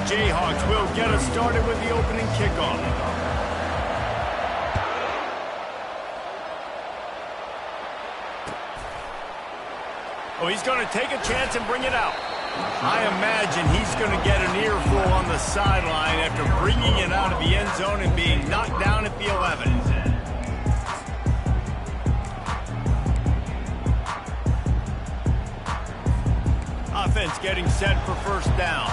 Jayhawks will get us started with the opening kickoff. Oh, he's going to take a chance and bring it out. I imagine he's going to get an earful on the sideline after bringing it out of the end zone and being knocked down at the 11. Offense getting set for first down.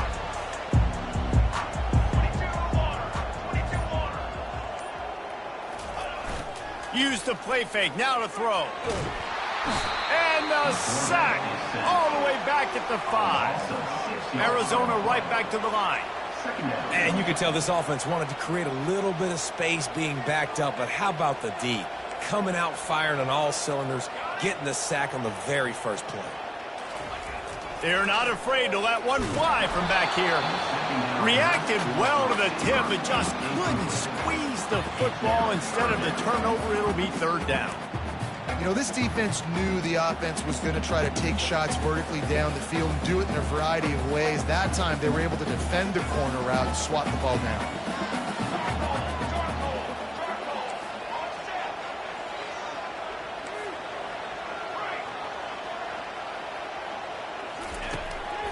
Use the play fake, now to throw. And the sack all the way back at the 5. Arizona right back to the line. And you could tell this offense wanted to create a little bit of space being backed up, but how about the D? Coming out firing on all cylinders, getting the sack on the very first play. They're not afraid to let one fly from back here. Reacted well to the tip, but just couldn't squeeze the football. Instead of the turnover, it'll be third down. You know, this defense knew the offense was going to try to take shots vertically down the field and do it in a variety of ways. That time, they were able to defend the corner route and swat the ball down.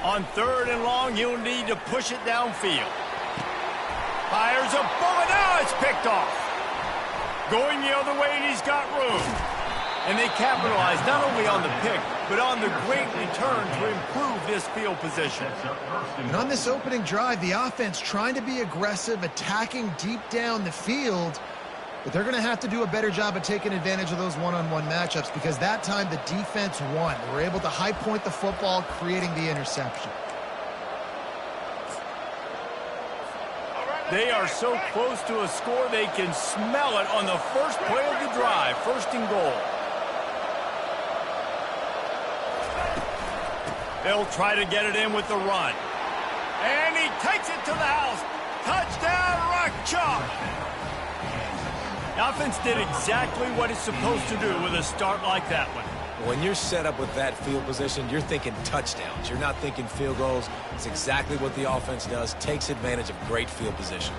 On third and long, you'll need to push it downfield. Fires a bullet. Now it's picked off. Going the other way, and he's got room. And they capitalize not only on the pick, but on the great return to improve this field position. And on this opening drive, the offense trying to be aggressive, attacking deep down the field, but they're going to have to do a better job of taking advantage of those one-on-one matchups, because that time the defense won. They were able to high point the football, creating the interception. They are so close to a score, they can smell it on the first play of the drive. First and goal. They'll try to get it in with the run. And he takes it to the house. Touchdown, Rock Chalk. The offense did exactly what it's supposed to do with a start like that one. When you're set up with that field position, you're thinking touchdowns. You're not thinking field goals. It's exactly what the offense does. Takes advantage of great field position.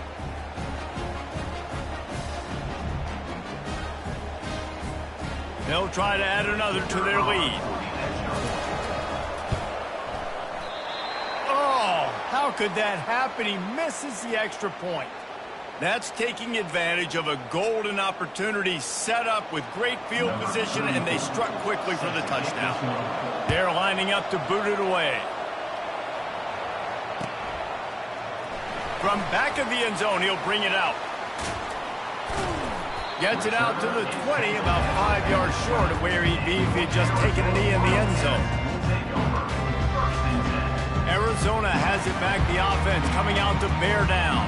They'll try to add another to their lead. Oh, how could that happen? He misses the extra point. That's taking advantage of a golden opportunity set up with great field position, and they struck quickly for the touchdown. They're lining up to boot it away. From back of the end zone, he'll bring it out. Gets it out to the 20, about 5 yards short of where he'd be if he'd just taken a knee in the end zone. Arizona has it back, the offense coming out to bear down.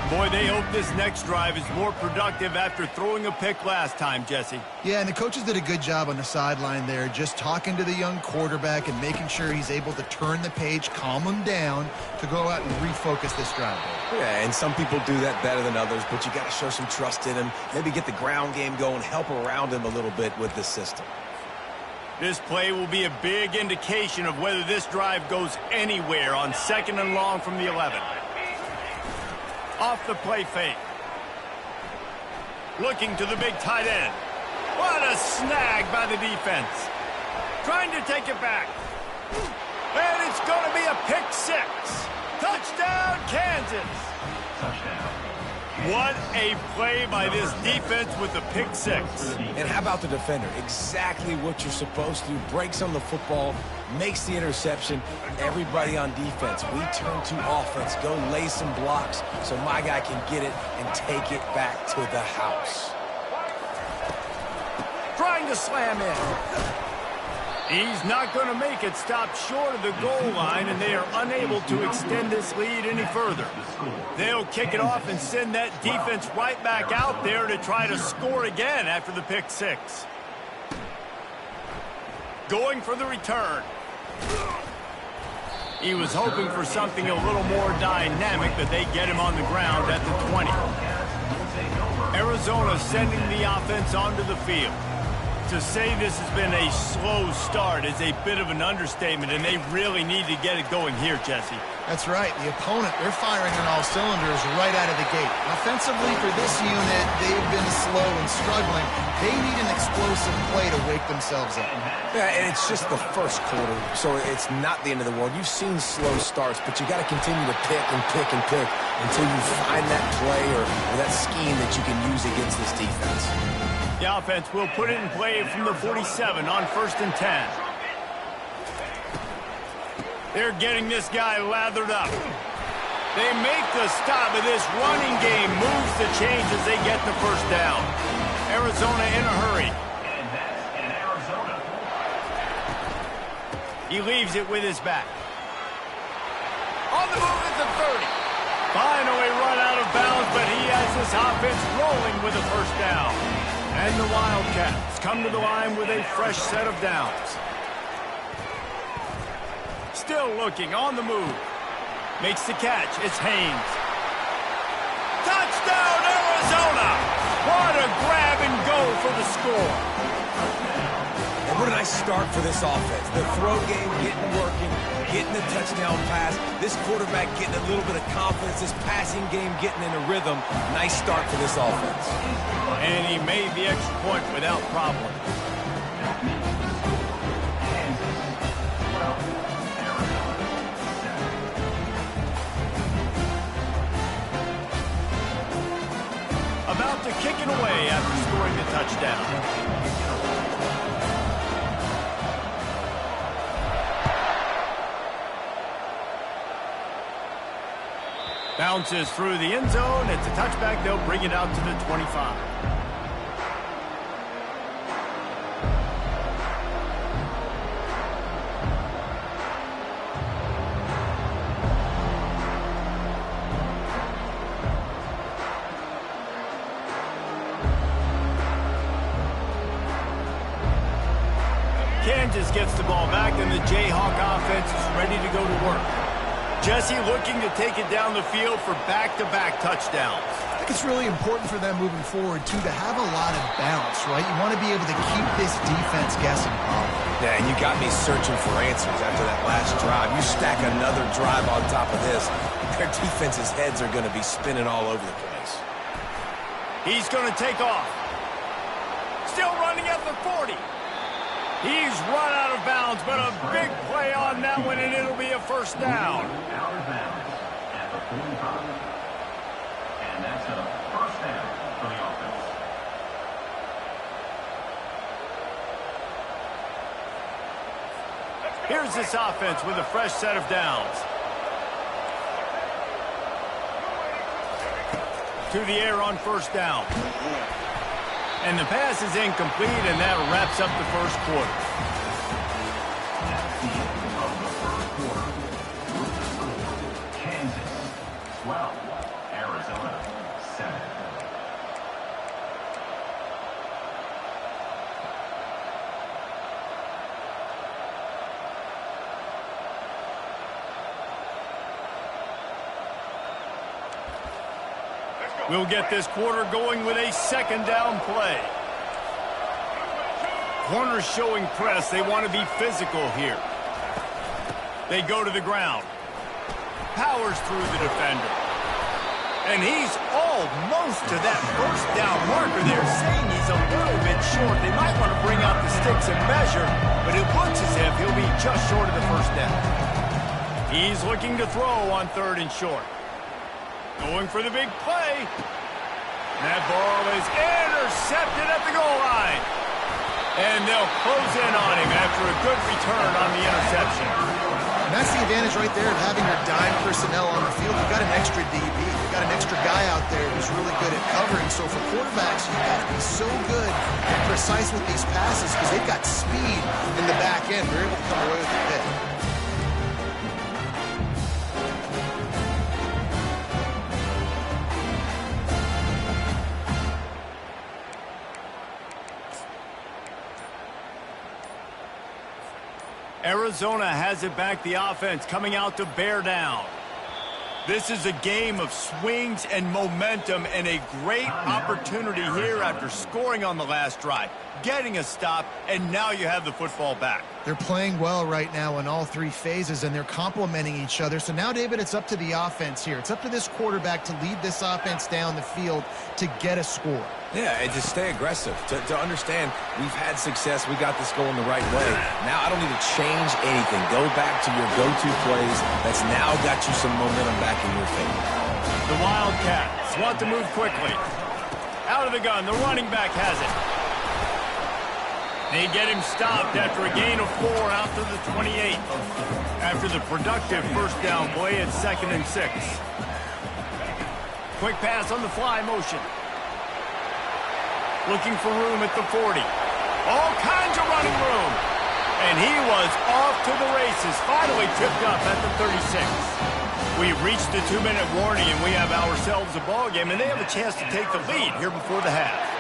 Boy, they hope this next drive is more productive after throwing a pick last time, Jesse. Yeah, and the coaches did a good job on the sideline there, just talking to the young quarterback and making sure he's able to turn the page, calm him down to go out and refocus this drive. Yeah, and some people do that better than others, but you got to show some trust in him, maybe get the ground game going, help around him a little bit with this system. This play will be a big indication of whether this drive goes anywhere on second and long from the 11. Off the play fake. Looking to the big tight end. What a snag by the defense. Trying to take it back. And it's going to be a pick six. Touchdown, Kansas. Touchdown. What a play by this defense with the pick six. And how about the defender? Exactly what you're supposed to do. Breaks on the football, makes the interception. Everybody on defense, we turn to offense. Go lay some blocks so my guy can get it and take it back to the house. Trying to slam in. He's not going to make it. Stop short of the goal line, and they are unable to extend this lead any further. They'll kick it off and send that defense right back out there to try to score again after the pick six. Going for the return. He was hoping for something a little more dynamic, but they get him on the ground at the 20. Arizona sending the offense onto the field. To say this has been a slow start is a bit of an understatement, and they really need to get it going here, Jesse. That's right. The opponent, they're firing on all cylinders right out of the gate. Offensively for this unit, they've been slow and struggling. They need an explosive play to wake themselves up. Yeah, and it's just the first quarter, so it's not the end of the world. You've seen slow starts, but you got to continue to pick and pick and pick until you find that play or that scheme that you can use against this defense. The offense will put it in play from the 47 on 1st and 10. They're getting this guy lathered up. They make the stop, and this running game moves the chains as they get the first down. Arizona in a hurry. And that's in Arizona. He leaves it with his back. On the move at the 30. Finally run out of bounds, but he has this offense rolling with a first down. And the Wildcats come to the line with a fresh set of downs. Still looking, on the move. Makes the catch. It's Haynes. Touchdown, Arizona! What a grab and go for the score. And what a nice start for this offense. The throw game getting working, getting the touchdown pass. This quarterback getting a little bit of confidence. This passing game getting in a rhythm. Nice start for this offense. And he made the extra point without problem. About to kick it away after scoring the touchdown. Bounces through the end zone. It's a touchback. They'll bring it out to the 25. Kansas gets the ball back, and the Jayhawk offense is ready to go to work. Jesse looking to take it down the field for back-to-back touchdowns. I think it's really important for them moving forward, too, to have a lot of bounce, right? You want to be able to keep this defense guessing. Yeah, and you got me searching for answers after that last drive. You stack another drive on top of this, their defense's heads are going to be spinning all over the place. He's going to take off. Still running at the 40. He's run out of bounds, but a big play on that one, and it'll be a first down. Out of bounds at the 45. And that's a first down for the offense. Here's this offense with a fresh set of downs. To the air on first down. And the pass is incomplete, and that wraps up the first quarter. Kansas 12, Arizona 7. We'll get this quarter going with a second down play. Corners showing press. They want to be physical here. They go to the ground. Powers through the defender. And he's almost to that first down marker there, saying he's a little bit short. They might want to bring out the sticks and measure, but it looks as if he'll be just short of the first down. He's looking to throw on 3rd and short. Going for the big play. That ball is intercepted at the goal line. And they'll close in on him after a good return on the interception. And that's the advantage right there of having your dime personnel on the field. You've got an extra DB. You've got an extra guy out there who's really good at covering. So for quarterbacks, you've got to be so good and precise with these passes because they've got speed in the back end. They're able to come away with the pick. Arizona has it back, the offense coming out to bear down. This is a game of swings and momentum, and a great opportunity here after scoring on the last drive, getting a stop, and now you have the football back. They're playing well right now in all three phases, and they're complementing each other. So now, David, it's up to the offense here. It's up to this quarterback to lead this offense down the field to get a score. Yeah, and to stay aggressive, to understand we've had success, we got this going the right way. Now I don't need to change anything. Go back to your go-to plays. That's now got you some momentum back in your favor. The Wildcats want to move quickly. Out of the gun, the running back has it. They get him stopped after a gain of 4 out to the 28. After the productive first down play at 2nd and 6. Quick pass on the fly motion. Looking for room at the 40. All kinds of running room. And he was off to the races. Finally tripped up at the 36. We reached the 2-minute warning, and we have ourselves a ball game, and they have a chance to take the lead here before the half.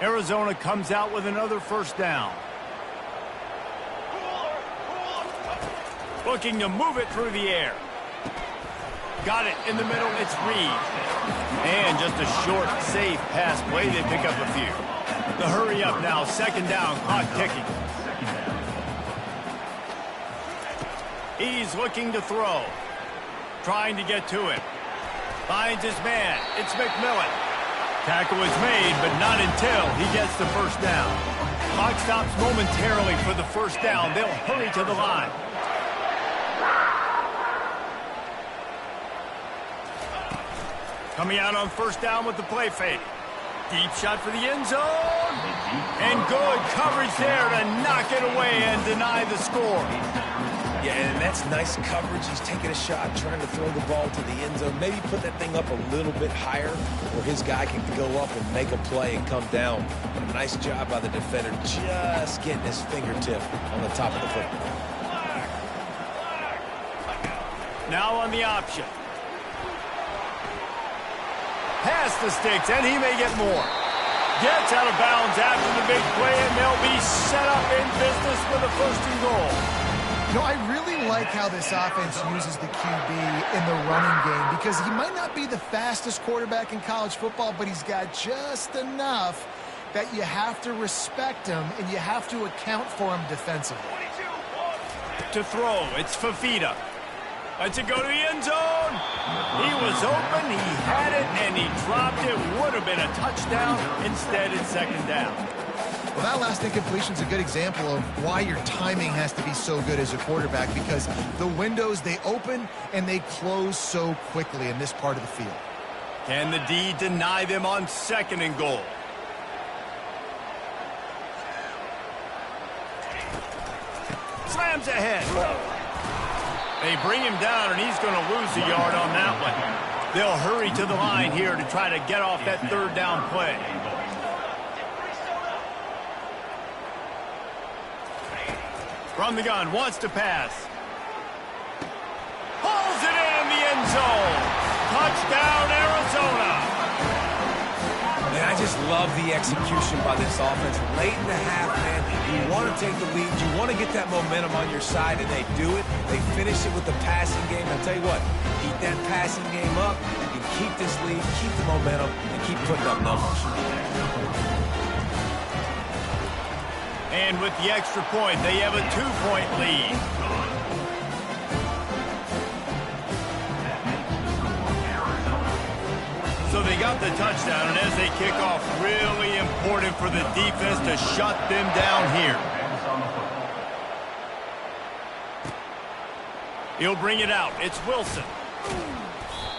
Arizona comes out with another first down. Looking to move it through the air. Got it in the middle, it's Reed. And just a short, safe pass play, they pick up a few. The hurry up now, 2nd down, clock ticking. He's looking to throw. Trying to get to it. Finds his man, it's McMillan. Tackle is made, but not until he gets the first down. Clock stops momentarily for the first down. They'll hurry to the line. Coming out on first down with the play fake. Deep shot for the end zone. And good coverage there to knock it away and deny the score. Yeah, and that's nice coverage. He's taking a shot, trying to throw the ball to the end zone. Maybe put that thing up a little bit higher where his guy can go up and make a play and come down. But a nice job by the defender just getting his fingertip on the top of the football. Now on the option. Past the sticks, and he may get more. Gets out of bounds after the big play, and they'll be set up in business with a 1st and goal. You know, I really like how this offense uses the QB in the running game because he might not be the fastest quarterback in college football, but he's got just enough that you have to respect him and you have to account for him defensively. To throw, it's Fafita. Lets it go to the end zone. He was open, he had it, and he dropped it. Would have been a touchdown. Instead, it's 2nd down. Well, that last incompletion is a good example of why your timing has to be so good as a quarterback because the windows, they open and they close so quickly in this part of the field. Can the D deny them on 2nd and goal? Slams ahead. They bring him down, and he's going to lose a yard on that one. They'll hurry to the line here to try to get off that 3rd down play. From the gun, wants to pass. Pulls it in the end zone. Touchdown, Arizona. And I just love the execution by this offense. Late in the half, man, you want to take the lead. You want to get that momentum on your side, and they do it. They finish it with the passing game. I'll tell you what, keep that passing game up. You can keep this lead, keep the momentum, and keep putting up numbers. And with the extra point, they have a 2-point lead. So they got the touchdown, and as they kick off, really important for the defense to shut them down here. He'll bring it out. It's Wilson.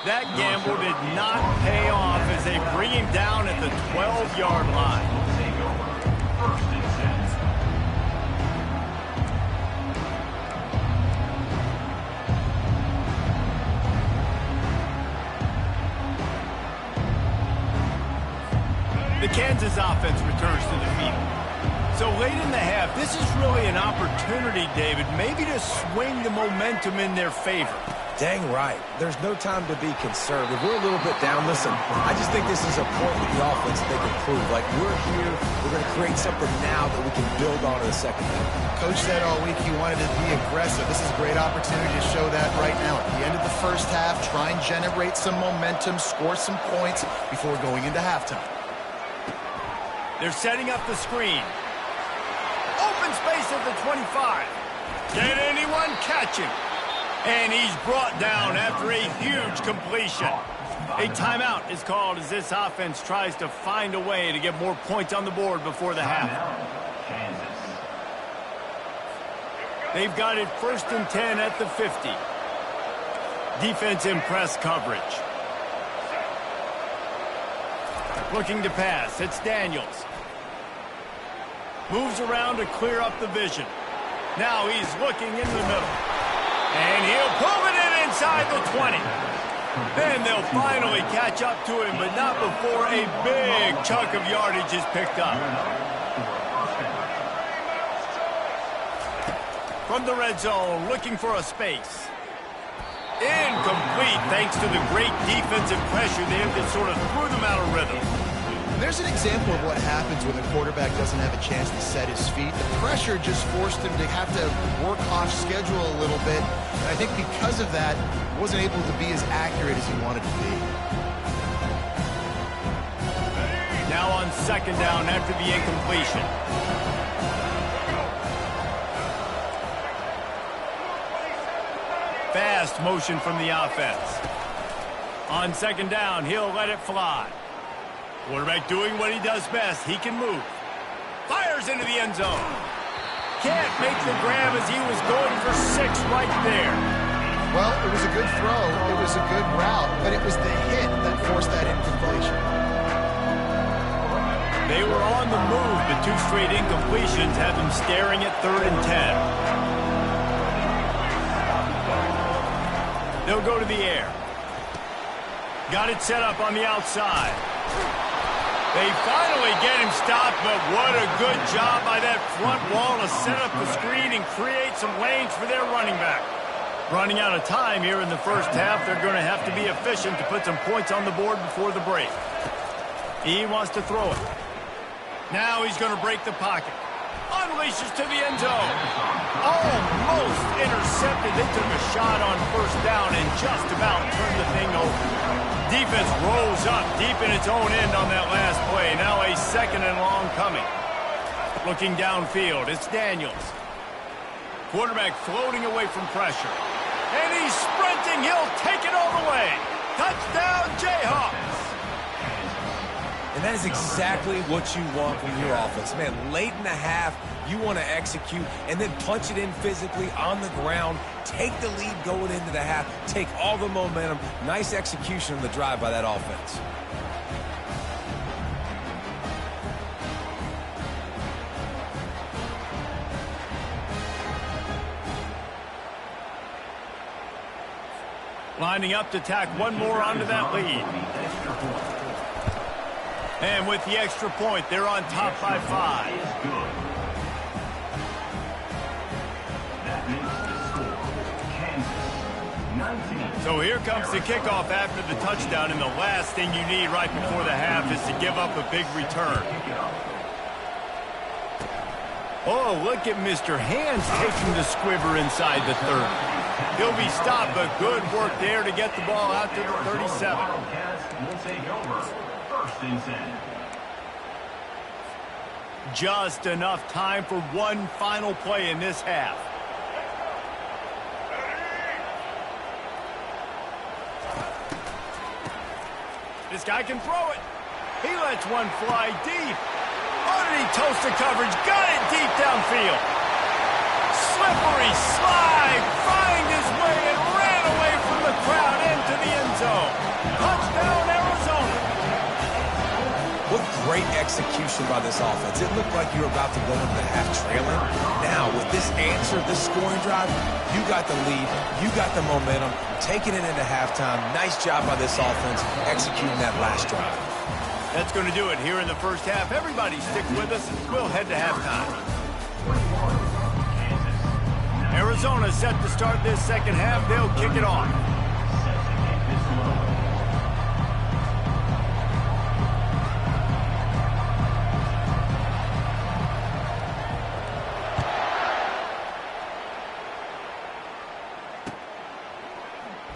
That gamble did not pay off as they bring him down at the 12-yard line. The Kansas offense returns to the field. So late in the half, this is really an opportunity, David, maybe to swing the momentum in their favor. Dang right. There's no time to be concerned. If we're a little bit down, listen, I just think this is a point with the offense that they can prove. Like, we're here, we're going to create something now that we can build on in the second half. Coach said all week he wanted to be aggressive. This is a great opportunity to show that right now. At the end of the first half, try and generate some momentum, score some points before going into halftime. They're setting up the screen. Open space at the 25. Can anyone catch him? And he's brought down after a huge completion. A timeout is called as this offense tries to find a way to get more points on the board before the half. They've got it 1st and 10 at the 50. Defense in press coverage. Looking to pass. It's Daniels. Moves around to clear up the vision. Now he's looking in the middle. And he'll pull it in inside the 20. Then they'll finally catch up to him, but not before a big chunk of yardage is picked up. From the red zone, looking for a space. Incomplete, thanks to the great defensive pressure there that sort of threw them out of rhythm. There's an example of what happens when the quarterback doesn't have a chance to set his feet. The pressure just forced him to have to work off schedule a little bit. And I think because of that, he wasn't able to be as accurate as he wanted to be. Now on 2nd down after the incompletion. Fast motion from the offense. On 2nd down, he'll let it fly. Quarterback doing what he does best. He can move. Fires into the end zone. Can't make the grab as he was going for 6 right there. Well, it was a good throw. It was a good route, but it was the hit that forced that incompletion. They were on the move, but 2 straight incompletions have them staring at 3rd and 10. They'll go to the air. Got it set up on the outside. They finally get him stopped, but what a good job by that front wall to set up the screen and create some lanes for their running back. Running out of time here in the first half, they're going to have to be efficient to put some points on the board before the break. He wants to throw it. Now he's going to break the pocket. Unleashes to the end zone. Almost intercepted. They took a shot on 1st down and just about turned the thing over. Defense rolls up deep in its own end on that last play. Now a 2nd and long coming. Looking downfield, it's Daniels. Quarterback floating away from pressure. And he's sprinting. He'll take it all the way. Touchdown, Jayhawks. And that is exactly what you want from your offense. Man, late in the half, you want to execute and then punch it in physically on the ground. Take the lead going into the half. Take all the momentum. Nice execution on the drive by that offense. Lining up to tack one more onto that lead. And with the extra point, they're on top by 5. So here comes the kickoff after the touchdown, and the last thing you need right before the half is to give up a big return. Oh, look at Mr. Hands taking the squibber inside the 30. He'll be stopped, but good work there to get the ball out to the 37. Just enough time for one final play in this half. This guy can throw it. He lets one fly deep. Underneath toast the coverage. Got it deep downfield. Slippery slide. Find his way and ran away from the crowd into the end zone. Touchdown, Arizona. What great execution by this offense. It looked like you were about to go into the half trailing. Now, with this answer, this scoring drive, you got the lead, you got the momentum, taking it into halftime. Nice job by this offense executing that last drive. That's going to do it here in the first half. Everybody stick with us. We'll head to halftime. Arizona set to start this second half. They'll kick it off.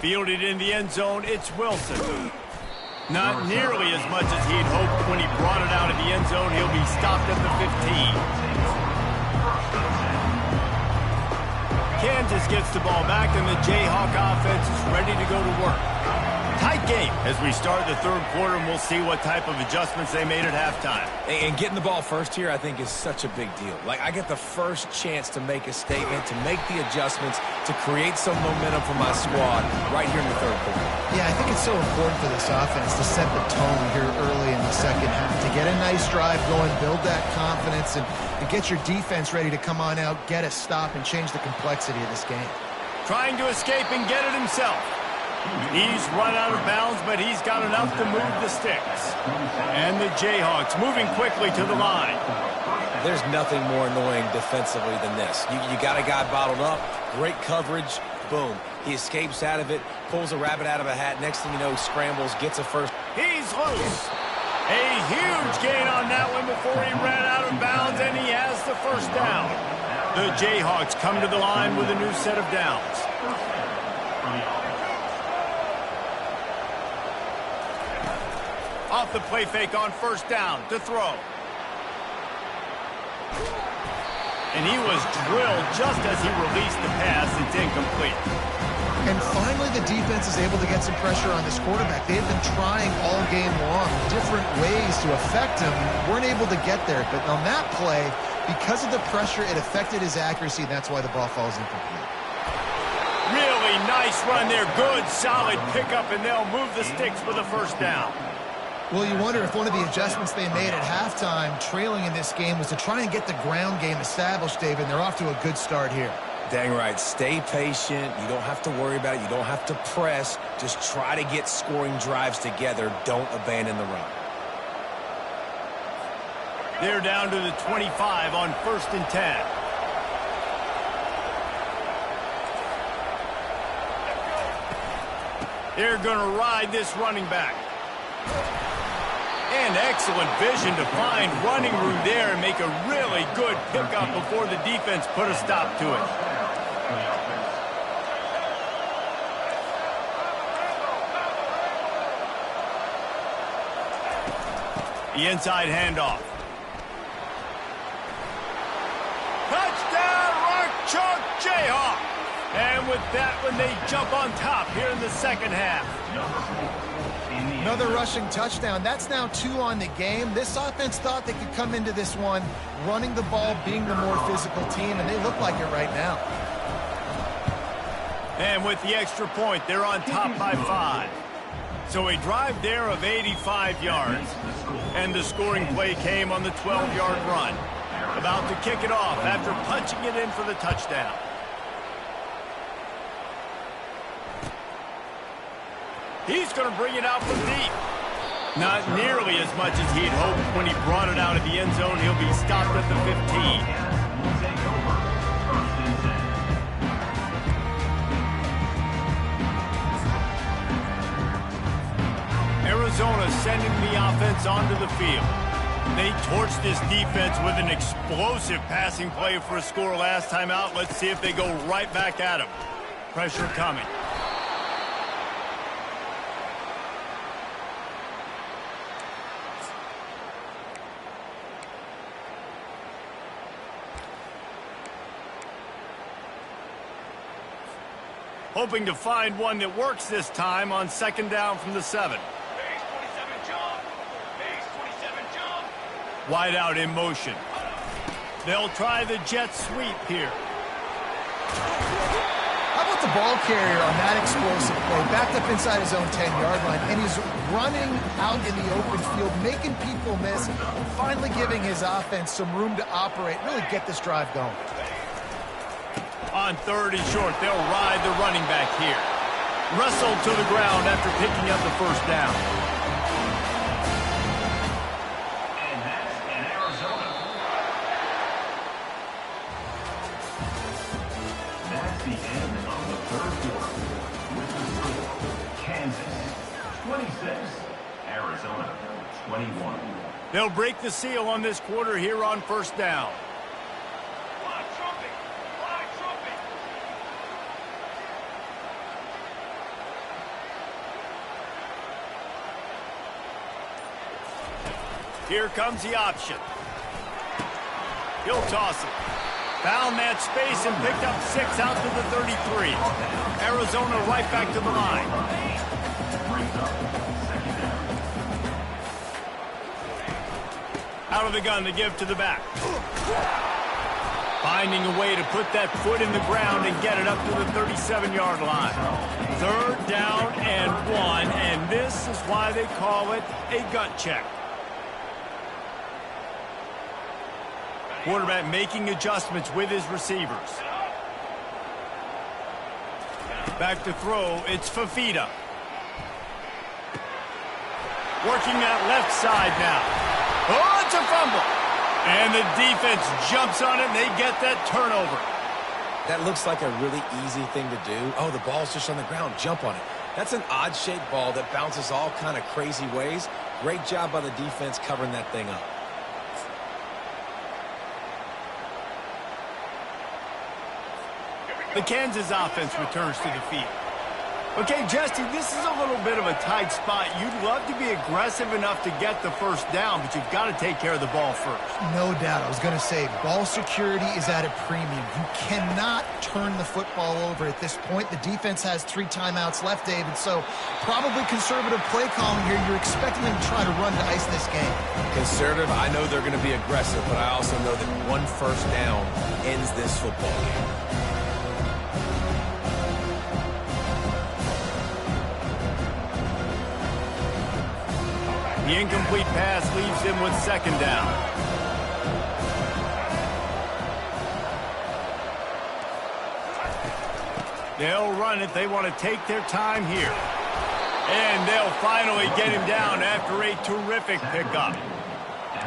Fielded in the end zone, it's Wilson. Not nearly as much as he'd hoped when he brought it out of the end zone. He'll be stopped at the 15. Kansas gets the ball back, and the Jayhawk offense is ready to go to work. Tight game as we start the third quarter, and we'll see what type of adjustments they made at halftime. And getting the ball first here, I think, is such a big deal. Like, I get the first chance to make a statement, to make the adjustments, to create some momentum for my squad right here in the third quarter. Yeah, I think it's so important for this offense to set the tone here early in the second half, to get a nice drive going, build that confidence, and get your defense ready to come on out, get a stop, and change the complexity of this game. Trying to escape and get it himself. He's run out of bounds, but he's got enough to move the sticks. And the Jayhawks moving quickly to the line. There's nothing more annoying defensively than this. You got a guy bottled up, great coverage, boom. He escapes out of it, pulls a rabbit out of a hat. Next thing you know, scrambles, gets a first. He's loose. A huge gain on that one before he ran out of bounds, and he has the first down. The Jayhawks come to the line with a new set of downs. Off the play fake on first down to throw. And he was drilled just as he released the pass. It's incomplete. And finally, the defense is able to get some pressure on this quarterback. They've been trying all game long different ways to affect him. Weren't able to get there. But on that play, because of the pressure, it affected his accuracy. That's why the ball falls incomplete. Really nice run there. Good, solid pickup, and they'll move the sticks for the first down. Well, you wonder if one of the adjustments they made at halftime, trailing in this game, was to try and get the ground game established, David. They're off to a good start here. Dang right. Stay patient. You don't have to worry about it. You don't have to press. Just try to get scoring drives together. Don't abandon the run. They're down to the 25 on 1st and 10. They're going to ride this running back. And excellent vision to find running room there and make a really good pickup before the defense put a stop to it. The inside handoff. Touchdown, Rock Chalk Jayhawk. And with that one, they jump on top here in the second half. Another rushing touchdown. That's now 2 on the game. This offense thought they could come into this one running the ball, being the more physical team, and they look like it right now. And with the extra point, they're on top by 5. So a drive there of 85 yards. And the scoring play came on the 12-yard run. About to kick it off after punching it in for the touchdown. He's going to bring it out from deep. Not nearly as much as he'd hoped when he brought it out of the end zone. He'll be stopped at the 15. Arizona sending the offense onto the field. They torched this defense with an explosive passing play for a score last time out. Let's see if they go right back at him. Pressure coming. Hoping to find one that works this time on 2nd down from the 7. Base 27 jump. Base 27 jump. Wide out in motion. They'll try the jet sweep here. How about the ball carrier on that explosive play? Backed up inside his own 10-yard line, and he's running out in the open field, making people miss, and finally giving his offense some room to operate, really get this drive going. On 3rd and short, they'll ride the running back here. Wrestled to the ground after picking up the first down. And that's in Arizona. That's the end of the third quarter. With the score, Kansas 26, Arizona 21. They'll break the seal on this quarter here on 1st down. Here comes the option. He'll toss it. Found that space and picked up 6 out to the 33. Arizona right back to the line. Out of the gun to give to the back. Finding a way to put that foot in the ground and get it up to the 37-yard line. 3rd down and 1, and this is why they call it a gut check. Quarterback making adjustments with his receivers. Back to throw, it's Fafita. Working that left side now. Oh, it's a fumble. And the defense jumps on it, and they get that turnover. That looks like a really easy thing to do. Oh, the ball's just on the ground. Jump on it. That's an odd-shaped ball that bounces all kind of crazy ways. Great job by the defense covering that thing up. The Kansas offense returns to the field. Okay, Jesse, this is a little bit of a tight spot. You'd love to be aggressive enough to get the first down, but you've got to take care of the ball first. No doubt. I was going to say, ball security is at a premium. You cannot turn the football over at this point. The defense has 3 timeouts left, David, so probably conservative play calling here. You're expecting them to try to run to ice this game. Conservative, I know they're going to be aggressive, but I also know that 1 first down ends this football game. The incomplete pass leaves him with 2nd down. They'll run it. They want to take their time here. And they'll finally get him down after a terrific pickup.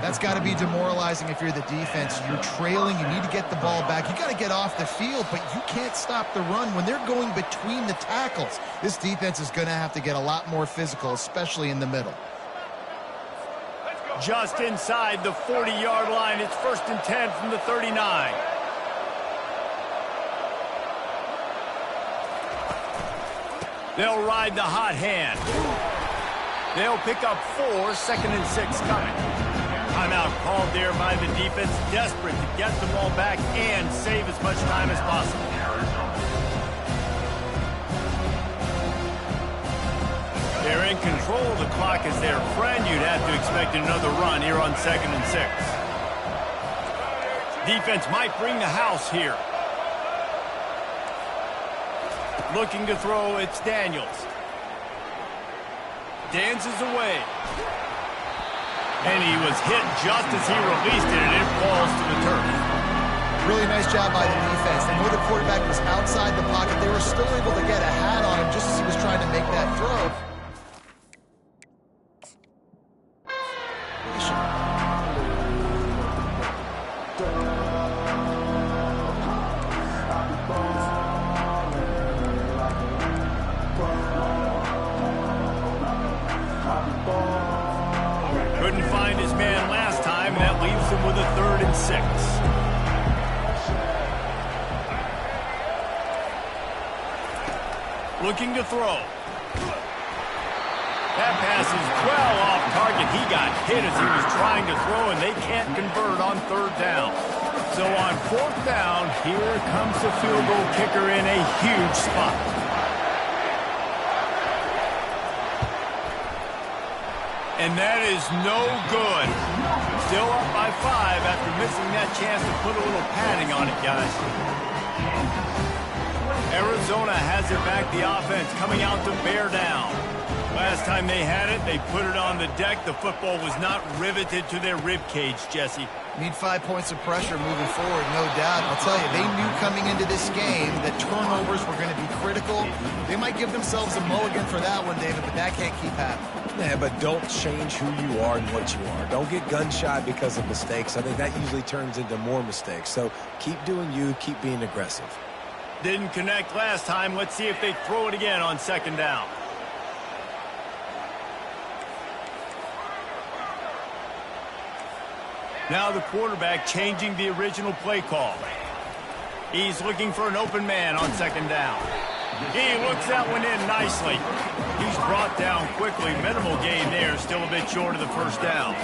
That's got to be demoralizing if you're the defense. You're trailing. You need to get the ball back. You got to get off the field, but you can't stop the run. When they're going between the tackles, this defense is going to have to get a lot more physical, especially in the middle. Just inside the 40-yard line. It's 1st and 10 from the 39. They'll ride the hot hand. They'll pick up 4, 2nd and 6 coming. Timeout called there by the defense, desperate to get the ball back and save as much time as possible. They're in control of the clock as their friend. You'd have to expect another run here on 2nd and 6. Defense might bring the house here. Looking to throw, it's Daniels. Dances away. And he was hit just as he released it, and it falls to the turf. Really nice job by the defense. They know the quarterback was outside the pocket. They were still able to get a hat on him just as he was trying to make that throw. Couldn't find his man last time. That leaves him with a 3rd and 6. Looking to throw. That pass is well off target. He got hit as he was trying to throw, and they can't convert on 3rd down. So on 4th down, here comes the field goal kicker in a huge spot. And that is no good. Still up by 5 after missing that chance to put a little padding on it, guys. Arizona has it back, the offense coming out to bear down. Last time they had it, they put it on the deck. The football was not riveted to their rib cage, Jesse. Need 5 points of pressure moving forward, no doubt. I'll tell you, they knew coming into this game that turnovers were going to be critical. They might give themselves a mulligan for that one, David, but that can't keep happening. Yeah, but don't change who you are and what you are. Don't get gun-shy because of mistakes. I think that usually turns into more mistakes. So keep doing you, keep being aggressive. Didn't connect last time. Let's see if they throw it again on 2nd down. Now the quarterback changing the original play call. He's looking for an open man on 2nd down. He looks that one in nicely. He's brought down quickly. Minimal gain there, still a bit short of the 1st down.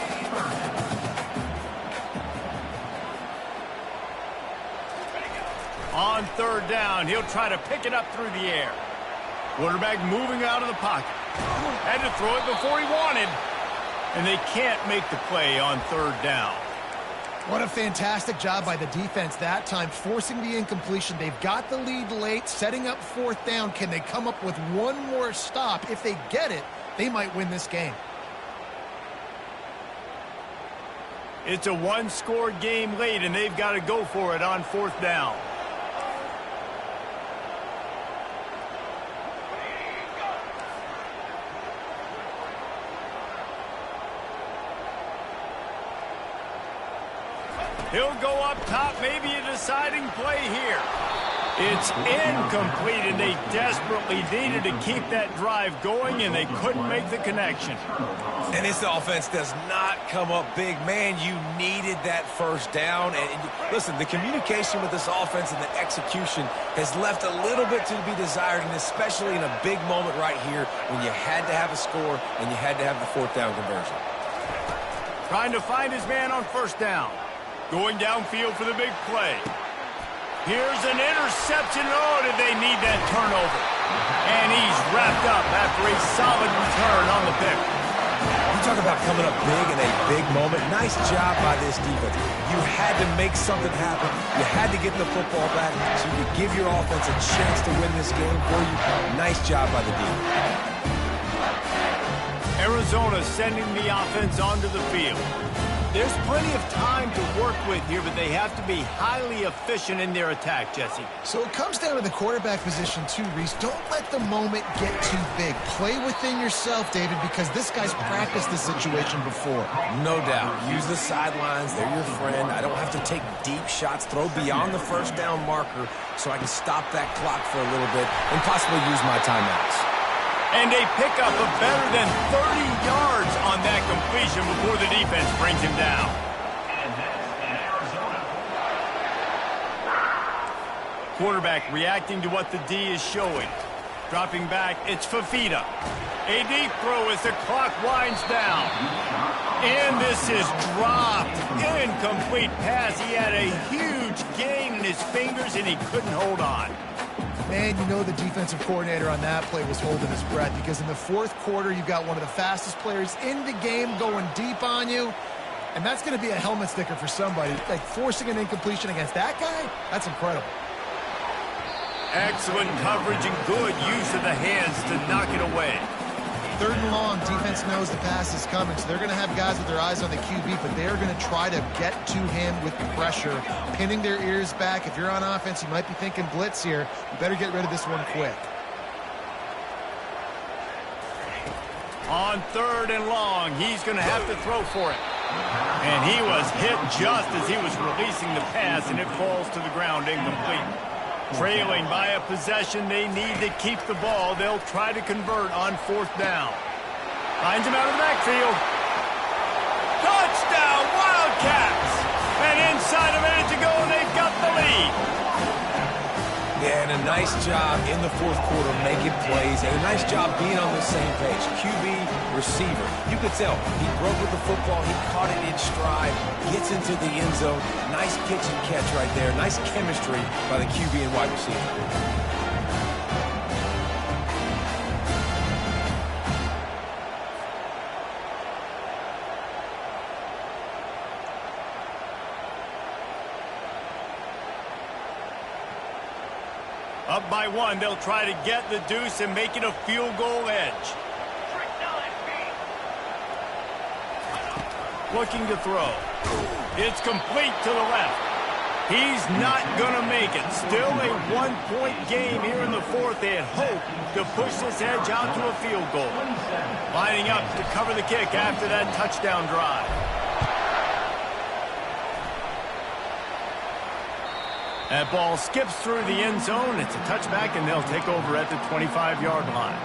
On third down, he'll try to pick it up through the air. Quarterback moving out of the pocket. Had to throw it before he wanted. And they can't make the play on third down. What a fantastic job by the defense that time, forcing the incompletion. They've got the lead late, setting up fourth down. Can they come up with one more stop? If they get it, they might win this game. It's a one-score game late, and they've got to go for it on fourth down. He'll go up top, maybe a deciding play here. It's incomplete, and they desperately needed to keep that drive going, and they couldn't make the connection. And this offense does not come up big. Man, you needed that first down. And listen, the communication with this offense and the execution has left a little bit to be desired, and especially in a big moment right here when you had to have a score and you had to have the fourth down conversion. Trying to find his man on first down. Going downfield for the big play. Here's an interception. Oh, did they need that turnover? And he's wrapped up after a solid return on the pick. You talk about coming up big in a big moment. Nice job by this defense. You had to make something happen. You had to get the football back so you could give your offense a chance to win this game for you. Nice job by the defense. Arizona sending the offense onto the field. There's plenty of time to work with here, but they have to be highly efficient in their attack, Jesse. So it comes down to the quarterback position too, Reese. Don't let the moment get too big. Play within yourself, David, because this guy's practiced this situation before. No doubt. Use the sidelines. They're your friend. I don't have to take deep shots. Throw beyond the first down marker so I can stop that clock for a little bit and possibly use my timeouts. And they pick up a better than 30 yards on that completion before the defense brings him down. And that's in Arizona. Quarterback reacting to what the D is showing. Dropping back, it's Fafita. A deep throw as the clock winds down. And this is dropped. Incomplete pass. He had a huge gain in his fingers, and he couldn't hold on. Man, you know the defensive coordinator on that play was holding his breath, because in the fourth quarter, you've got one of the fastest players in the game going deep on you, and that's going to be a helmet sticker for somebody. Like, forcing an incompletion against that guy, that's incredible. Excellent coverage and good use of the hands to knock it away. Third and long, defense knows the pass is coming, so they're going to have guys with their eyes on the QB, but they're going to try to get to him with pressure, pinning their ears back. If you're on offense, you might be thinking blitz here. You better get rid of this one quick. On third and long, he's going to have to throw for it. And he was hit just as he was releasing the pass, and it falls to the ground incomplete. Trailing by a possession, they need to keep the ball. They'll try to convert on fourth down. Finds him out of the backfield. Touchdown, Wildcats! And inside a minute to go, and they've got the lead. Yeah, and a nice job in the fourth quarter making plays, and a nice job being on the same page. QB, receiver. You could tell he broke with the football. He caught it in stride, gets into the end zone. Nice pitch and catch right there. Nice chemistry by the QB and wide receiver. Up by one, they'll try to get the deuce and make it a field goal edge. Looking to throw. It's complete to the left. He's not going to make it. Still a one-point game here in the fourth. They had hoped to push this edge out to a field goal. Lining up to cover the kick after that touchdown drive. That ball skips through the end zone. It's a touchback, and they'll take over at the 25-yard line.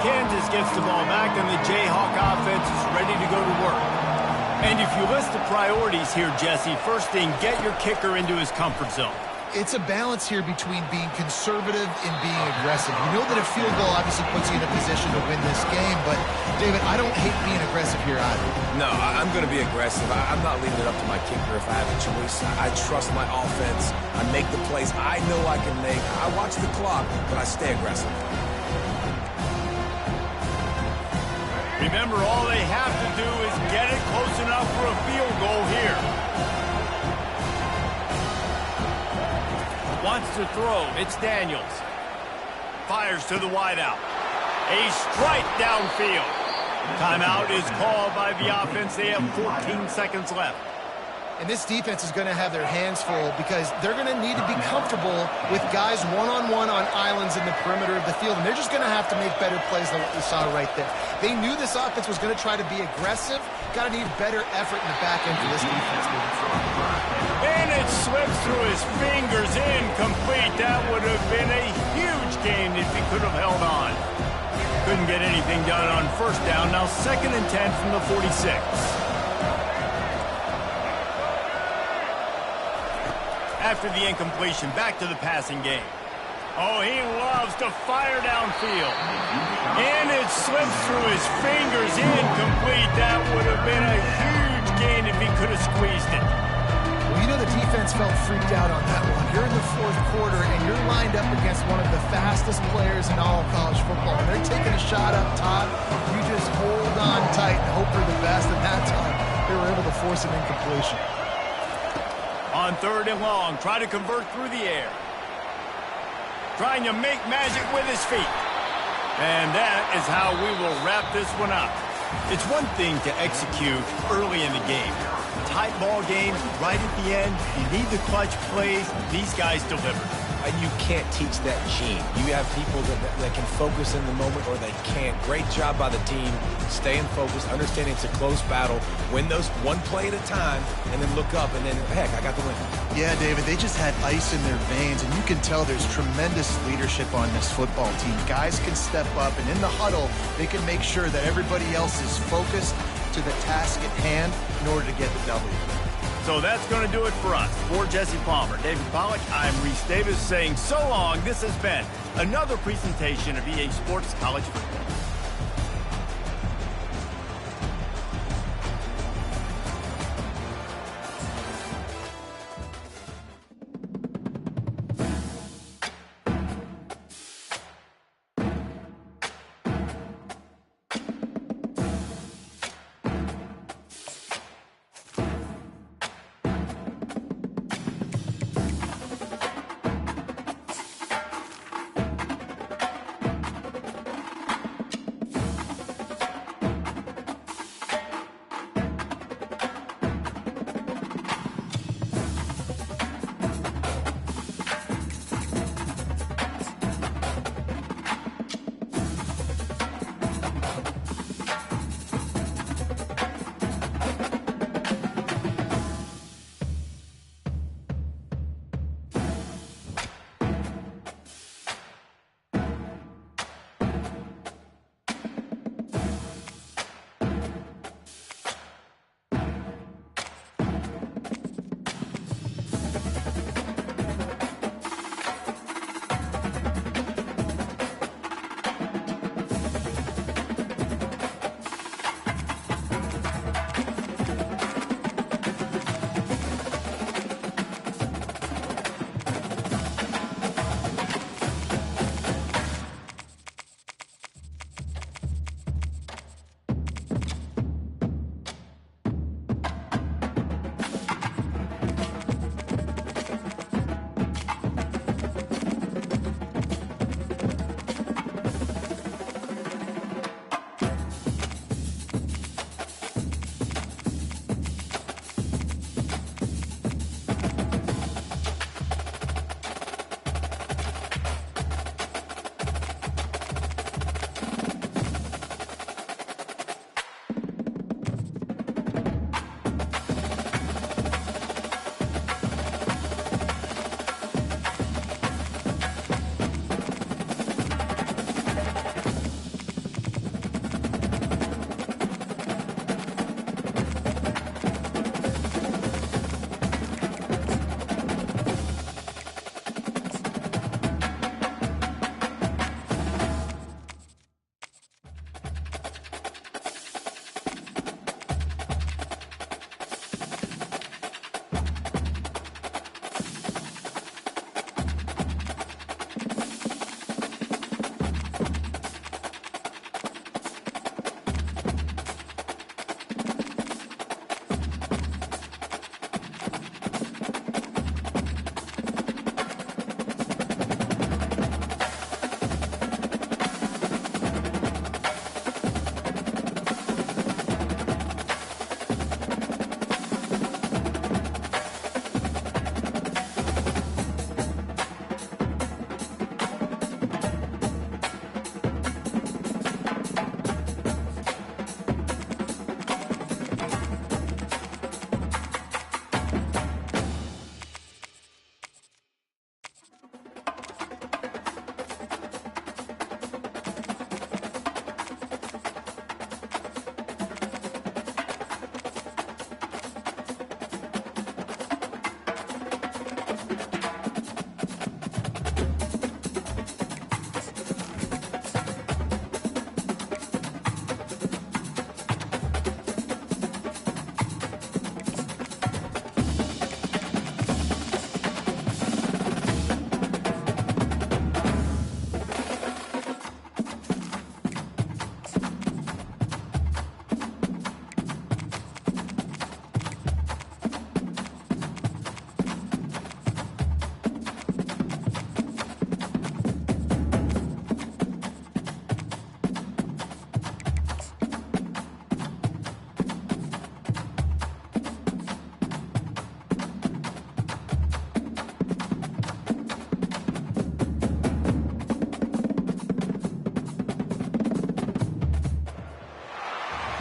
Kansas gets the ball back, and the Jayhawk offense is ready to go to work. And if you list the priorities here, Jesse, first thing, get your kicker into his comfort zone. it's a balance here between being conservative and being aggressive. You know that a field goal obviously puts you in a position to win this game, but, David, I don't hate being aggressive here either. No, I'm going to be aggressive. I'm not leaving it up to my kicker if I have a choice. I trust my offense. I make the plays I know I can make. I watch the clock, but I stay aggressive. Remember, all they have to do is get it close enough for a field goal here. Wants to throw. It's Daniels. Fires to the wideout. A strike downfield. Timeout is called by the offense. They have 14 seconds left. And this defense is going to have their hands full because they're going to need to be comfortable with guys one-on-one on islands in the perimeter of the field. And they're just going to have to make better plays than what we saw right there. They knew this offense was going to try to be aggressive. Got to need better effort in the back end for this defense moving forward. And it slips through his fingers, incomplete. That would have been a huge gain if he could have held on. Couldn't get anything done on first down. Now 2nd and 10 from the 46. After the incompletion, back to the passing game. Oh, he loves to fire downfield. And it slips through his fingers, incomplete. That would have been a huge gain if he could have squeezed it. Well, you know the defense felt freaked out on that one. You're in the 4th quarter, and you're lined up against one of the fastest players in all of college football. And they're taking a shot up top. You just hold on tight and hope for the best. And that time, they were able to force an incompletion. On 3rd and long, try to convert through the air. Trying to make magic with his feet. And that is how we will wrap this one up. It's one thing to execute early in the game. Tight ball games, right at the end, you need the clutch plays. These guys deliver. And you can't teach that gene. You have people that can focus in the moment or they can't. Great job by the team, staying focused, understanding it's a close battle, win those one play at a time, and then look up, and then, heck, I got the win. Yeah, David, they just had ice in their veins, and you can tell there's tremendous leadership on this football team. Guys can step up, and in the huddle, they can make sure that everybody else is focused to the task at hand in order to get the W. So that's going to do it for us. For Jesse Palmer, David Pollack, I'm Reese Davis saying so long. This has been another presentation of EA Sports College Football.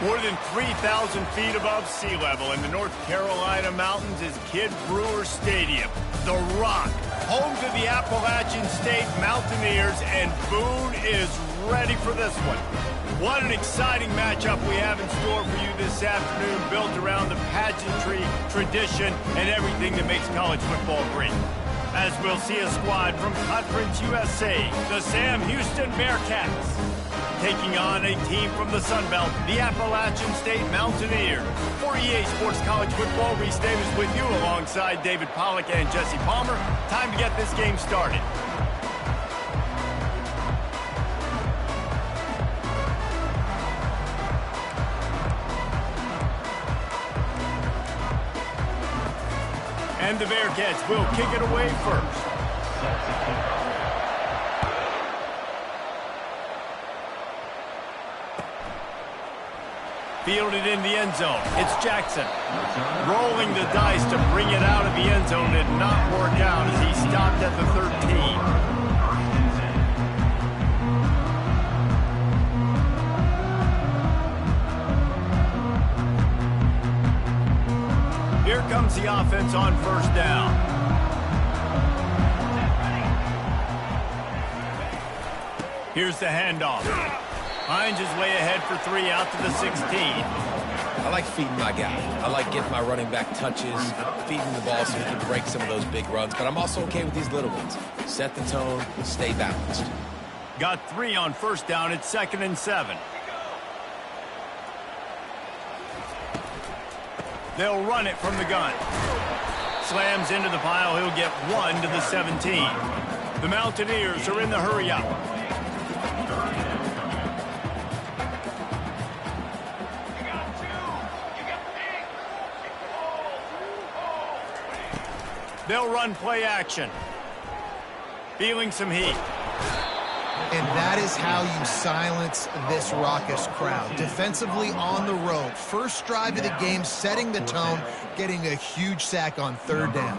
More than 3,000 feet above sea level in the North Carolina mountains is Kid Brewer Stadium, the Rock, home to the Appalachian State Mountaineers, and Boone is ready for this one. What an exciting matchup we have in store for you this afternoon, built around the pageantry, tradition, and everything that makes college football great. As we'll see a squad from Conference USA, the Sam Houston Bearcats, taking on a team from the 2Belt, the Appalachian State Mountaineers. For EA Sports College Football, Reese Davis with you alongside David Pollack and Jesse Palmer. Time to get this game started. And the Bearcats will kick it away first. Fielded in the end zone. It's Jackson. Rolling the dice to bring it out of the end zone did not work out as he stopped at the 13. Here comes the offense on first down. Here's the handoff. Hines is way ahead for 3 out to the 16. I like feeding my guy. I like getting my running back touches, feeding the ball so he can break some of those big runs. But I'm also okay with these little ones. Set the tone, stay balanced. Got 3 on first down. It's 2nd and 7. They'll run it from the gun. Slams into the pile. He'll get 1 to the 17. The Mountaineers are in the hurry-up. They'll run play action. Feeling some heat. And that is how you silence this raucous crowd. Defensively on the road. First drive of the game, setting the tone, getting a huge sack on 3rd down.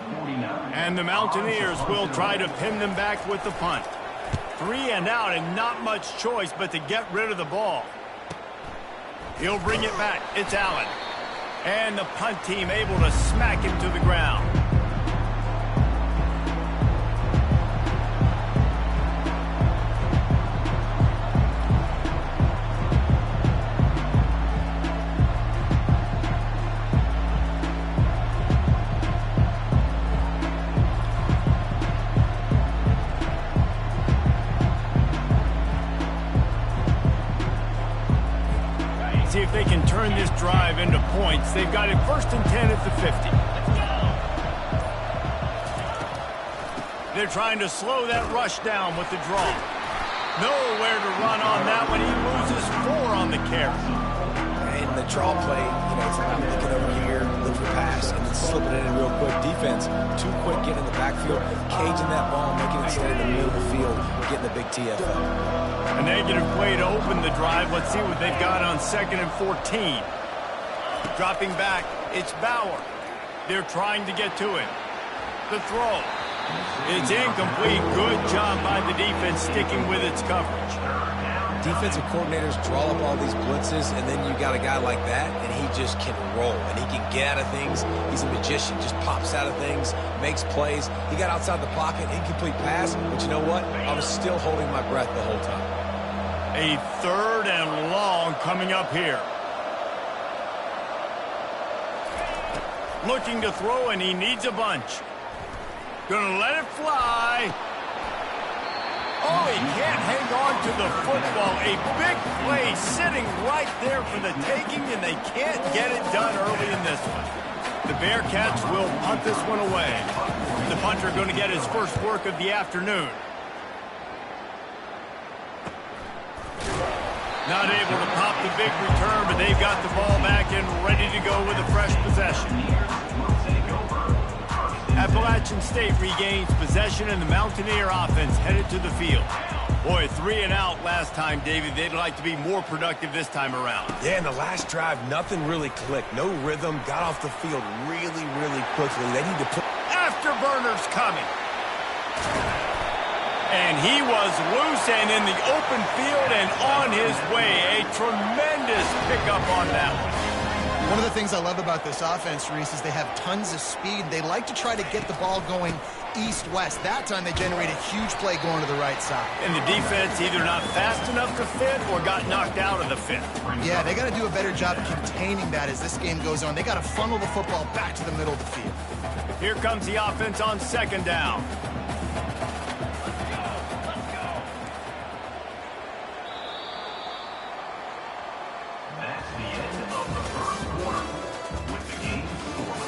And the Mountaineers will try to pin them back with the punt. 3 and out, and not much choice but to get rid of the ball. He'll bring it back. It's Allen. And the punt team able to smack him to the ground. See if they can turn this drive into points. They've got it 1st and 10 at the 50. They're trying to slow that rush down with the draw. Nowhere to run on that one. He loses 4 on the carry. And the draw play, it's about looking over here, look for pass, and then slipping it in real quick. Defense, too quick getting in the backfield, caging that ball, making it stay in the middle of the field, getting the big TFL. A negative play to open the drive. Let's see what they've got on 2nd and 14. Dropping back, it's Bauer. They're trying to get to it. The throw. It's incomplete. Good job by the defense sticking with its coverage. Defensive coordinators draw up all these blitzes, and then you got a guy like that, and he just can roll, and he can get out of things. He's a magician, just pops out of things, makes plays. He got outside the pocket, incomplete pass, but you know what? I was still holding my breath the whole time. A 3rd and long coming up here. Looking to throw, and he needs a bunch. Gonna let it fly. Oh, he can't hang on to the football. A big play sitting right there for the taking, and they can't get it done early in this one. The Bearcats will punt this one away. The punter going to get his first work of the afternoon. Not able to pop the big return, but they've got the ball back and ready to go with a fresh possession. Appalachian State regains possession, and the Mountaineer offense headed to the field. Boy, 3 and out last time, David. They'd like to be more productive this time around. Yeah, in the last drive, nothing really clicked. No rhythm. Got off the field really quickly. They need to put... Afterburners coming. And he was loose and in the open field and on his way. A tremendous pickup on that one. One of the things I love about this offense, Reese, is they have tons of speed. They like to try to get the ball going east-west. That time they generate a huge play going to the right side. And the defense either not fast enough to fit or got knocked out of the fit. Yeah, they got to do a better job containing that as this game goes on. They got to funnel the football back to the middle of the field. Here comes the offense on second down. That's the end of the first quarter with the game scored.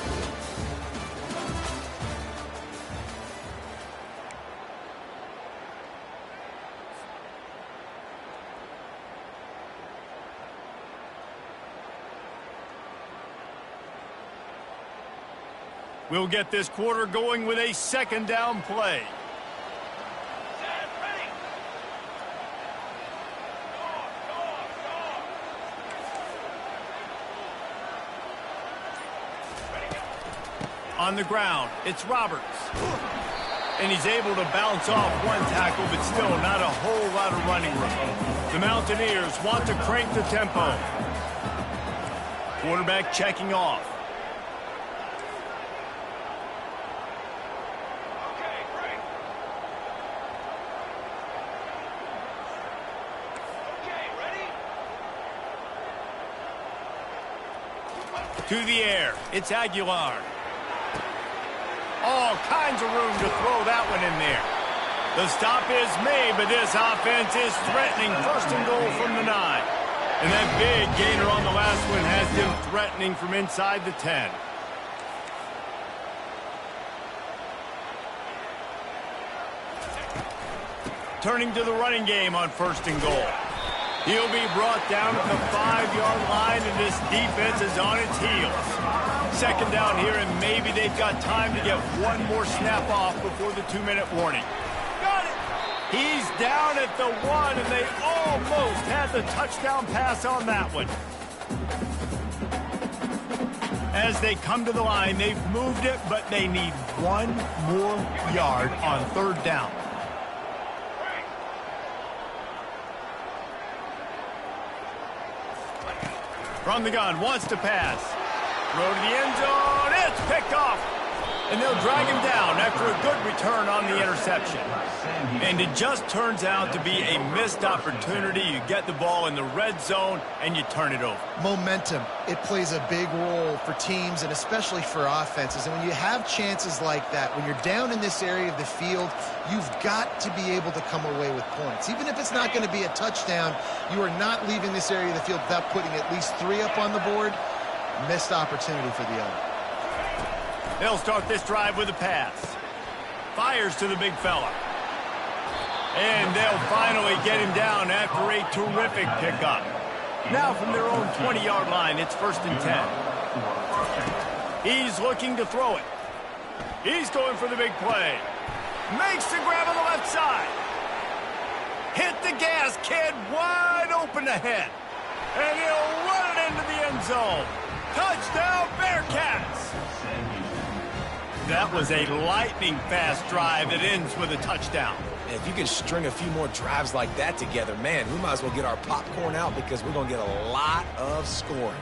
We'll get this quarter going with a second down play. On the ground, it's Roberts. And he's able to bounce off one tackle, but still not a whole lot of running room. The Mountaineers want to crank the tempo. Quarterback checking off. To the air, it's Aguilar. All kinds of room to throw that one in there. The stop is made, but this offense is threatening first and goal from the 9. And that big gainer on the last one has them threatening from inside the 10. Turning to the running game on first and goal. He'll be brought down at the 5-yard line, and this defense is on its heels. Second down here, and maybe they've got time to get one more snap off before the 2-minute warning. Got it! He's down at the 1, and they almost had the touchdown pass on that one. As they come to the line, they've moved it, but they need one more yard on third down. From the gun, wants to pass. Throw to the end zone, it's picked off. And they'll drag him down after a good return on the interception. And it just turns out to be a missed opportunity. You get the ball in the red zone, and you turn it over. Momentum, it plays a big role for teams and especially for offenses. And when you have chances like that, when you're down in this area of the field, you've got to be able to come away with points. Even if it's not going to be a touchdown, you are not leaving this area of the field without putting at least 3 up on the board. Missed opportunity for the other. They'll start this drive with a pass. Fires to the big fella. And they'll finally get him down after a terrific pickup. Now from their own 20-yard line, it's first and 10. He's looking to throw it. He's going for the big play. Makes the grab on the left side. Hit the gas, kid, wide open ahead. And he'll run it into the end zone. Touchdown, Bearcats! That was a lightning-fast drive that ends with a touchdown. And if you can string a few more drives like that together, man, we might as well get our popcorn out because we're going to get a lot of scoring.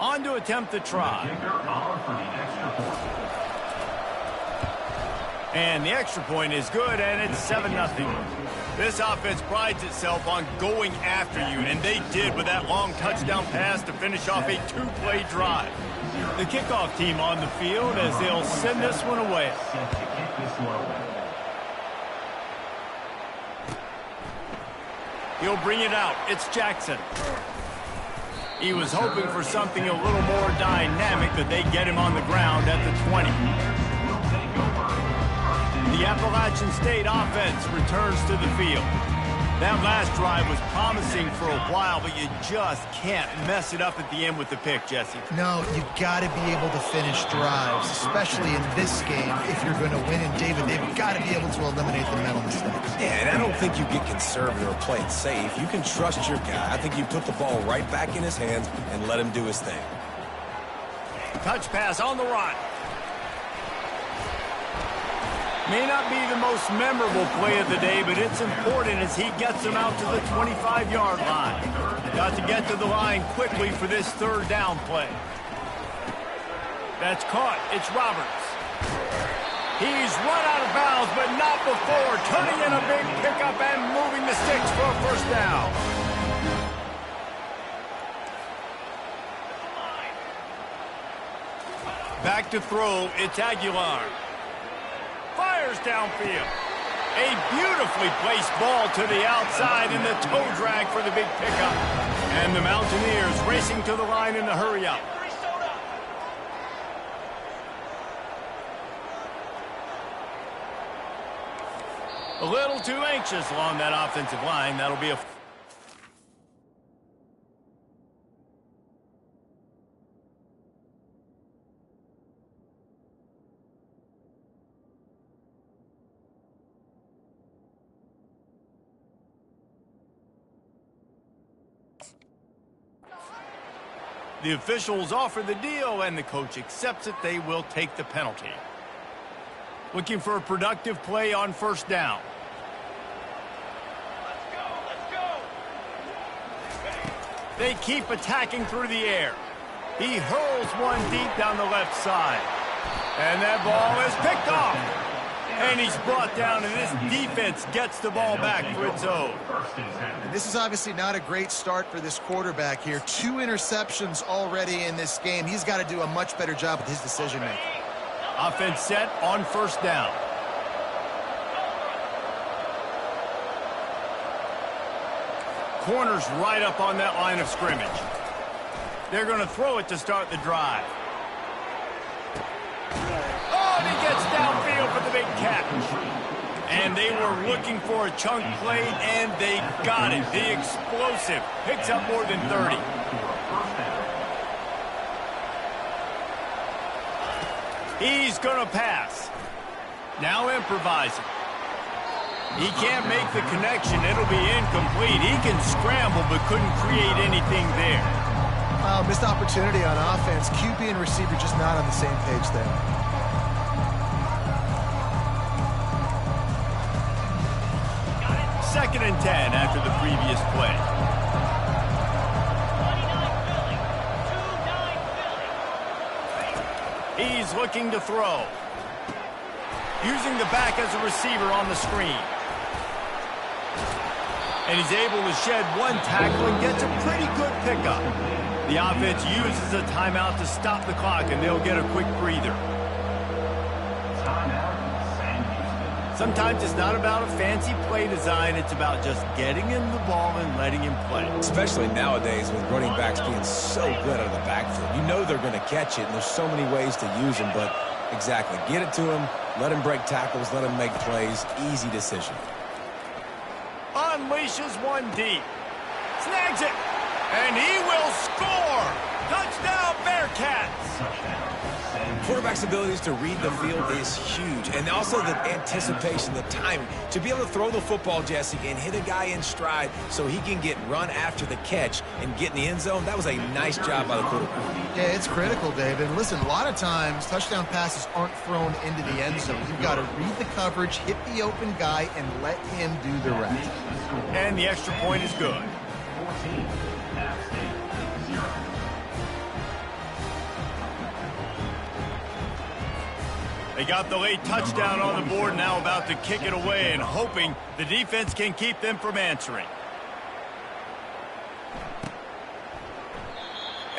On to attempt the try. And the extra point is good, and it's 7-0. This offense prides itself on going after you, and they did with that long touchdown pass to finish off a 2-play drive. The kickoff team on the field as they'll send this one away. He'll bring it out. It's Jackson. He was hoping for something a little more dynamic, but they get him on the ground at the 20. The Appalachian State offense returns to the field. That last drive was promising for a while, but you just can't mess it up at the end with the pick, Jesse. No, you got to be able to finish drives, especially in this game if you're going to win. And David, they've got to be able to eliminate the mental mistakes. Yeah, and I don't think you get conservative or play it safe. You can trust your guy. I think you put the ball right back in his hands and let him do his thing. Touch pass on the run. May not be the most memorable play of the day, but it's important as he gets them out to the 25-yard line. Got to get to the line quickly for this third down play. That's caught. It's Roberts. He's run out of bounds, but not before turning in a big pickup and moving the sticks for a first down. Back to throw. It's Aguilar. Fires downfield. A beautifully placed ball to the outside in the toe drag for the big pickup. And the Mountaineers racing to the line in the hurry-up. A little too anxious along that offensive line. That'll be a... The officials offer the deal, and the coach accepts it. They will take the penalty. Looking for a productive play on first down. Let's go. They keep attacking through the air. He hurls one deep down the left side. And that ball is picked off. And he's brought down, and this defense gets the ball back for its own. And this is obviously not a great start for this quarterback here. 2 interceptions already in this game. He's got to do a much better job with his decision-making. Offense set on first down. Corners right up on that line of scrimmage. They're going to throw it to start the drive. Oh, and he gets downfield for the big catch. And they were looking for a chunk play, and they got it. The explosive picks up more than 30. He's going to pass. Now improvising. He can't make the connection. It'll be incomplete. He can scramble, but couldn't create anything there. Missed opportunity on offense. QB and receiver just not on the same page there. Second and 10 after the previous play. He's looking to throw. Using the back as a receiver on the screen. And he's able to shed one tackle and gets a pretty good pickup. The offense uses a timeout to stop the clock, and they'll get a quick breather. Sometimes it's not about a fancy play design. It's about just getting him the ball and letting him play. Especially nowadays with running backs being so good out of the backfield. You know they're going to catch it, and there's so many ways to use them, but exactly. Get it to him, let him break tackles, let him make plays. Easy decision. Unleashes one deep. Snags it. And he will score. Touchdown, Bearcats. Quarterback's abilities to read the field is huge. And also the anticipation, the timing. To be able to throw the football, Jesse, and hit a guy in stride so he can get run after the catch and get in the end zone, that was a nice job by the quarterback. Yeah, it's critical, David. Listen, a lot of times touchdown passes aren't thrown into the end zone. You've got to read the coverage, hit the open guy, and let him do the rest. And the extra point is good. They got the late touchdown on the board, now about to kick it away and hoping the defense can keep them from answering.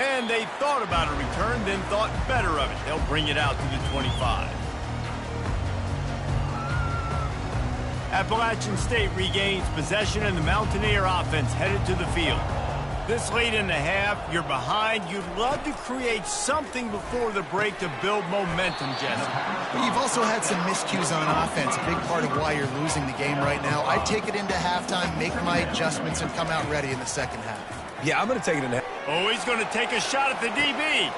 And they thought about a return, then thought better of it. They'll bring it out to the 25. Appalachian State regains possession, and the Mountaineer offense headed to the field. This late in the half, you're behind. You'd love to create something before the break to build momentum, Jesse. But you've also had some miscues on offense, a big part of why you're losing the game right now. I take it into halftime, make my adjustments, and come out ready in the second half. Yeah, I'm going to take it in half. Oh, he's going to take a shot at the DB.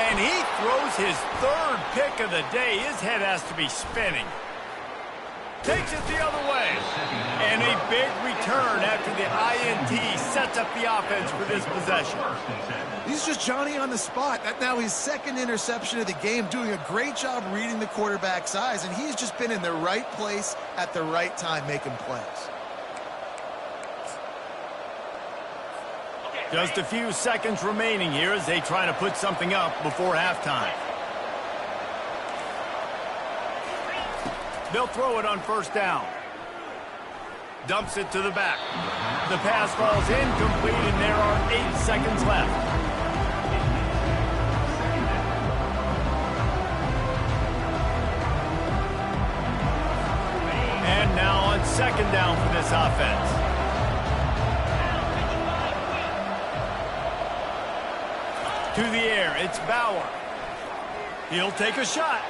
And he throws his third pick of the day. His head has to be spinning. Takes it the other way. And a big return after the INT sets up the offense for this possession. He's just Johnny on the spot. That now his second interception of the game, doing a great job reading the quarterback's eyes, and he's just been in the right place at the right time making plays. Just a few seconds remaining here as they try to put something up before halftime. They'll throw it on first down. Dumps it to the back. The pass falls incomplete, and there are 8 seconds left. And now on second down for this offense. To the air, it's Bauer. He'll take a shot.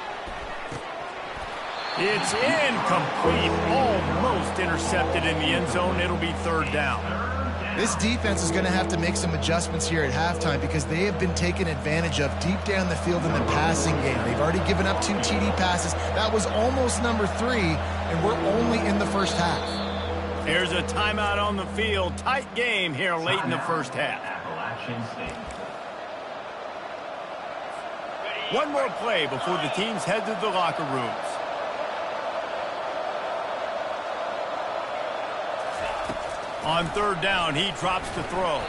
It's incomplete, almost intercepted in the end zone. It'll be third down. This defense is going to have to make some adjustments here at halftime because they have been taken advantage of deep down the field in the passing game. They've already given up 2 TD passes. That was almost number 3, and we're only in the first half. There's a timeout on the field. Tight game here late in the first half. One more play before the teams head to the locker rooms. On third down, he drops to throw.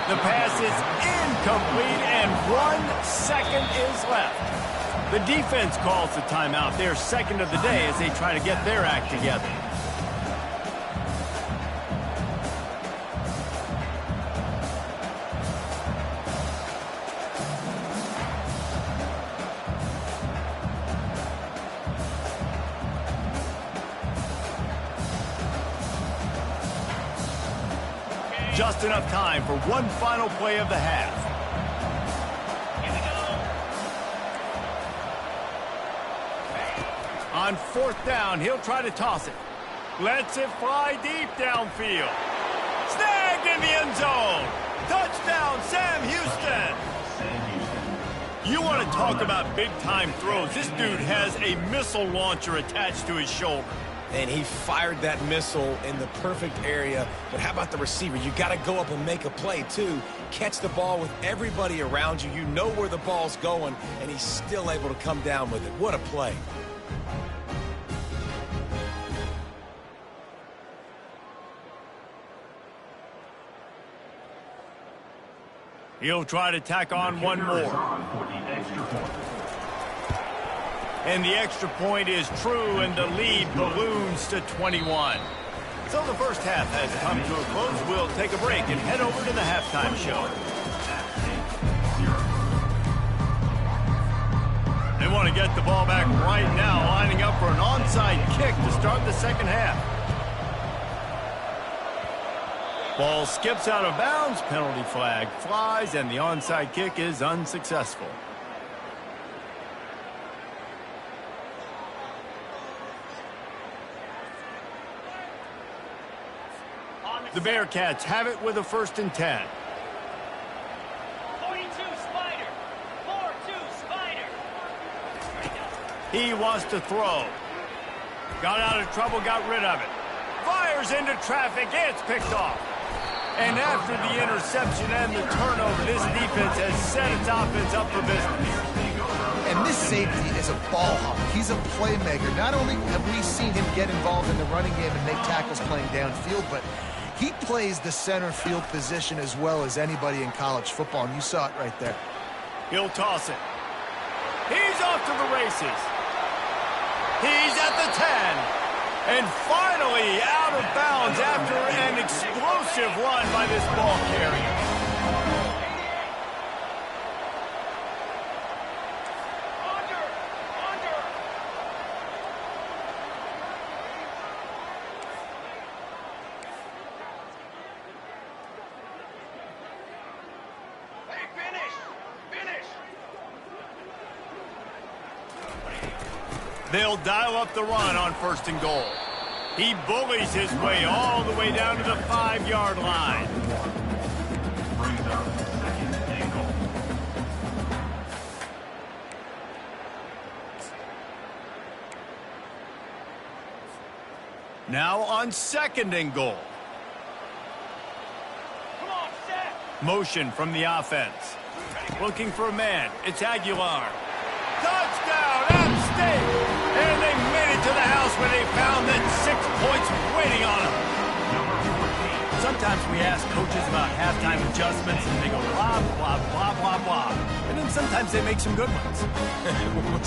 The pass is incomplete, and 1 second is left. The defense calls the timeout. Their second of the day as they try to get their act together. Just enough time for one final play of the half. On fourth down, he'll try to toss it. Lets it fly deep downfield. Snagged in the end zone. Touchdown, Sam Houston. You want to talk about big-time throws. This dude has a missile launcher attached to his shoulder. And he fired that missile in the perfect area. But how about the receiver? You got to go up and make a play, too. Catch the ball with everybody around you. You know where the ball's going, and he's still able to come down with it. What a play. He'll try to tack on one more. And the extra point is true, and the lead balloons to 21. So the first half has come to a close. We'll take a break and head over to the halftime show. They want to get the ball back right now, lining up for an onside kick to start the second half. Ball skips out of bounds, penalty flag flies, and the onside kick is unsuccessful. The Bearcats have it with a 1st and 10. 42 Spider. 4-2 Spider. He wants to throw. Got out of trouble, got rid of it. Fires into traffic, it's picked off. And after the interception and the turnover, this defense has set its offense up for business. And this safety is a ball hawk. He's a playmaker. Not only have we seen him get involved in the running game and make tackles playing downfield, but he plays the center field position as well as anybody in college football, and you saw it right there. He'll toss it. He's off to the races. He's at the 10. And finally out of bounds after an explosive run by this ball carrier. They'll dial up the run on 1st and goal. He bullies his way all the way down to the 5-yard line. Brings up 2nd and goal. Now on 2nd and goal. Come on, set. Motion from the offense. Looking for a man. It's Aguilar. Touchdown, App State! And they made it to the house where they found that 6 points waiting on them. Sometimes we ask coaches about halftime adjustments, and they go blah, blah, blah, blah, blah. And then sometimes they make some good ones.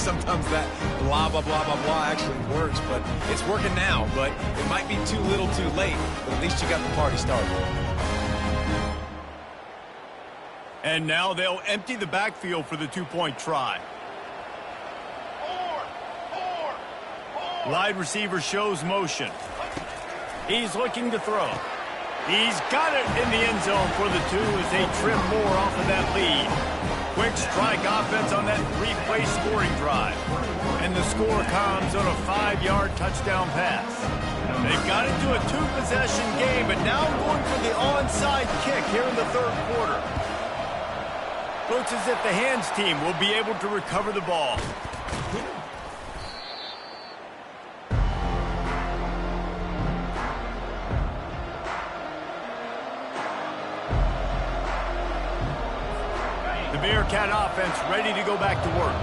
Sometimes that blah, blah, blah, blah, blah actually works, but it's working now. But it might be too little too late, but at least you got the party started. And now they'll empty the backfield for the 2-point try. Wide receiver shows motion. He's looking to throw. He's got it in the end zone for the 2 as they trim more off of that lead. Quick strike offense on that 3-play scoring drive. And the score comes on a 5-yard touchdown pass. They've got into a 2-possession game, but now going for the onside kick here in the 3rd quarter. Looks as if the hands team will be able to recover the ball. The Bearcat offense ready to go back to work.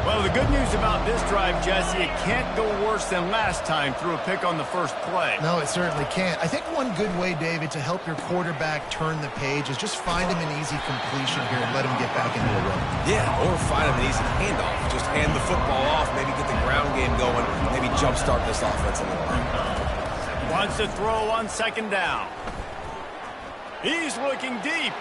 Well, the good news about this drive, Jesse, it can't go worse than last time through a pick on the 1st play. No, it certainly can't. I think one good way, David, to help your quarterback turn the page is just find him an easy completion here and let him get back into a run. Yeah, or find him an easy handoff. Just hand the football off, maybe get the ground game going, maybe jumpstart this offense a little bit. Wants to throw on 2nd down. He's looking deep.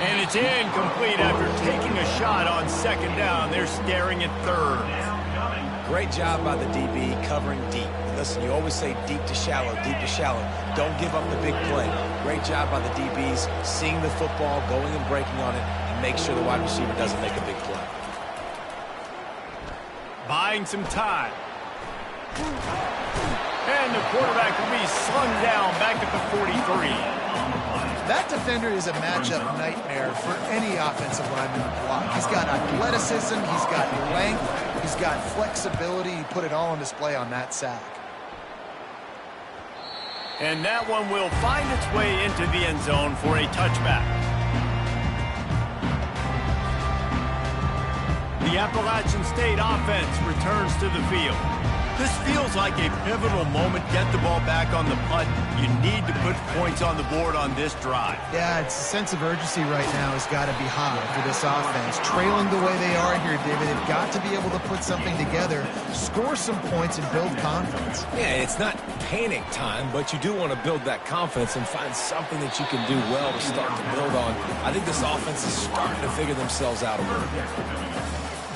And it's incomplete after taking a shot on 2nd down. They're staring at 3rd. Great job by the DB covering deep. Listen, you always say deep to shallow, deep to shallow. Don't give up the big play. Great job by the DBs seeing the football, going and breaking on it, and make sure the wide receiver doesn't make a big play. Buying some time. And the quarterback will be slung down back at the 43. That defender is a matchup nightmare for any offensive lineman to block. He's got athleticism, he's got length, he's got flexibility. He put it all on display on that sack. And that one will find its way into the end zone for a touchback. The Appalachian State offense returns to the field. This feels like a pivotal moment. Get the ball back on the punt. You need to put points on the board on this drive. Yeah, it's a sense of urgency right now has got to be high for this offense. Trailing the way they are here, David, they've got to be able to put something together, score some points, and build confidence. Yeah, it's not panic time, but you do want to build that confidence and find something that you can do well to start to build on. I think this offense is starting to figure themselves out a little bit.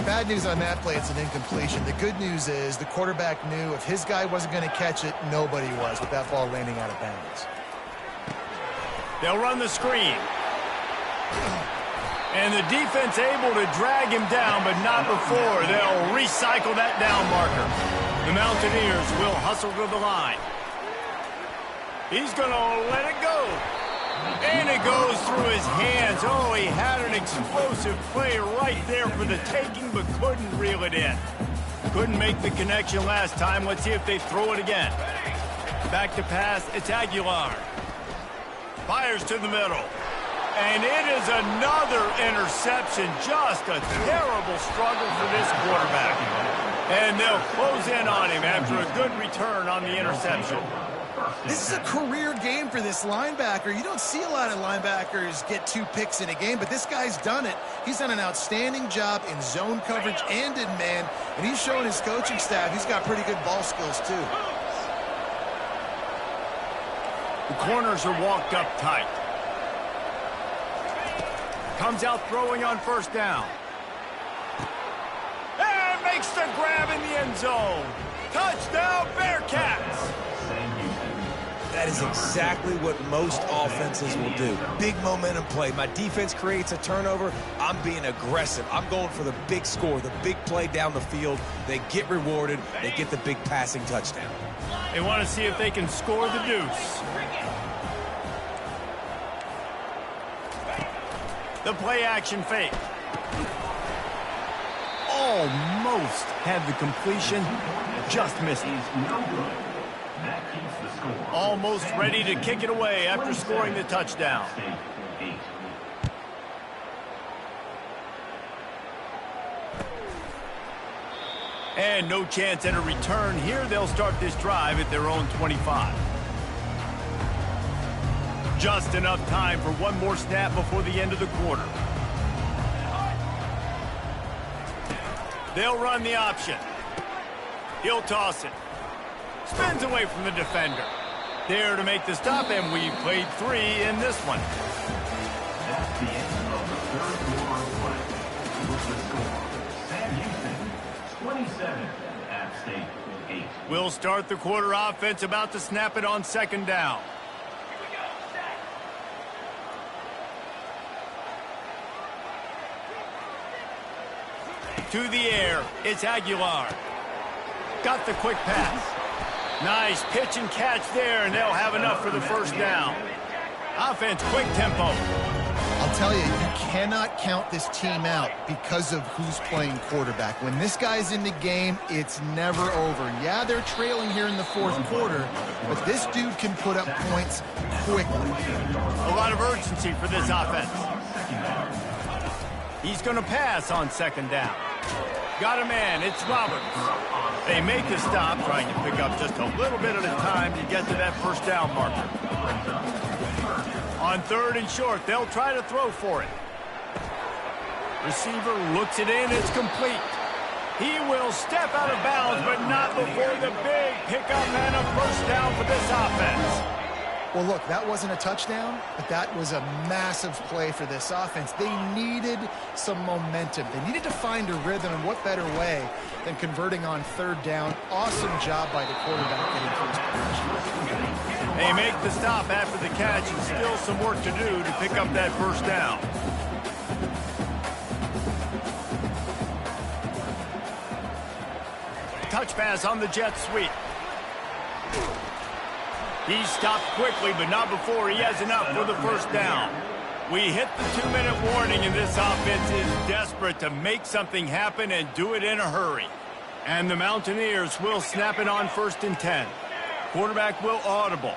Bad news on that play, it's an incompletion. The good news is the quarterback knew if his guy wasn't going to catch it, nobody was with that ball landing out of bounds. They'll run the screen. And the defense able to drag him down, but not before. They'll recycle that down marker. The Mountaineers will hustle to the line. He's going to let it go. And it goes through his hands. Oh, he had an explosive play right there for the taking, but couldn't reel it in. Couldn't make the connection last time. Let's see if they throw it again. Back to pass. It's Aguilar. Fires to the middle. And it is another interception. Just a terrible struggle for this quarterback. And they'll close in on him after a good return on the interception. This is a career game for this linebacker. You don't see a lot of linebackers get 2 picks in a game, but this guy's done it. He's done an outstanding job in zone coverage and in man, and he's showing his coaching staff he's got pretty good ball skills too. The corners are walked up tight. Comes out throwing on 1st down. And makes the grab in the end zone. Touchdown, Bearcats! That is exactly what most offenses will do. Big momentum play. My defense creates a turnover. I'm being aggressive. I'm going for the big score, the big play down the field. They get rewarded. They get the big passing touchdown. They want to see if they can score the deuce. The play action fake. Almost had the completion. Just missed it. Almost ready to kick it away after scoring the touchdown. And no chance at a return here. They'll start this drive at their own 25. Just enough time for one more snap before the end of the quarter. They'll run the option. He'll toss it. Spins away from the defender. There to make the stop, and we played 3 in this one. That's the end of the third quarter of play. With the score, Sam Houston, 27, App State, 8. We'll start the quarter. Offense about to snap it on second down. To the air, it's Aguilar. Got the quick pass. Nice pitch and catch there, and they'll have enough for the first down. Offense, quick tempo. I'll tell you, you cannot count this team out because of who's playing quarterback. When this guy's in the game, it's never over. Yeah, they're trailing here in the fourth quarter, but this dude can put up points quickly. A lot of urgency for this offense. He's going to pass on second down. Got a man, it's Roberts. They make the stop, trying to pick up just a little bit at a time to get to that first down marker. On third and short, they'll try to throw for it. Receiver looks it in, it's complete. He will step out of bounds, but not before the big pickup and a first down for this offense. Well, look, that wasn't a touchdown, but that was a massive play for this offense. They needed some momentum. They needed to find a rhythm, and what better way than converting on third down. Awesome job by the quarterback getting to his position. They make the stop after the catch, and still some work to do to pick up that first down. Touch pass on the jet sweep. He stopped quickly, but not before he has enough for the first down. We hit the 2-minute warning, and this offense is desperate to make something happen and do it in a hurry. And the Mountaineers will snap it on 1st and 10. Quarterback will audible.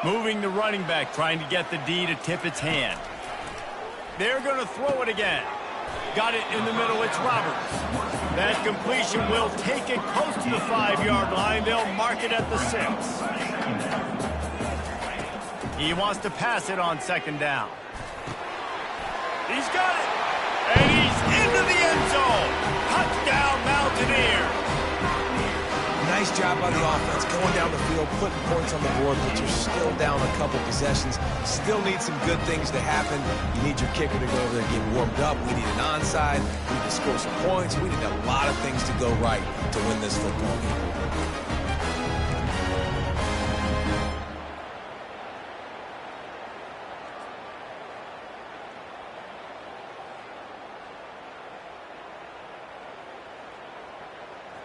Moving the running back, trying to get the D to tip its hand. They're going to throw it again. Got it in the middle, it's Roberts. That completion will take it close to the 5-yard line. They'll mark it at the 6. He wants to pass it on second down. He's got it. And he's into the end zone. Touchdown, Mountaineers. Nice job by the offense, going down the field, putting points on the board, but you're still down a couple possessions. Still need some good things to happen. You need your kicker to go over there and get warmed up. We need an onside. We need to score some points. We need a lot of things to go right to win this football game.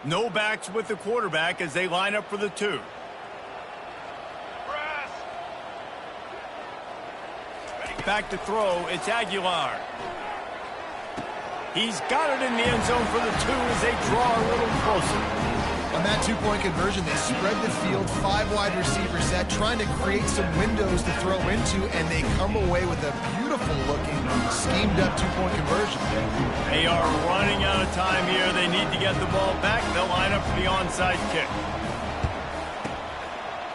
No backs with the quarterback as they line up for the 2. Back to throw, it's Aguilar. He's got it in the end zone for the 2 as they draw a little closer. On that 2-point conversion, they spread the field, 5 wide receiver set, trying to create some windows to throw into, and they come away with a beautiful-looking, schemed-up 2-point conversion. They are running out of time here. They need to get the ball back. They'll line up for the onside kick.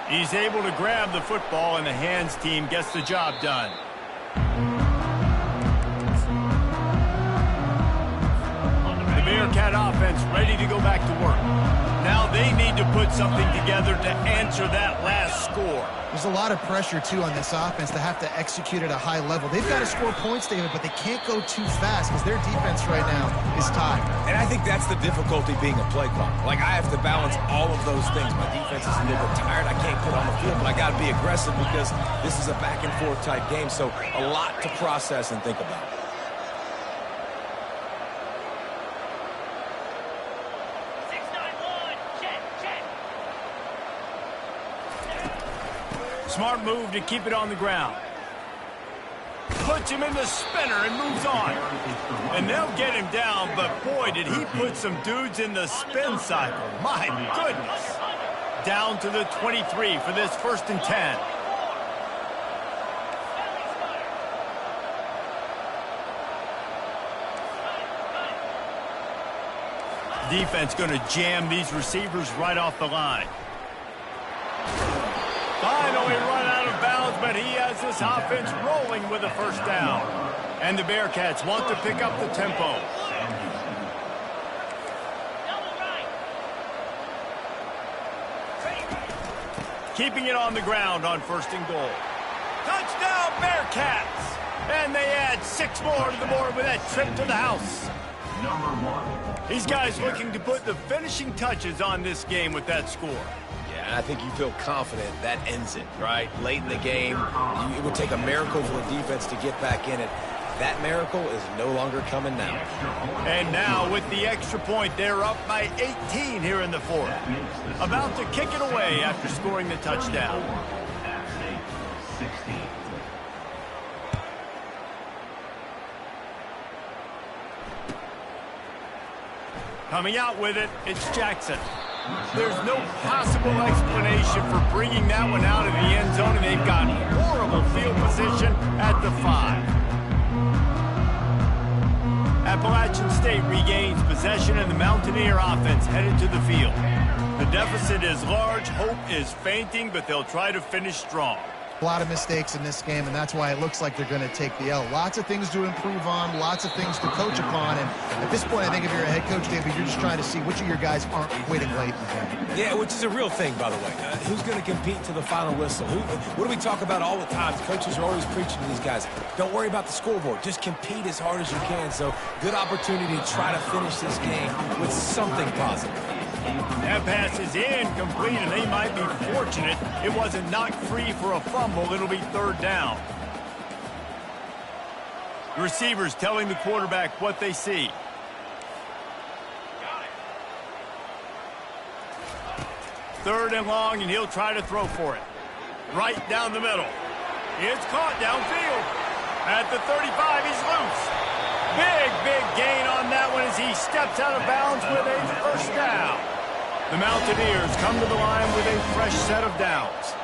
He's able to grab the football, and the hands team gets the job done. The Bearcat offense ready to go back to work. Now they need to put something together to answer that last score. There's a lot of pressure, too, on this offense to have to execute at a high level. They've got to score points, David, but they can't go too fast because their defense right now is tied. And I think that's the difficulty being a play caller. Like, I have to balance all of those things. My defense is a little bit tired. I can't get on the field, but I got to be aggressive because this is a back-and-forth type game, so a lot to process and think about. Smart move to keep it on the ground. Puts him in the spinner and moves on. And they'll get him down, but boy, did he put some dudes in the spin cycle. My goodness. Down to the 23 for this 1st and 10. Defense going to jam these receivers right off the line. Finally run out of bounds, but he has this offense rolling with a 1st down. And the Bearcats want to pick up the tempo. Keeping it on the ground on 1st and goal. Touchdown, Bearcats! And they add 6 more to the board with that trip to the house. Number 1. These guys looking to put the finishing touches on this game with that score. And I think you feel confident that ends it, right? Late in the game, it would take a miracle for the defense to get back in it. That miracle is no longer coming now. And now with the extra point, they're up by 18 here in the 4th. About to kick it away after scoring the touchdown. Coming out with it, it's Jackson. There's no possible explanation for bringing that one out of the end zone, and they've got horrible field position at the 5. Appalachian State regains possession, and the Mountaineer offense headed to the field. The deficit is large, hope is fainting, but they'll try to finish strong. A lot of mistakes in this game, and that's why it looks like they're going to take the L. Lots of things to improve on, lots of things to coach upon, and at this point, I think if you're a head coach, David, you're just trying to see which of your guys aren't quitting late in the game. Yeah, which is a real thing, by the way. Who's going to compete to the final whistle? What do we talk about all the time? Coaches are always preaching to these guys. Don't worry about the scoreboard. Just compete as hard as you can. So, good opportunity to try to finish this game with something positive. That pass is incomplete, and they might be fortunate it wasn't knocked free for a fumble. It'll be 3rd down. The receivers telling the quarterback what they see. Third and long, and he'll try to throw for it. Right down the middle. It's caught downfield. At the 35, he's loose. Big gain on that one as he steps out of bounds with a 1st down. The Mountaineers come to the line with a fresh set of downs.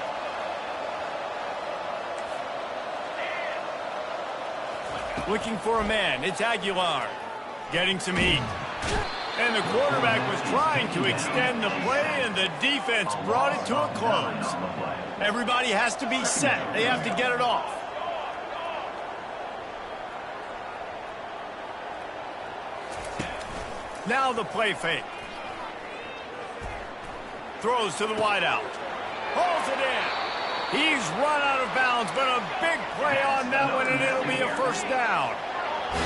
Looking for a man, it's Aguilar. Getting some heat. And the quarterback was trying to extend the play, and the defense brought it to a close. Everybody has to be set. They have to get it off. Now the play fake. Throws to the wideout. Pulls it in. He's run out of bounds, but a big play on that one, and it'll be a 1st down.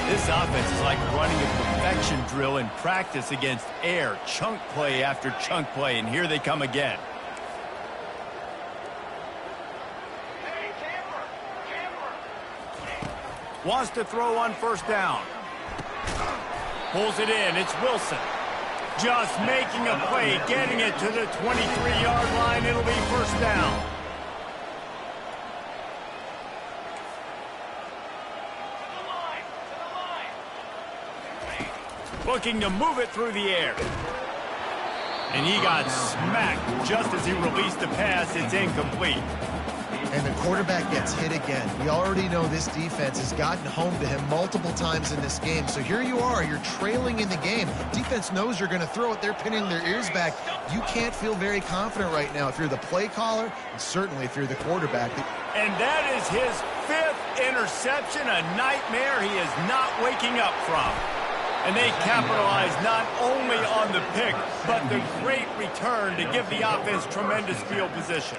This offense is like running a perfection drill in practice against air. Chunk play after chunk play, and here they come again. Wants to throw on 1st down. Pulls it in. It's Wilson. Just making a play, getting it to the 23-yard line. It'll be 1st down. Looking to move it through the air. And he got smacked just as he released the pass. It's incomplete. And the quarterback gets hit again. We already know this defense has gotten home to him multiple times in this game. So here you are, you're trailing in the game. Defense knows you're going to throw it. They're pinning their ears back. You can't feel very confident right now if you're the play caller, and certainly if you're the quarterback. And that is his 5th interception, a nightmare he is not waking up from. And they capitalize not only on the pick, but the great return to give the offense tremendous field position.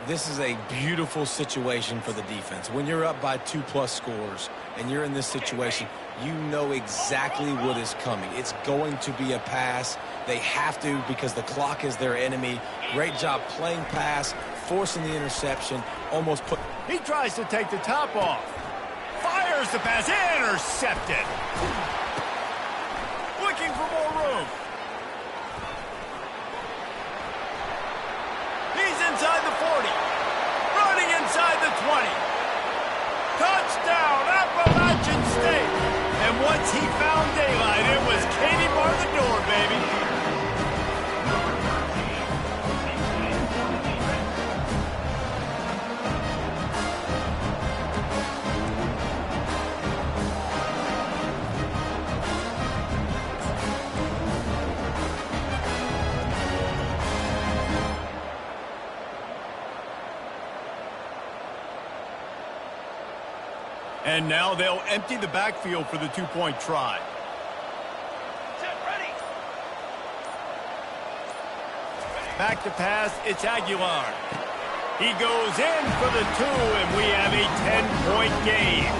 This is a beautiful situation for the defense. When you're up by 2+ scores and you're in this situation, you know exactly what is coming. It's going to be a pass. They have to because the clock is their enemy. Great job playing pass, forcing the interception, almost put... He tries to take the top off. Fires the pass, intercepted. Looking for more room. He's inside the 40. Running inside the 20. Touchdown, Appalachian State. And once he found daylight, it was Katie bar the door, baby. And now they'll empty the backfield for the two-point try. Set, ready. Back to pass, it's Aguilar. He goes in for the 2, and we have a 10-point game.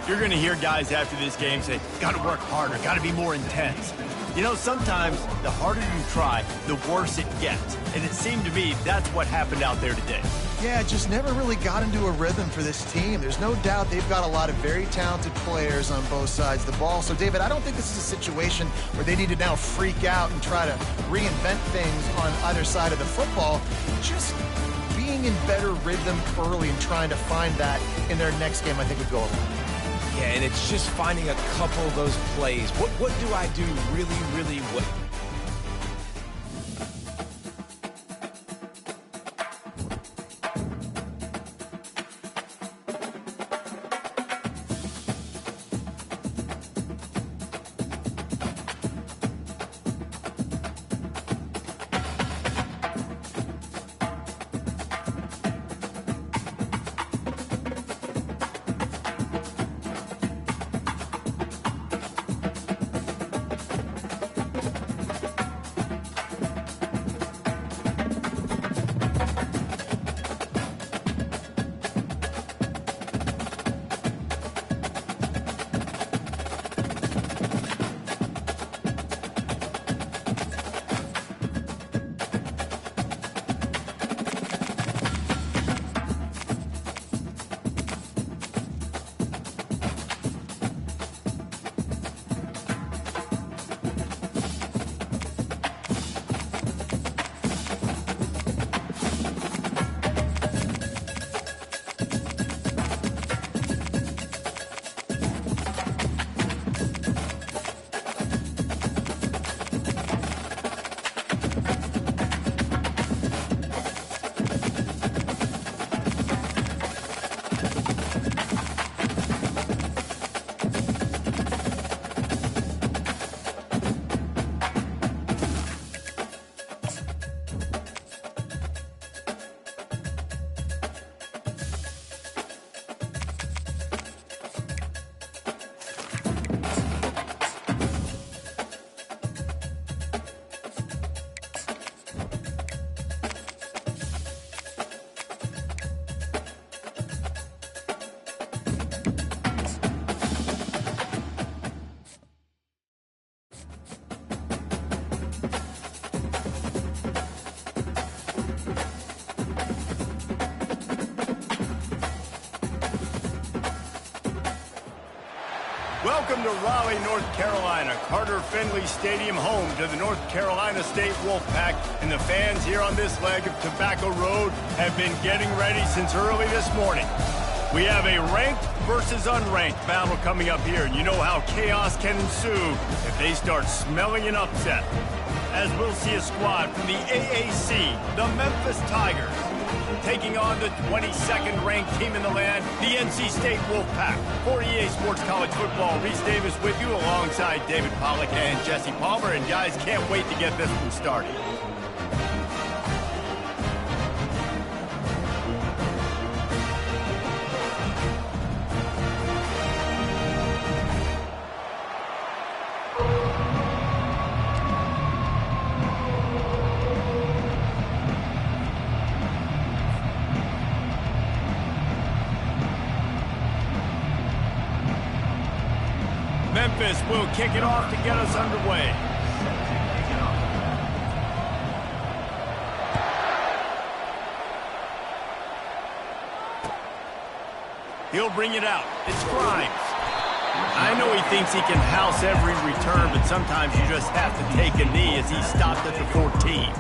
You're going to hear guys after this game say, got to work harder, got to be more intense. You know, sometimes the harder you try, the worse it gets. And it seemed to me that's what happened out there today. Yeah, just never really got into a rhythm for this team. There's no doubt they've got a lot of very talented players on both sides of the ball. So, David, I don't think this is a situation where they need to now freak out and try to reinvent things on either side of the football. Just being in better rhythm early and trying to find that in their next game, I think would go a long way. Yeah, and it's just finding a couple of those plays. What do I do really, really well? Welcome to Raleigh, North Carolina, Carter Finley Stadium, home to the North Carolina State Wolfpack. And the fans here on this leg of Tobacco Road have been getting ready since early this morning. We have a ranked versus unranked battle coming up here, and you know how chaos can ensue if they start smelling an upset. As we'll see a squad from the AAC, the Memphis Tigers, taking on the 22nd ranked team in the land, the NC State Wolfpack. For EA Sports College Football, Reese Davis with you alongside David Pollack and Jesse Palmer. And guys, can't wait to get this one started. Memphis will kick it off to get us underway. He'll bring it out. It's Grimes. I know he thinks he can house every return, but sometimes you just have to take a knee as he stopped at the 14.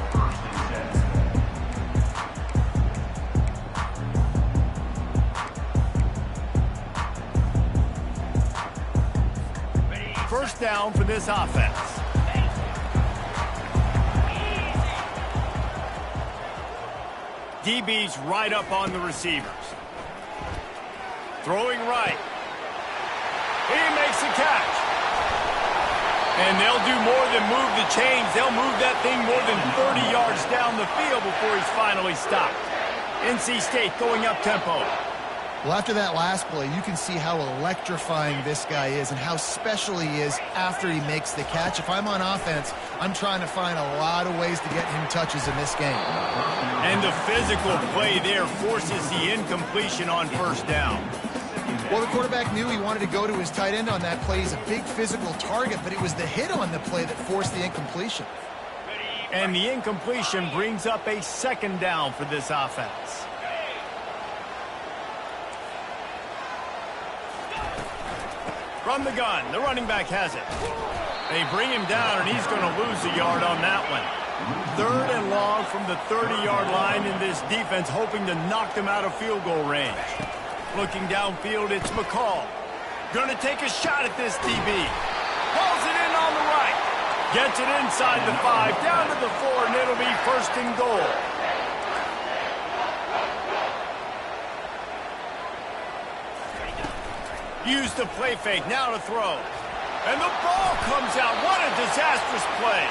First down for this offense. DB's right up on the receivers. Throwing right. He makes the catch. And they'll do more than move the chains. They'll move that thing more than 30 yards down the field before he's finally stopped. NC State going up tempo. Well, after that last play, you can see how electrifying this guy is and how special he is after he makes the catch. If I'm on offense, I'm trying to find a lot of ways to get him touches in this game. And the physical play there forces the incompletion on first down. Well, the quarterback knew he wanted to go to his tight end on that play. He's a big physical target, but it was the hit on the play that forced the incompletion. And the incompletion brings up a second down for this offense. From the gun, the running back has it. They bring him down, and he's going to lose a yard on that one. 3rd and long from the 30-yard line in this defense, hoping to knock them out of field goal range. Looking downfield, it's McCall. Going to take a shot at this DB. Pulls it in on the right. Gets it inside the 5, down to the 4, and it'll be 1st and goal. Use the play fake, now to throw. And the ball comes out. What a disastrous play.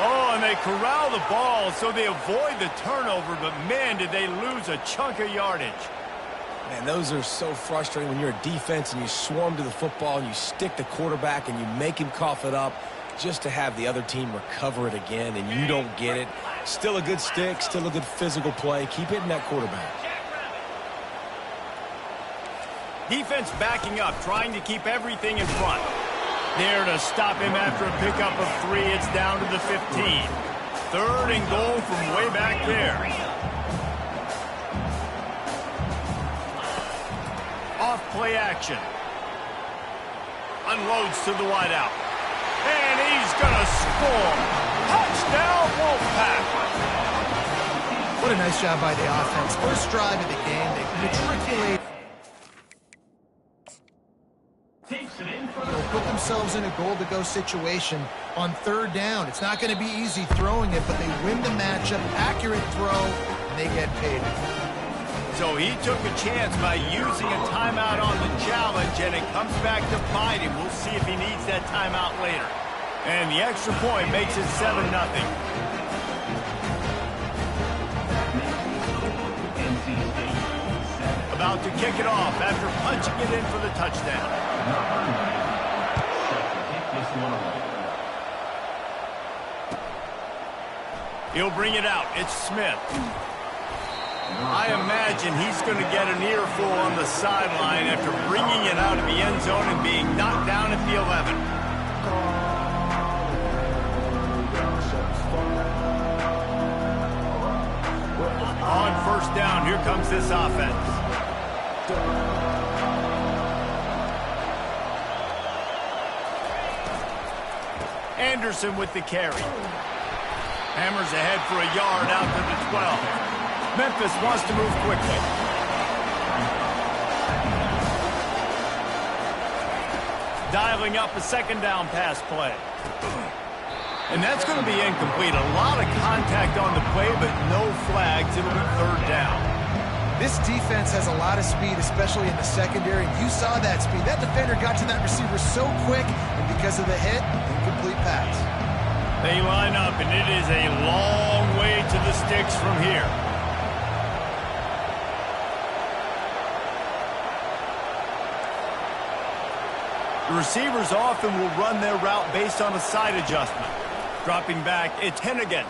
Oh, and they corral the ball so they avoid the turnover, but man, did they lose a chunk of yardage. Man, those are so frustrating when you're a defense and you swarm to the football and you stick the quarterback and you make him cough it up just to have the other team recover it again and you don't get it. Still a good stick, still a good physical play. Keep hitting that quarterback. Defense backing up, trying to keep everything in front. There to stop him after a pickup of 3. It's down to the 15. 3rd and goal from way back there. Off play action. Unloads to the wideout. And he's going to score. Touchdown, Wolfpack. What a nice job by the offense. First drive of the game, they matriculate. They'll put themselves in a goal-to-go situation on 3rd down. It's not going to be easy throwing it, but they win the matchup. Accurate throw, and they get paid. So he took a chance by using a timeout on the challenge, and it comes back to bite him. We'll see if he needs that timeout later. And the extra point makes it 7-0. About to kick it off after punching it in for the touchdown. He'll bring it out. It's Smith. I imagine he's going to get an earful on the sideline after bringing it out of the end zone and being knocked down at the 11. On first down, here comes this offense. Anderson with the carry. Hammers ahead for a yard out to the 12. Memphis wants to move quickly. Dialing up a 2nd down pass play. And that's going to be incomplete. A lot of contact on the play, but no flags. It'll be 3rd down. This defense has a lot of speed, especially in the secondary. You saw that speed. That defender got to that receiver so quick, and because of the hit, incomplete pass. They line up, and it is a long way to the sticks from here. The receivers often will run their route based on a side adjustment. Dropping back, it's Hennigan.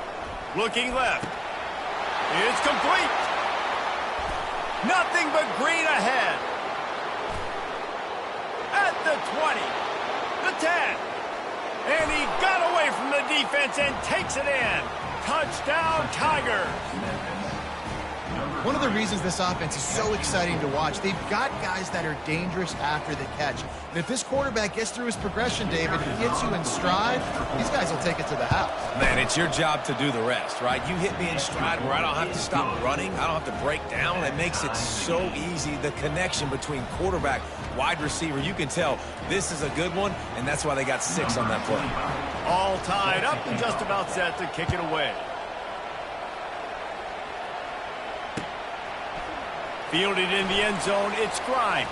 Looking left. It's complete. Nothing but green ahead. At the 20. 10. And he got away from the defense and takes it in. Touchdown, Tigers. One of the reasons this offense is so exciting to watch, they've got guys that are dangerous after the catch. And if this quarterback gets through his progression, David, and gets you in stride, these guys will take it to the house. Man, it's your job to do the rest, right? You hit me in stride where I don't have to stop running. I don't have to break down. It makes it so easy. The connection between quarterback, wide receiver, you can tell this is a good one, and that's why they got 6 on that play. All tied up and just about set to kick it away. Fielded in the end zone, it's Grimes.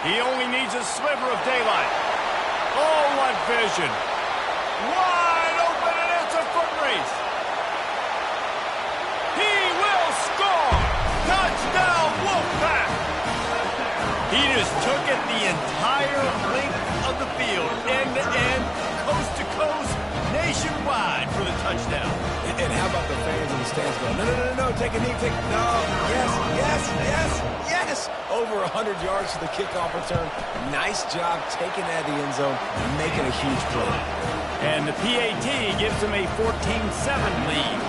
He only needs a sliver of daylight. Oh, what vision. Wide open, and it's a foot race. He will score. Touchdown, Wolfpack. He just took it the entire length of the field, end to end, coast to coast, nationwide for the touchdown. And how about the fans in the stands going, no, take a knee, no, yes. Over 100 yards to the kickoff return. Nice job taking that to the end zone and making a huge play. And the PAT gives them a 14-7 lead.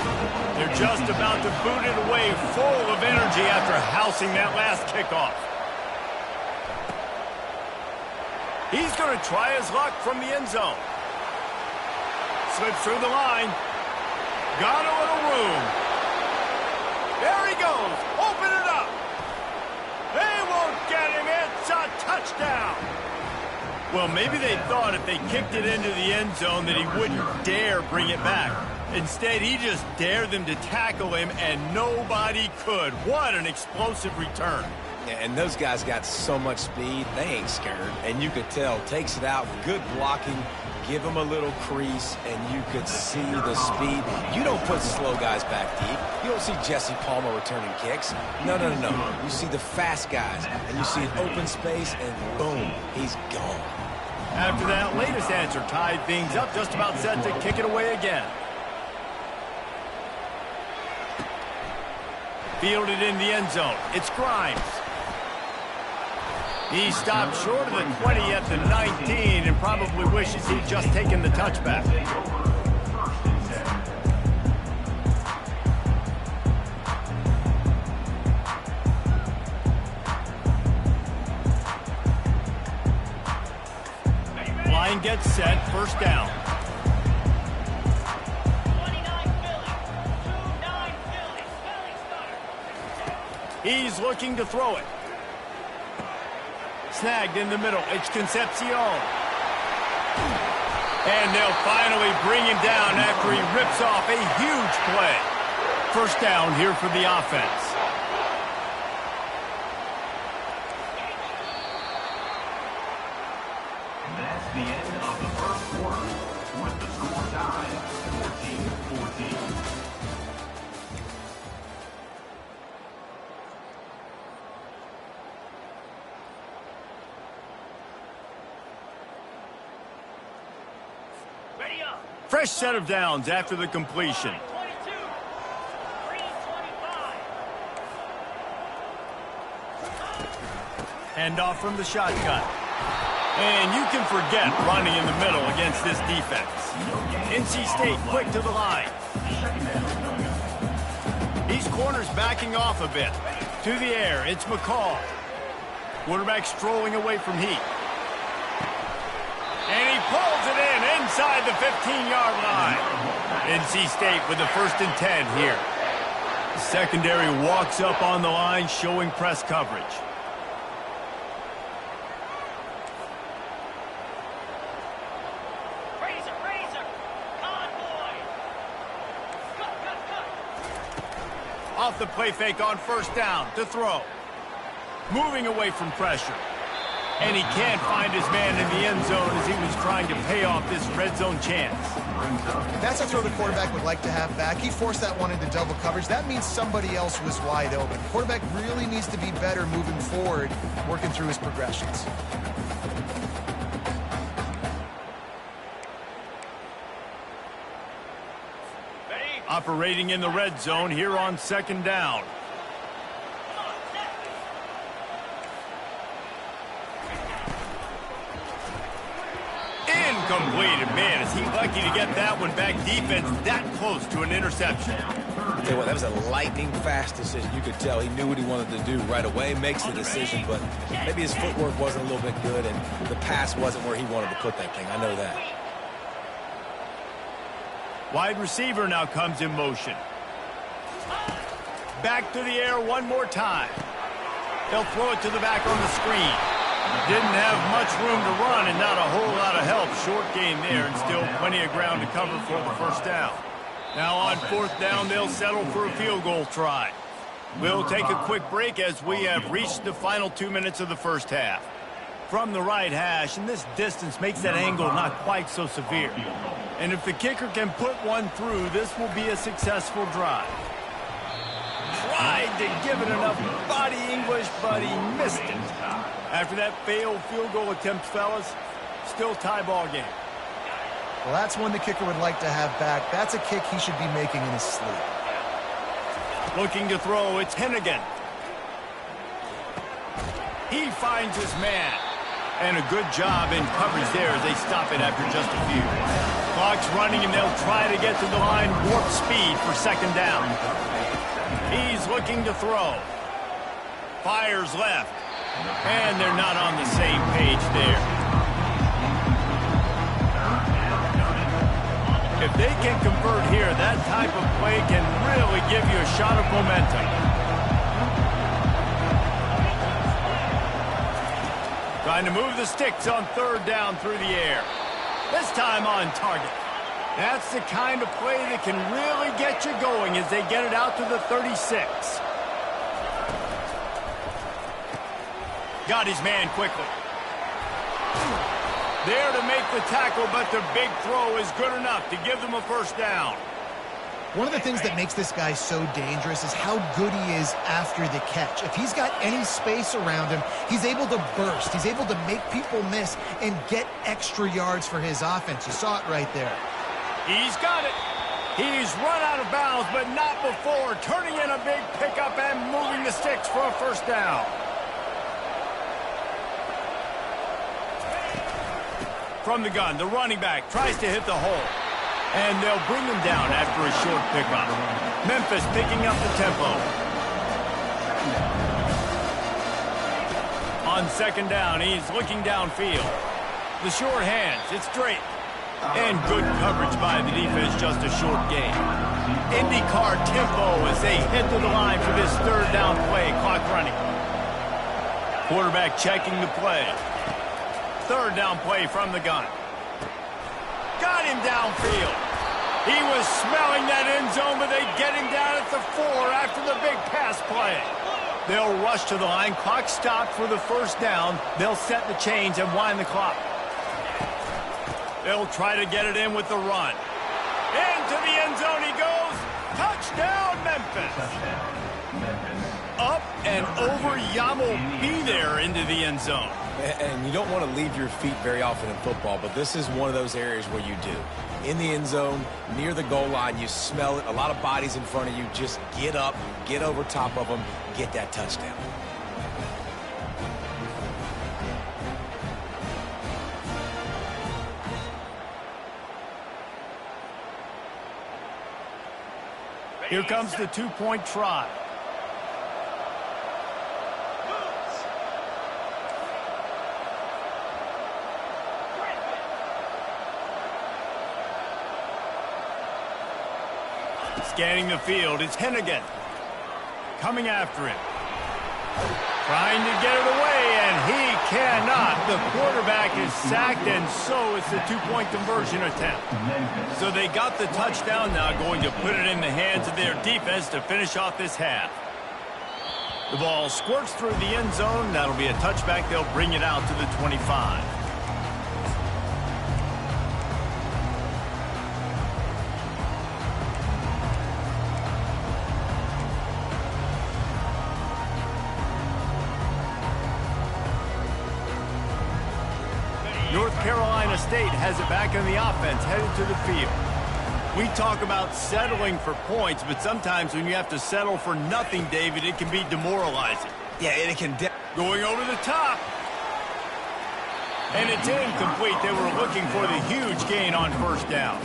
They're just about to boot it away full of energy after housing that last kickoff. He's going to try his luck from the end zone. Slips through the line. Got a little room. There he goes. Open it up. They won't get him. It's a touchdown. Well, maybe they thought if they kicked it into the end zone that he wouldn't dare bring it back. Instead, he just dared them to tackle him, and nobody could. What an explosive return. Yeah, and those guys got so much speed, they ain't scared. And you could tell, takes it out, good blocking, give him a little crease, and you could see the speed. You don't put slow guys back deep. You don't see Jesse Palmer returning kicks. No. You see the fast guys, and you see an open space, and boom, he's gone. After that latest answer tied things up, just about set to kick it away again. Fielded in the end zone. It's Grimes. He stopped short of the 20 at the 19 and probably wishes he'd just taken the touchback. Line gets set, first down. 29 Philly. He's looking to throw it. Snagged in the middle. It's Concepcion. And they'll finally bring him down after he rips off a huge play. First down here for the offense. That's the end of the first quarter with the score tied 14-14. Ready up. Fresh set of downs after the completion. 22. Green 25. Handoff from the shotgun. And you can forget running in the middle against this defense. NC State quick to the line. These corners backing off a bit. To the air, it's McCall. Quarterback strolling away from heat. And he pulls it in inside the 15-yard line. NC State with the 1st and 10 here. The secondary walks up on the line, showing press coverage. Razor. Convoy. Cut. Off the play fake on first down to throw. Moving away from pressure. And he can't find his man in the end zone as he was trying to pay off this red zone chance. That's a throw the quarterback would like to have back. He forced that one into double coverage. That means somebody else was wide open. Quarterback really needs to be better moving forward, working through his progressions. Ready. Operating in the red zone here on second down. Incomplete. Man, is he lucky to get that one back. Defense that close to an interception. Tell you what, that was a lightning-fast decision. You could tell he knew what he wanted to do right away, makes the decision, but maybe his footwork wasn't a little bit good, and the pass wasn't where he wanted to put that thing. I know that. Wide receiver now comes in motion. Back to the air one more time. They'll throw it to the back on the screen. Didn't have much room to run and not a whole lot of help. Short game there and still plenty of ground to cover for the first down. Now on fourth down, they'll settle for a field goal try. We'll take a quick break as we have reached the final 2 minutes of the first half. From the right hash, and this distance makes that angle not quite so severe. And if the kicker can put one through, this will be a successful drive. Tried to give it enough body English, but he missed it. After that failed field goal attempt, fellas, still tie ball game. Well, that's one the kicker would like to have back. That's a kick he should be making in his sleep. Looking to throw, it's Hennigan. He finds his man. And a good job in coverage there as they stop it after just a few. Clock's running and they'll try to get to the line warp speed for second down. He's looking to throw. Fires left. And they're not on the same page there. If they can convert here, that type of play can really give you a shot of momentum. Trying to move the sticks on third down through the air. This time on target. That's the kind of play that can really get you going as they get it out to the 36. Got his man quickly. There to make the tackle, but the big throw is good enough to give them a first down. One of the things that makes this guy so dangerous is how good he is after the catch. If he's got any space around him, he's able to burst. He's able to make people miss and get extra yards for his offense. You saw it right there. He's got it. He's run out of bounds, but not before. Turning in a big pickup and moving the sticks for a first down. From the gun, the running back tries to hit the hole. And they'll bring him down after a short pickup. Memphis picking up the tempo. On second down, he's looking downfield. The short hands, it's straight. And good coverage by the defense, just a short gain. IndyCar tempo as they head to the line for this third down play. Clock running. Quarterback checking the play. Third down play from the gun. Got him downfield. He was smelling that end zone, but they get him down at the 4 after the big pass play. They'll rush to the line. Clock stopped for the first down. They'll set the chains and wind the clock. They'll try to get it in with the run. Into the end zone he goes. Touchdown, Memphis. Up and over. Yamo be there into the end zone. And you don't want to leave your feet very often in football, but this is one of those areas where you do. In the end zone, near the goal line, you smell it. A lot of bodies in front of you. Just get up, get over top of them, get that touchdown. Here comes the two-point try. Scanning the field, it's Hennigan. Coming after him. Trying to get it away, and he cannot. The quarterback is sacked, and so it's the two-point conversion attempt. So they got the touchdown now, going to put it in the hands of their defense to finish off this half. The ball squirts through the end zone. That'll be a touchback. They'll bring it out to the 25. North Carolina State has it back in the offense, headed to the field. We talk about settling for points, but sometimes when you have to settle for nothing, David, it can be demoralizing. Yeah, and it can... Going over the top. And it's incomplete. They were looking for the huge gain on first down.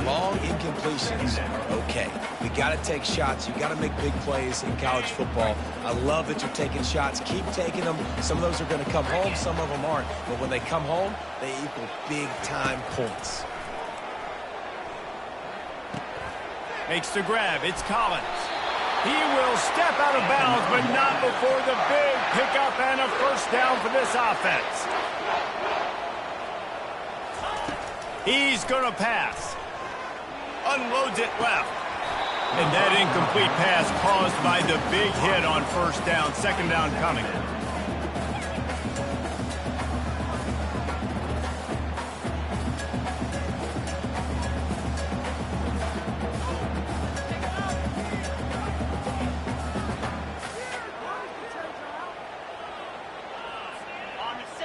Long incompletions are okay. We got to take shots. You got to make big plays in college football. I love that you're taking shots. Keep taking them. Some of those are going to come home. Some of them aren't. But when they come home, they equal big-time points. Makes the grab. It's Collins. He will step out of bounds, but not before the big pickup and a first down for this offense. He's going to pass. Unloads it left. And that incomplete pass caused by the big hit on first down. Second down coming.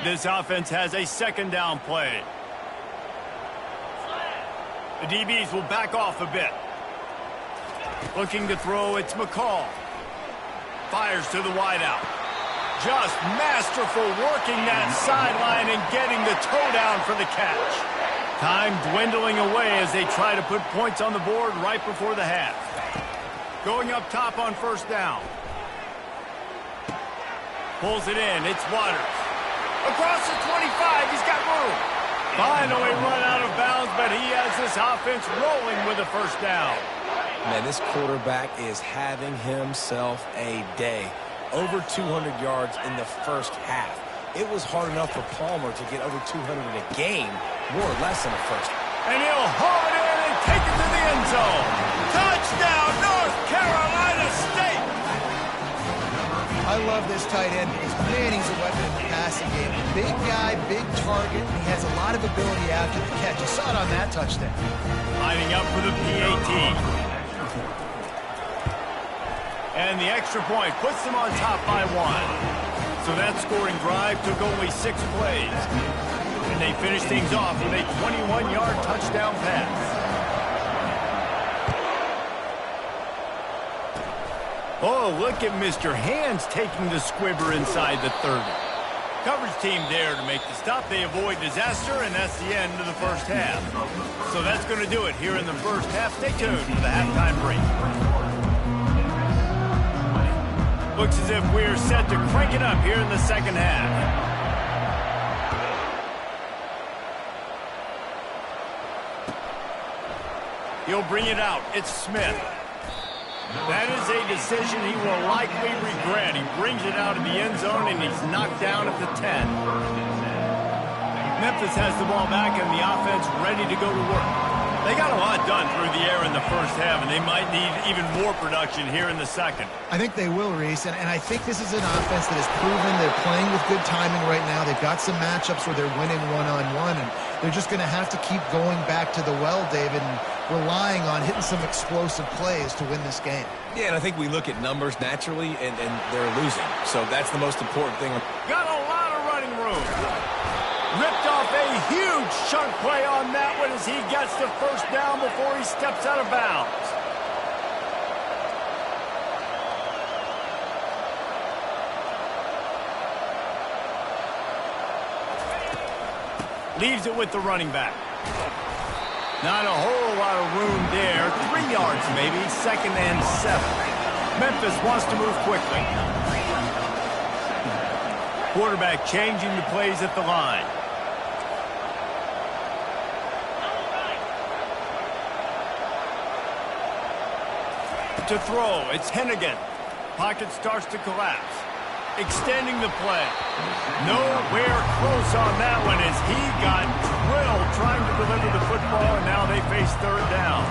This offense has a second down play. The DBs will back off a bit. Looking to throw, it's McCall. Fires to the wideout. Just masterful working that sideline and getting the toe down for the catch. Time dwindling away as they try to put points on the board right before the half. Going up top on first down. Pulls it in, it's Waters. Across the 25, he's got room. Finally run out of bounds, but he has this offense rolling with a first down. Man, this quarterback is having himself a day. Over 200 yards in the first half. It was hard enough for Palmer to get over 200 in a game, more or less in the first. And he'll haul it in and take it to the end zone. Touchdown, North Carolina State! I love this tight end because, man, he's a weapon in the passing game. Big guy, big target, and he has a lot of ability after the catch. You saw it on that touchdown. Lining up for the PAT. And the extra point puts them on top by 1. So that scoring drive took only 6 plays. And they finished things off with a 21-yard touchdown pass. Oh, look at Mr. Hands taking the squibber inside the 30. Coverage team there to make the stop. They avoid disaster, and that's the end of the first half. So that's going to do it here in the first half. Stay tuned for the halftime break. Looks as if we're set to crank it up here in the second half. He'll bring it out. It's Smith. That is a decision he will likely regret. He brings it out of the end zone, and he's knocked down at the 10. Memphis has the ball back, and the offense ready to go to work. They got a lot done through the air in the first half, and they might need even more production here in the second. I think they will, Reese, and I think this is an offense that has proven they're playing with good timing right now. They've got some matchups where they're winning one-on-one, and they're just going to have to keep going back to the well, David, and relying on hitting some explosive plays to win this game. Yeah, and I think we look at numbers naturally, and they're losing. So that's the most important thing. Got a lot of running room. Ripped off a huge chunk play on that one as he gets the first down before he steps out of bounds. Leaves it with the running back. Not a whole lot of room there. 3 yards maybe, 2nd and 7. Memphis wants to move quickly. Quarterback changing the plays at the line. To throw, it's Hennigan. Pocket starts to collapse. Extending the play. Nowhere close on that one as he got drilled trying to deliver the football, and now they face third down.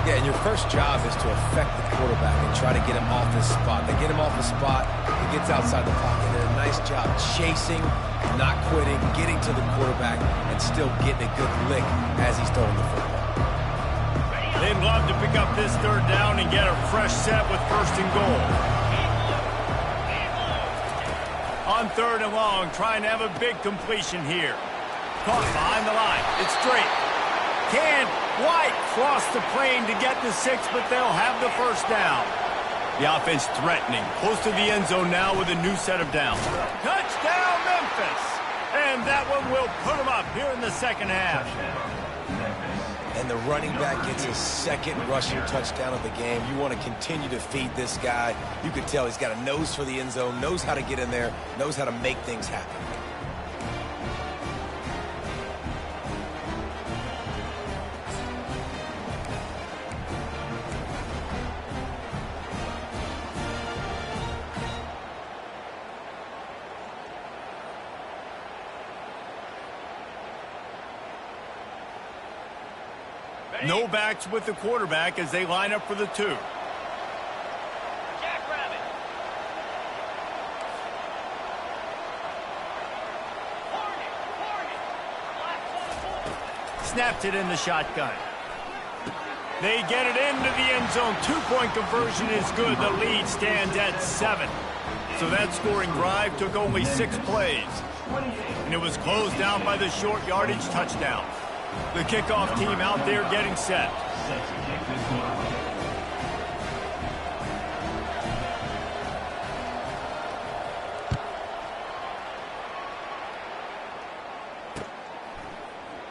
Yeah, and your first job is to affect the quarterback and try to get him off his spot. They get him off his spot, he gets outside the pocket. They did a nice job chasing, not quitting, getting to the quarterback, and still getting a good lick as he's throwing the football. They'd love to pick up this third down and get a fresh set with 1st and goal. On 3rd and long, trying to have a big completion here. Caught behind the line. It's straight. Can White cross the plane to get the 6, but they'll have the first down. The offense threatening. Close to the end zone now with a new set of downs. Touchdown, Memphis! And that one will put him up here in the second half. And the running back gets his second rushing touchdown of the game. You want to continue to feed this guy. You can tell he's got a nose for the end zone, knows how to get in there, knows how to make things happen. No backs with the quarterback as they line up for the 2. Jackrabbit. Hornet. Black 4. Snapped it in the shotgun. They get it into the end zone. 2-point conversion is good. The lead stands at 7. So that scoring drive took only 6 plays. And it was closed down by the short yardage touchdown. The kickoff team out there getting set.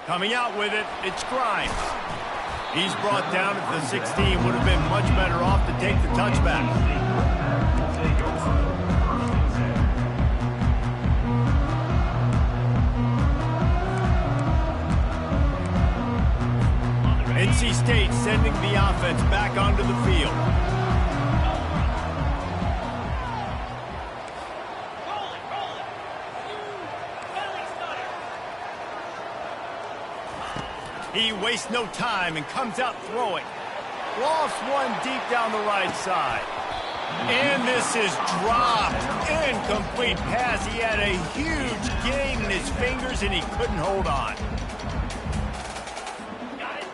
Coming out with it, it's Grimes. He's brought down at the 16. Would have been much better off to take the touchback. NC State sending the offense back onto the field. Roll it. Belly stutter. He wastes no time and comes out throwing. Lofts one deep down the right side. And this is dropped. Incomplete pass. He had a huge gain in his fingers and he couldn't hold on.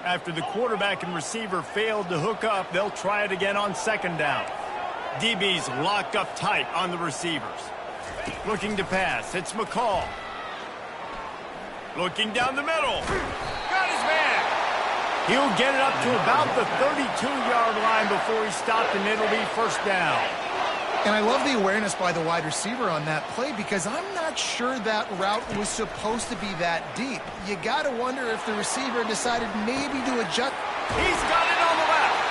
After the quarterback and receiver failed to hook up, they'll try it again on second down. DB's locked up tight on the receivers. Looking to pass, it's McCall. Looking down the middle. Got his man. He'll get it up to about the 32-yard line before he's stopped, and it'll be first down. And I love the awareness by the wide receiver on that play because I'm not sure that route was supposed to be that deep. You got to wonder if the receiver decided maybe to adjust. He's got it on the left.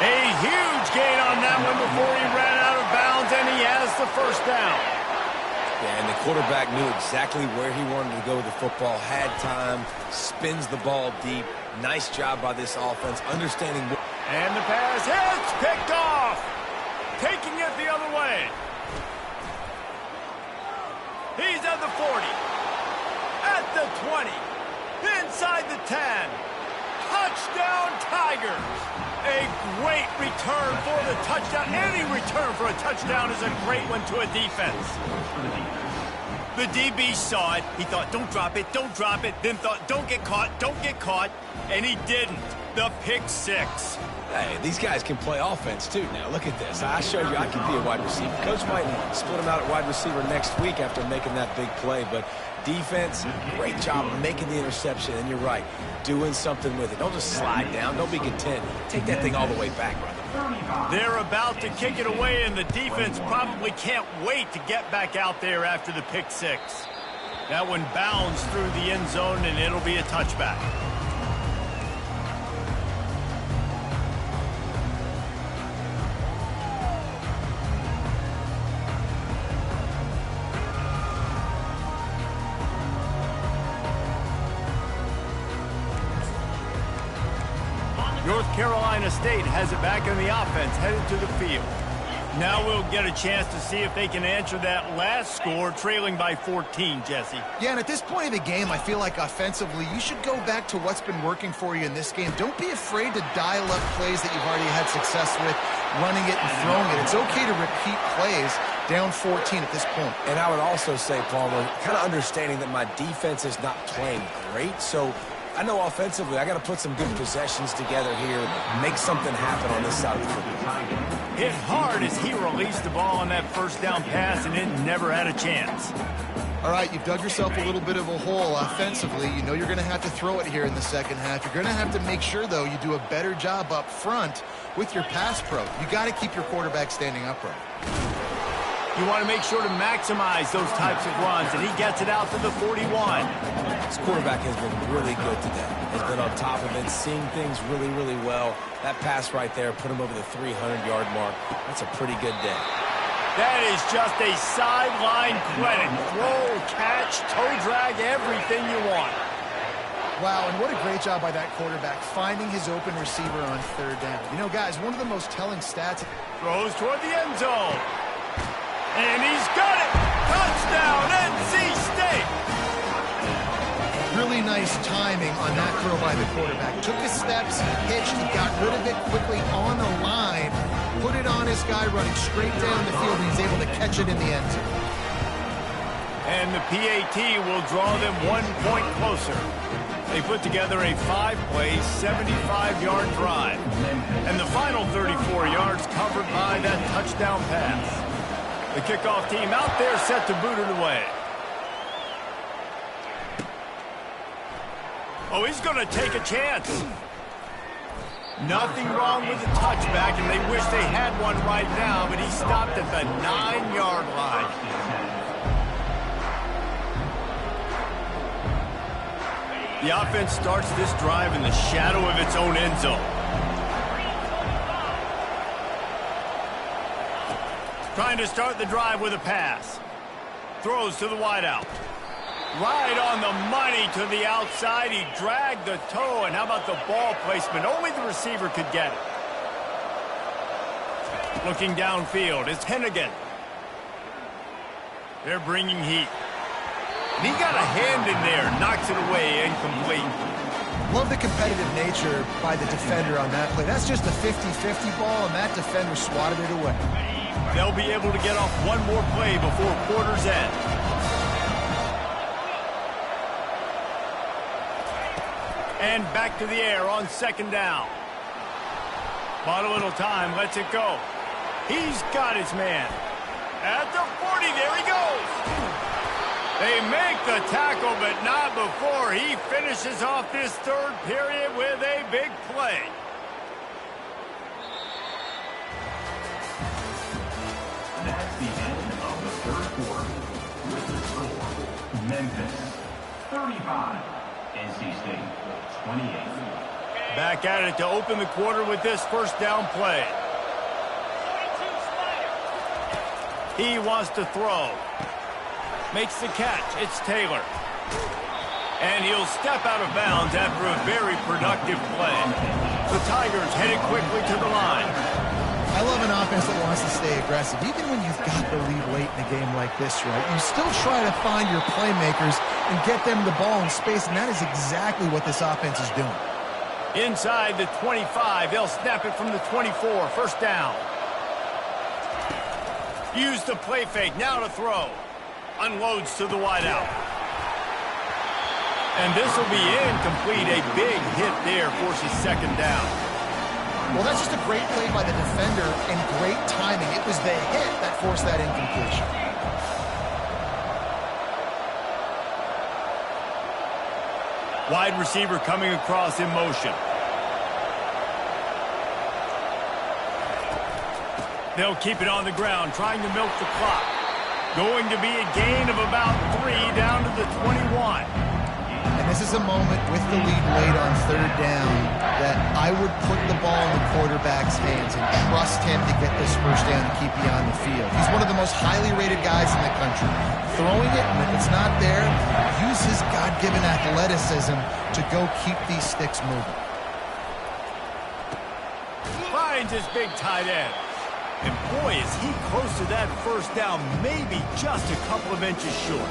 A huge gain on that one before he ran out of bounds, and he has the first down. Yeah, and the quarterback knew exactly where he wanted to go with the football, had time, spins the ball deep. Nice job by this offense, understanding. And the pass hits, picked off. Taking it the other way. He's at the 40. At the 20. Inside the 10. Touchdown Tigers. A great return for the touchdown. Any return for a touchdown is a great one to a defense. The DB saw it. He thought, don't drop it, don't drop it. Then thought, don't get caught. And he didn't. The pick six. Hey, these guys can play offense, too. Now, look at this. I showed you I can be a wide receiver. Coach might split him out at wide receiver next week after making that big play. But defense, great job making the interception. And you're right, doing something with it. Don't just slide down. Don't be content. Take that thing all the way back, brother. They're about to kick it away, and the defense probably can't wait to get back out there after the pick six. That one bounds through the end zone, and it'll be a touchback. North Carolina State has it back in the offense, headed to the field. Now we'll get a chance to see if they can answer that last score, trailing by 14, Jesse. Yeah, and at this point of the game, I feel like offensively, you should go back to what's been working for you in this game. Don't be afraid to dial up plays that you've already had success with, running it and throwing it. It's okay to repeat plays down 14 at this point. And I would also say, Palmer, kind of understanding that my defense is not playing great, so I know offensively I got to put some good possessions together here, make something happen on this side of the football. Hit hard as he released the ball on that first down pass, and it never had a chance. All right, you've dug yourself a little bit of a hole offensively. You know you're going to have to throw it here in the second half. You're going to have to make sure, though, you do a better job up front with your pass pro. You got to keep your quarterback standing upright. You want to make sure to maximize those types of runs, and he gets it out to the 41. This quarterback has been really good today. Has been on top of it, seeing things really, really well. That pass right there put him over the 300-yard mark. That's a pretty good day. That is just a sideline credit. Throw, catch, toe drag, everything you want. Wow, and what a great job by that quarterback, finding his open receiver on third down. You know, guys, one of the most telling stats. Throws toward the end zone. And he's got it! Touchdown, NC State! Really nice timing on that throw by the quarterback. Took his steps, he pitched, he got rid of it quickly on the line, put it on his guy running straight down the field, and he's able to catch it in the end zone. And the PAT will draw them 1 point closer. They put together a 5-play, 75-yard drive. And the final 34 yards covered by that touchdown pass. The kickoff team out there set to boot it away. Oh, he's going to take a chance. Nothing wrong with the touchback, and they wish they had one right now, but he stopped at the 9-yard line. The offense starts this drive in the shadow of its own end zone. Trying to start the drive with a pass. Throws to the wideout. Right on the money to the outside. He dragged the toe, and how about the ball placement? Only the receiver could get it. Looking downfield, it's Hennigan. They're bringing heat. And he got a hand in there, knocks it away, incomplete. Love the competitive nature by the defender on that play. That's just a 50-50 ball, and that defender swatted it away. They'll be able to get off one more play before quarter's end. And back to the air on second down. Bought a little time, lets it go. He's got his man. At the 40, there he goes. They make the tackle, but not before he finishes off this third period with a big play. That's the end of the third quarter. With the score, Memphis 35, NC State 28. Back at it to open the quarter with this first down play. He wants to throw. Makes the catch. It's Taylor. And he'll step out of bounds after a very productive play. The Tigers headed quickly to the line. I love an offense that wants to stay aggressive. Even when you've got the lead late in a game like this, right, you still try to find your playmakers and get them the ball in space, and that is exactly what this offense is doing. Inside the 25, they'll snap it from the 24. First down. Use the play fake, now to throw. Unloads to the wideout. And this will be incomplete. A big hit there forces second down. Well, that's just a great play by the defender and great timing. It was the hit that forced that incompletion. Wide receiver coming across in motion. They'll keep it on the ground, trying to milk the clock. Going to be a gain of about 3 down to the 21. And this is a moment with the lead late on third down that I would put the ball in the quarterback's hands and trust him to get this first down and keep you on the field. He's one of the most highly rated guys in the country. Throwing it, and if it's not there, use his God-given athleticism to go keep these sticks moving. Finds his big tight end. And boy, is he close to that first down, maybe just a couple of inches short.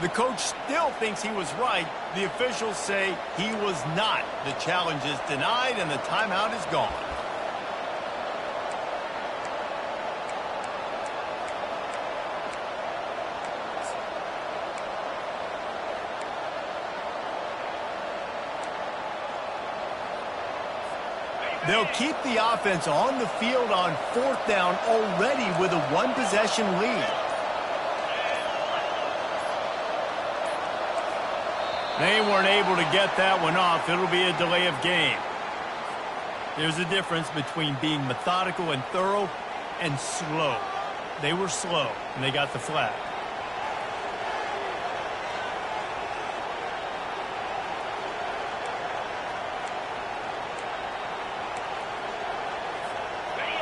The coach still thinks he was right. The officials say he was not. The challenge is denied and the timeout is gone. They'll keep the offense on the field on 4th down already with a one-possession lead. They weren't able to get that one off. It'll be a delay of game. There's a difference between being methodical and thorough and slow. They were slow, and they got the flag.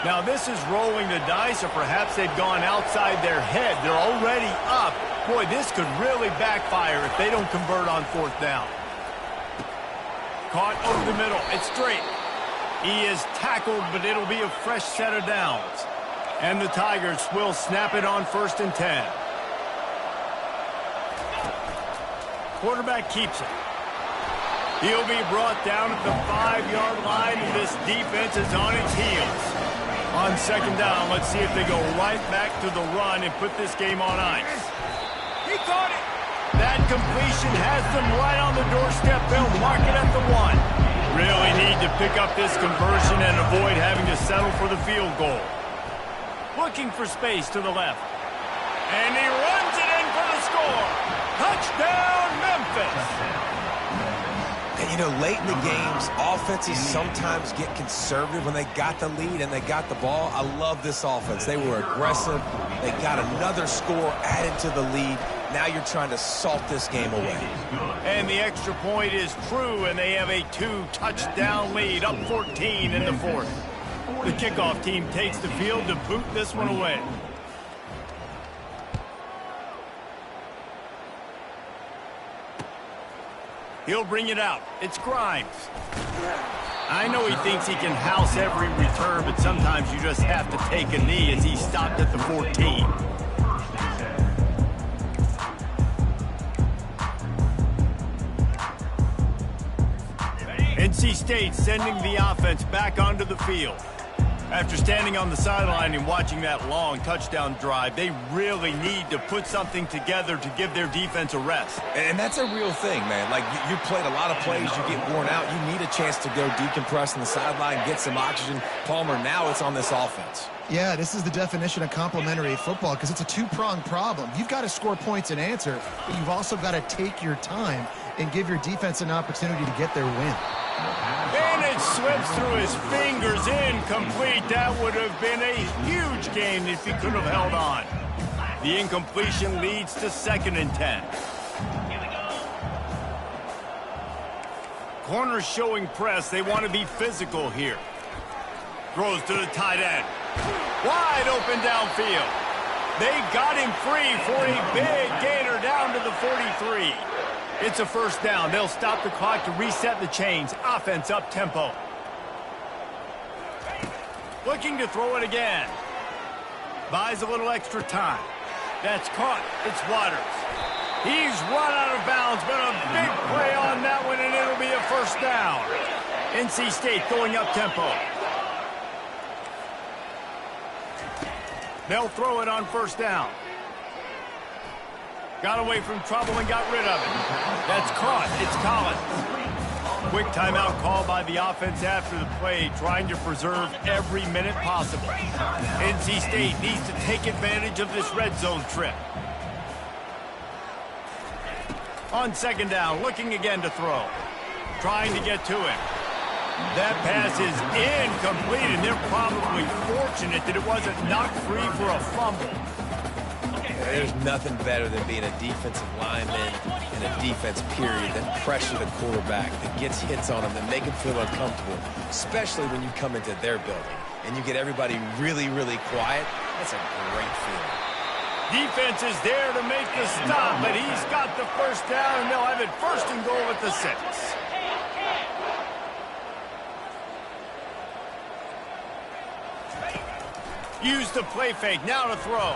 Now this is rolling the dice, or perhaps they've gone outside their head. They're already up. Boy, this could really backfire if they don't convert on 4th down. Caught over the middle. It's straight. He is tackled, but it'll be a fresh set of downs. And the Tigers will snap it on 1st and 10. Quarterback keeps it. He'll be brought down at the 5-yard line, and this defense is on its heels. On 2nd down, let's see if they go right back to the run and put this game on ice. He caught it. That completion has them right on the doorstep. They'll mark it at the 1. Really need to pick up this conversion and avoid having to settle for the field goal. Looking for space to the left. And he runs it in for the score. Touchdown, Memphis. And, you know, late in the games, offenses sometimes get conservative when they got the lead and they got the ball. I love this offense. They were aggressive. They got another score added to the lead. Now you're trying to salt this game away. And the extra point is true, and they have a 2-touchdown lead, up 14 in the 4th. The kickoff team takes the field to boot this one away. He'll bring it out. It's Grimes. I know he thinks he can house every return, but sometimes you just have to take a knee as he stopped at the 14. NC State sending the offense back onto the field. After standing on the sideline and watching that long touchdown drive, they really need to put something together to give their defense a rest. And that's a real thing, man. Like, you played a lot of plays, you get worn out. You need a chance to go decompress on the sideline, get some oxygen. Palmer, now it's on this offense. Yeah, this is the definition of complementary football because it's a two-pronged problem. You've got to score points and answer, but you've also got to take your time and give your defense an opportunity to get their win. And it slips through his fingers, incomplete. That would have been a huge gain if he could have held on. The incompletion leads to 2nd and 10. Corners showing press. They want to be physical here. Throws to the tight end. Wide open downfield. They got him free for a big gainer down to the 43. It's a 1st down. They'll stop the clock to reset the chains. Offense up tempo. Looking to throw it again. Buys a little extra time. That's caught. It's Waters. He's run out of bounds, but a big play on that one, and it'll be a 1st down. NC State going up tempo. They'll throw it on 1st down. Got away from trouble and got rid of it. That's caught. It's Collins. Quick timeout call by the offense after the play, trying to preserve every minute possible. NC State needs to take advantage of this red zone trip. On 2nd down, looking again to throw. Trying to get to him. That pass is incomplete, and they're probably fortunate that it wasn't knocked free for a fumble. There's nothing better than being a defensive lineman in a defense period that pressure the quarterback, that gets hits on him, that make him feel uncomfortable, especially when you come into their building and you get everybody really, really quiet. That's a great feeling. Defense is there to make the stop, but he's got the 1st down, and they'll have it 1st and goal at the 6. Use the play fake, now to throw.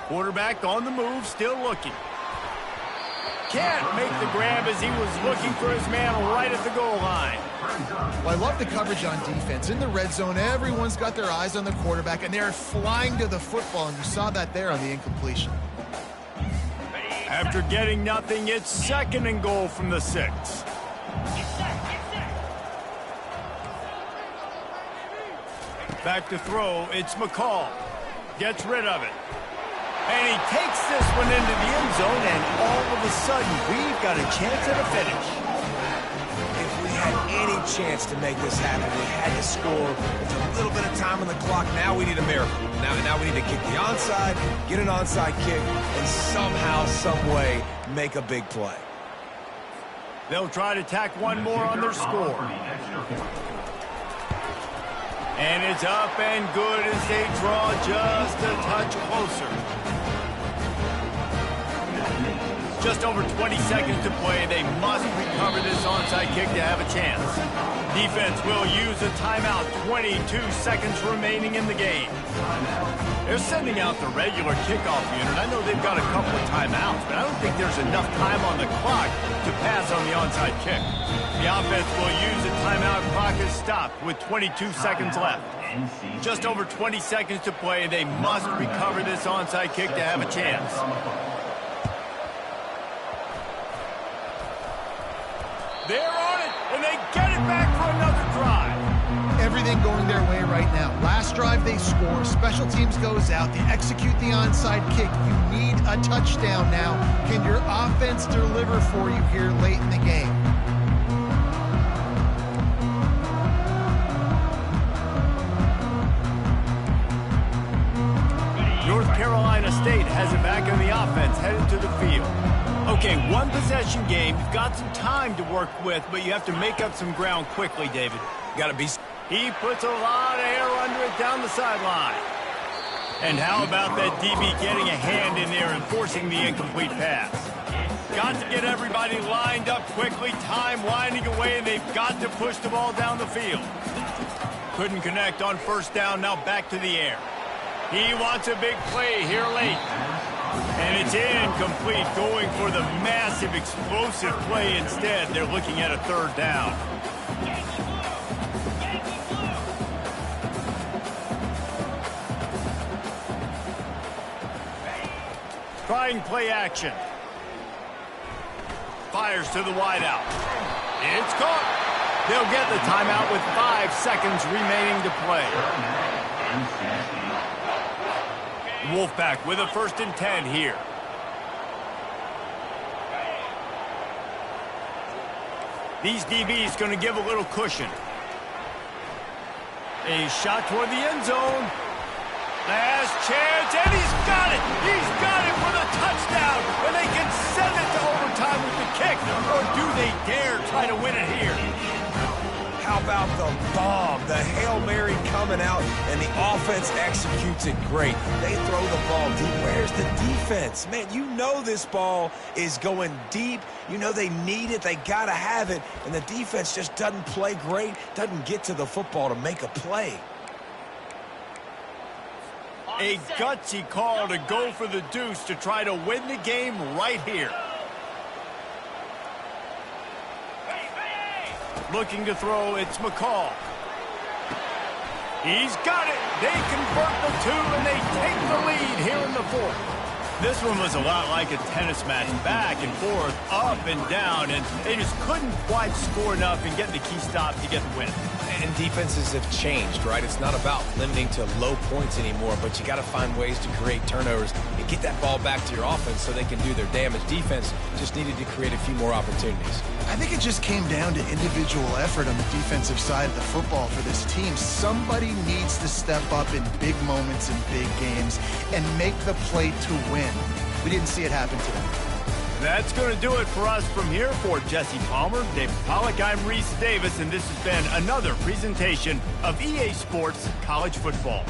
Quarterback on the move, still looking. Can't make the grab as he was looking for his man right at the goal line. Well, I love the coverage on defense. In the red zone, everyone's got their eyes on the quarterback, and they're flying to the football, and you saw that there on the incompletion. After getting nothing, it's 2nd and goal from the 6. Back to throw, it's McCall. Gets rid of it. And he takes this one into the end zone, and all of a sudden, we've got a chance at a finish. If we had any chance to make this happen, we had to score with a little bit of time on the clock. Now we need a miracle. Now we need to kick the onside, get an onside kick, and somehow, some way, make a big play. They'll try to tack one more on their score. And it's up and good as they draw just a touch closer. Just over 20 seconds to play. They must recover this onside kick to have a chance. Defense will use a timeout. 22 seconds remaining in the game. They're sending out the regular kickoff unit. I know they've got a couple of timeouts, but I don't think there's enough time on the clock to pass on the onside kick. The offense will use a timeout. Clock is stopped with 22 seconds left. Just over 20 seconds to play. They must recover this onside kick to have a chance. They're on it, and they get it back for another drive. Everything going their way right now. Last drive they score, special teams goes out, they execute the onside kick. You need a touchdown now. Can your offense deliver for you here late in the game? North Carolina State has it back in the offense, headed to the field. Okay, one possession game. You've got some time to work with, but you have to make up some ground quickly, David. Got to be... He puts a lot of air under it down the sideline. And how about that DB getting a hand in there and forcing the incomplete pass? Got to get everybody lined up quickly, time winding away, and they've got to push the ball down the field. Couldn't connect on first down, now back to the air. He wants a big play here late. And it's incomplete, going for the massive, explosive play instead. They're looking at a third down. Trying play action. Fires to the wideout. It's caught. They'll get the timeout with 5 seconds remaining to play. Wolfpack with a 1st and 10 here. These DBs going to give a little cushion. A shot toward the end zone. Last chance, and he's got it! He's got it for the touchdown! And they can send it to overtime with the kick. Or do they dare try to win it here? How about the bomb? The Hail Mary coming out, and the offense executes it great. They throw the ball deep. Where's the defense? Man, you know this ball is going deep. You know they need it. They got to have it. And the defense just doesn't play great, doesn't get to the football to make a play. A gutsy call to go for the deuce to try to win the game right here. Looking to throw, it's McCall. He's got it. They convert the 2, and they take the lead here in the 4th. This one was a lot like a tennis match, back and forth, up and down, and they just couldn't quite score enough and get the key stop to get the win. And defenses have changed, right? It's not about limiting to low points anymore, but you got to find ways to create turnovers and get that ball back to your offense so they can do their damage. Defense just needed to create a few more opportunities. I think it just came down to individual effort on the defensive side of the football for this team. Somebody needs to step up in big moments in big games and make the play to win. We didn't see it happen today. That's going to do it for us from here. For Jesse Palmer, David Pollack, I'm Reese Davis, and this has been another presentation of EA Sports College Football.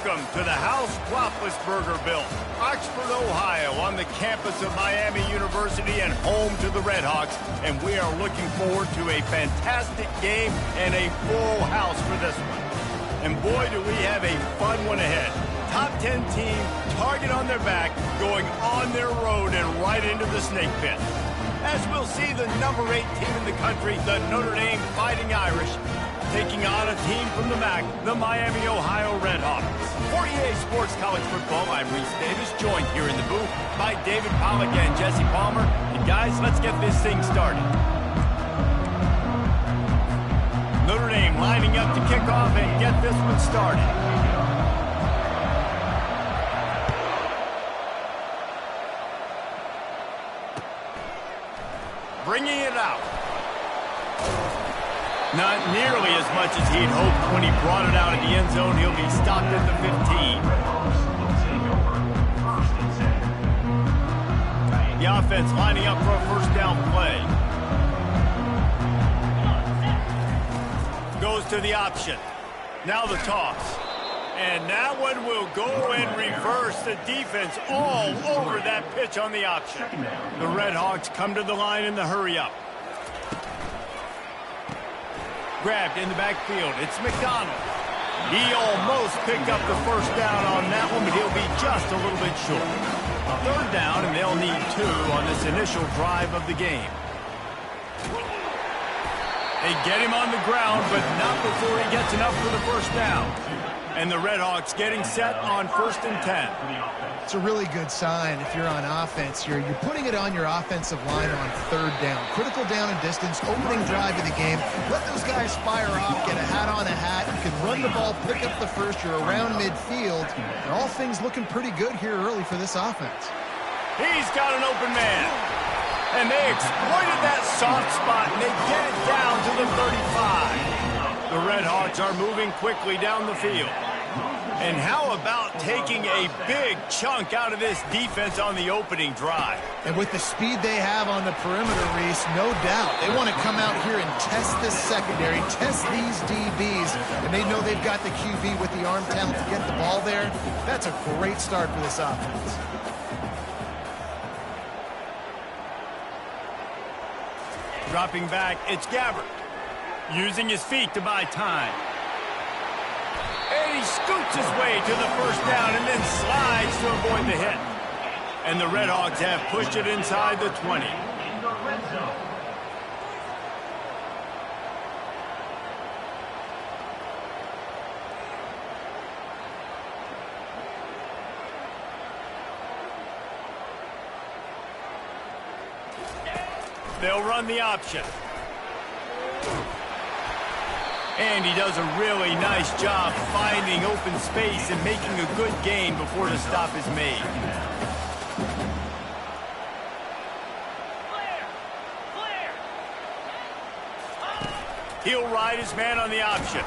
Welcome to the house Roethlisberger built, Oxford, Ohio, on the campus of Miami University and home to the Redhawks. And we are looking forward to a fantastic game and a full house for this one. And boy, do we have a fun one ahead. Top 10 team, target on their back, going on their road and right into the snake pit. As we'll see the number 8 team in the country, the Notre Dame Fighting Irish, taking on a team from the MAC, the Miami, Ohio Redhawks. For EA Sports College Football, I'm Reese Davis, joined here in the booth by David Pollack and Jesse Palmer. And guys, let's get this thing started. Notre Dame lining up to kick off and get this one started. Bringing it out. Not nearly as much as he'd hoped when he brought it out in the end zone. He'll be stopped at the 15. The offense lining up for a first down play. Goes to the option. Now the toss. And that one will go and reverse the defense all over that pitch on the option. The Redhawks come to the line in the hurry-up. Grabbed in the backfield. It's McDonald. He almost picked up the first down on that one, but he'll be just a little bit short. Third down, and they'll need 2 on this initial drive of the game. They get him on the ground, but not before he gets enough for the first down. And the Redhawks getting set on 1st and 10. It's a really good sign if you're on offense here. You're putting it on your offensive line on 3rd down. Critical down and distance, opening drive of the game. Let those guys fire off, get a hat on a hat. You can run the ball, pick up the first. You're around midfield. And all things looking pretty good here early for this offense. He's got an open man. And they exploited that soft spot, and they get it down to the 35. The Redhawks are moving quickly down the field. And how about taking a big chunk out of this defense on the opening drive? And with the speed they have on the perimeter, Reese, no doubt, they want to come out here and test this secondary, test these DBs, and they know they've got the QB with the arm talent to get the ball there. That's a great start for this offense. Dropping back, it's Gabbert. Using his feet to buy time. And he scoots his way to the first down and then slides to avoid the hit. And the Redhawks have pushed it inside the 20. They'll run the option. And he does a really nice job finding open space and making a good gain before the stop is made. He'll ride his man on the option.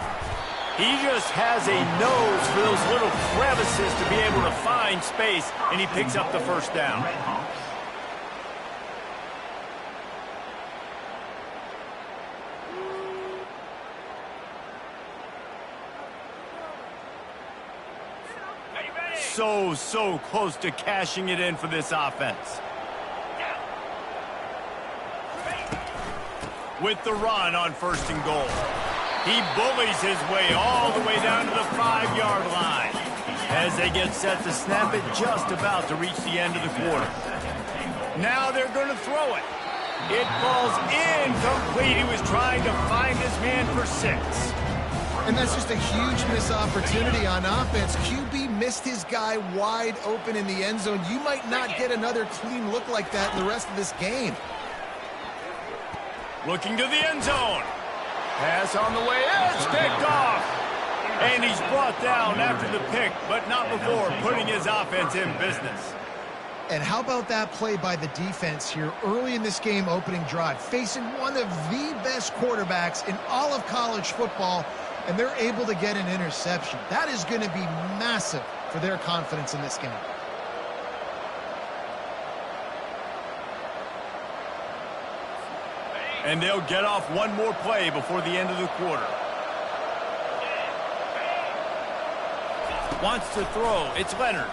He just has a nose for those little crevices to be able to find space, and he picks up the first down. So close to cashing it in for this offense. With the run on 1st and goal. He bullies his way all the way down to the 5-yard line as they get set to snap it just about to reach the end of the quarter. Now they're going to throw it. It falls incomplete. He was trying to find his man for 6. And that's just a huge missed opportunity on offense. QB missed his guy wide open in the end zone. You might not get another clean look like that in the rest of this game. Looking to the end zone. Pass on the way. It's picked off. And he's brought down after the pick, but not before putting his offense in business. And how about that play by the defense here early in this game opening drive, facing one of the best quarterbacks in all of college football, and they're able to get an interception. That is going to be massive for their confidence in this game. And they'll get off one more play before the end of the quarter. Wants to throw. It's Leonard.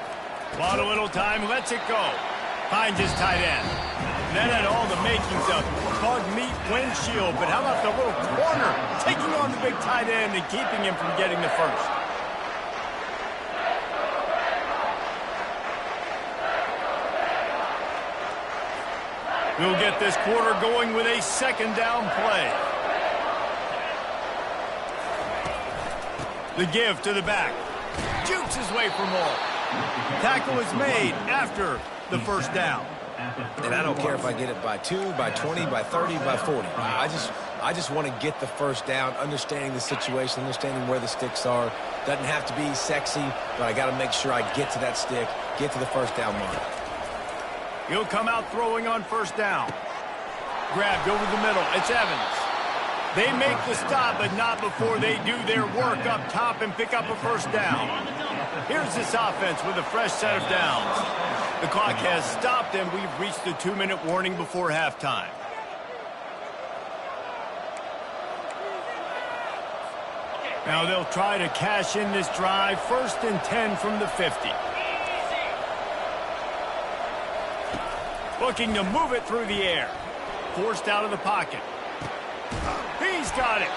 Bought a little time, lets it go. Finds his tight end. That had all the makings of bug meat windshield, but how about the little corner taking on the big tight end and keeping him from getting the first? We'll get this quarter going with a second down play. The give to the back. Jukes his way for more. Tackle is made after the first down. And I don't care if I get it by 2, by 20, by 30, by 40. I just want to get the first down, understanding the situation, understanding where the sticks are. Doesn't have to be sexy, but I got to make sure I get to that stick, get to the first down mark. He'll come out throwing on first down. Grabbed over the middle. It's Evans. They make the stop, but not before they do their work up top and pick up a first down. Here's this offense with a fresh set of downs. The clock has stopped, and we've reached the 2-minute warning before halftime. Now they'll try to cash in this drive. 1st and 10 from the 50. Looking to move it through the air. Forced out of the pocket. He's got it.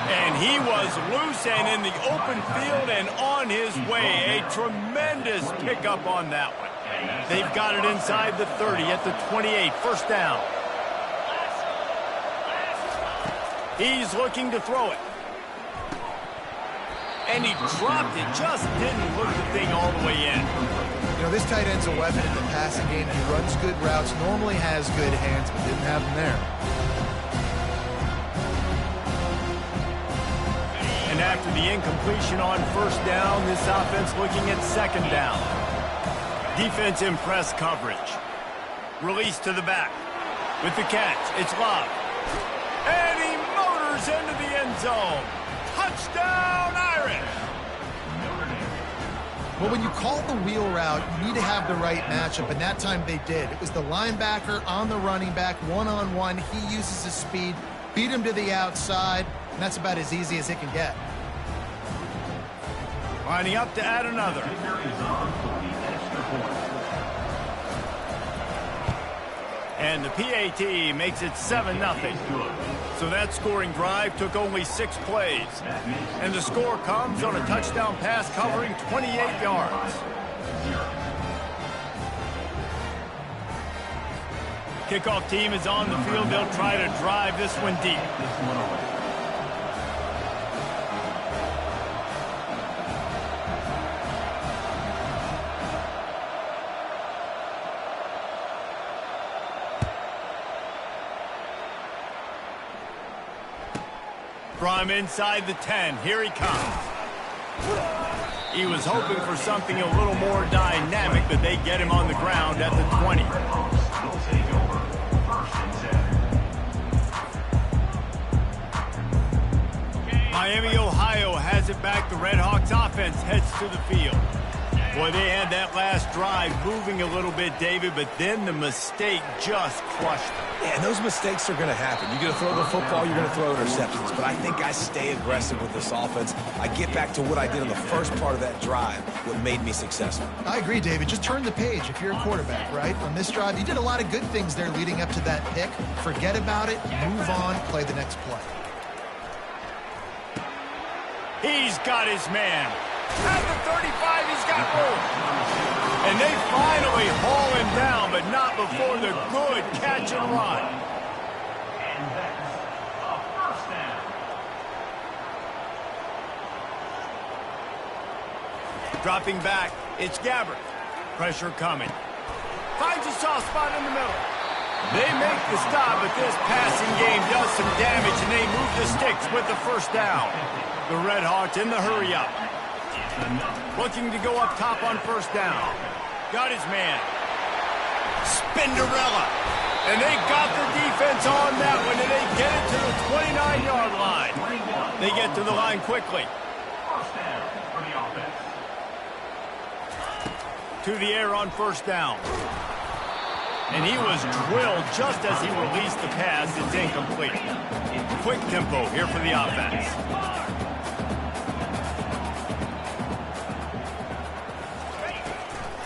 And he was loose and in the open field and on his way. A tremendous pickup on that one. They've got it inside the 30 at the 28. First down. He's looking to throw it. And he dropped it. Just didn't look the thing all the way in. You know, this tight end's a weapon in the passing game. He runs good routes, normally has good hands, but didn't have them there. And after the incompletion on first down, this offense looking at second down. Defense in press coverage. Release to the back. With the catch, it's Love. And he motors into the end zone. Touchdown, Irish! Well, when you call the wheel route, you need to have the right matchup, and that time they did. It was the linebacker on the running back, one-on-one. He uses his speed, beat him to the outside, and that's about as easy as it can get. Lining up to add another. And the PAT makes it 7-0. So that scoring drive took only 6 plays. And the score comes on a touchdown pass covering 28 yards. Kickoff team is on the field. They'll try to drive this one deep. From inside the 10, here he comes. He was hoping for something a little more dynamic, but they get him on the ground at the 20. Miami, Ohio has it back. The Red Hawks offense heads to the field. Boy, they had that last drive moving a little bit, David, but then the mistake just crushed them. Yeah, and those mistakes are going to happen. You're going to throw the football, you're going to throw interceptions. But I think I stay aggressive with this offense. I get back to what I did on the first part of that drive, what made me successful. I agree, David. Just turn the page if you're a quarterback, right? On this drive, you did a lot of good things there leading up to that pick. Forget about it, move on, play the next play. He's got his man. At the 35, he's got room. And they finally haul him down, but not before the good catch and run. And that's a first down. Dropping back, it's Gabbert. Pressure coming. Finds a soft spot in the middle. They make the stop, but this passing game does some damage, and they move the sticks with the first down. The Red Hawks in the hurry-up. Looking to go up top on first down. Got his man. Spinderella. And they got the defense on that one, and they get it to the 29-yard line. They get to the line quickly. First down for the offense. To the air on first down. And he was drilled just as he released the pass. It's incomplete. Quick tempo here for the offense.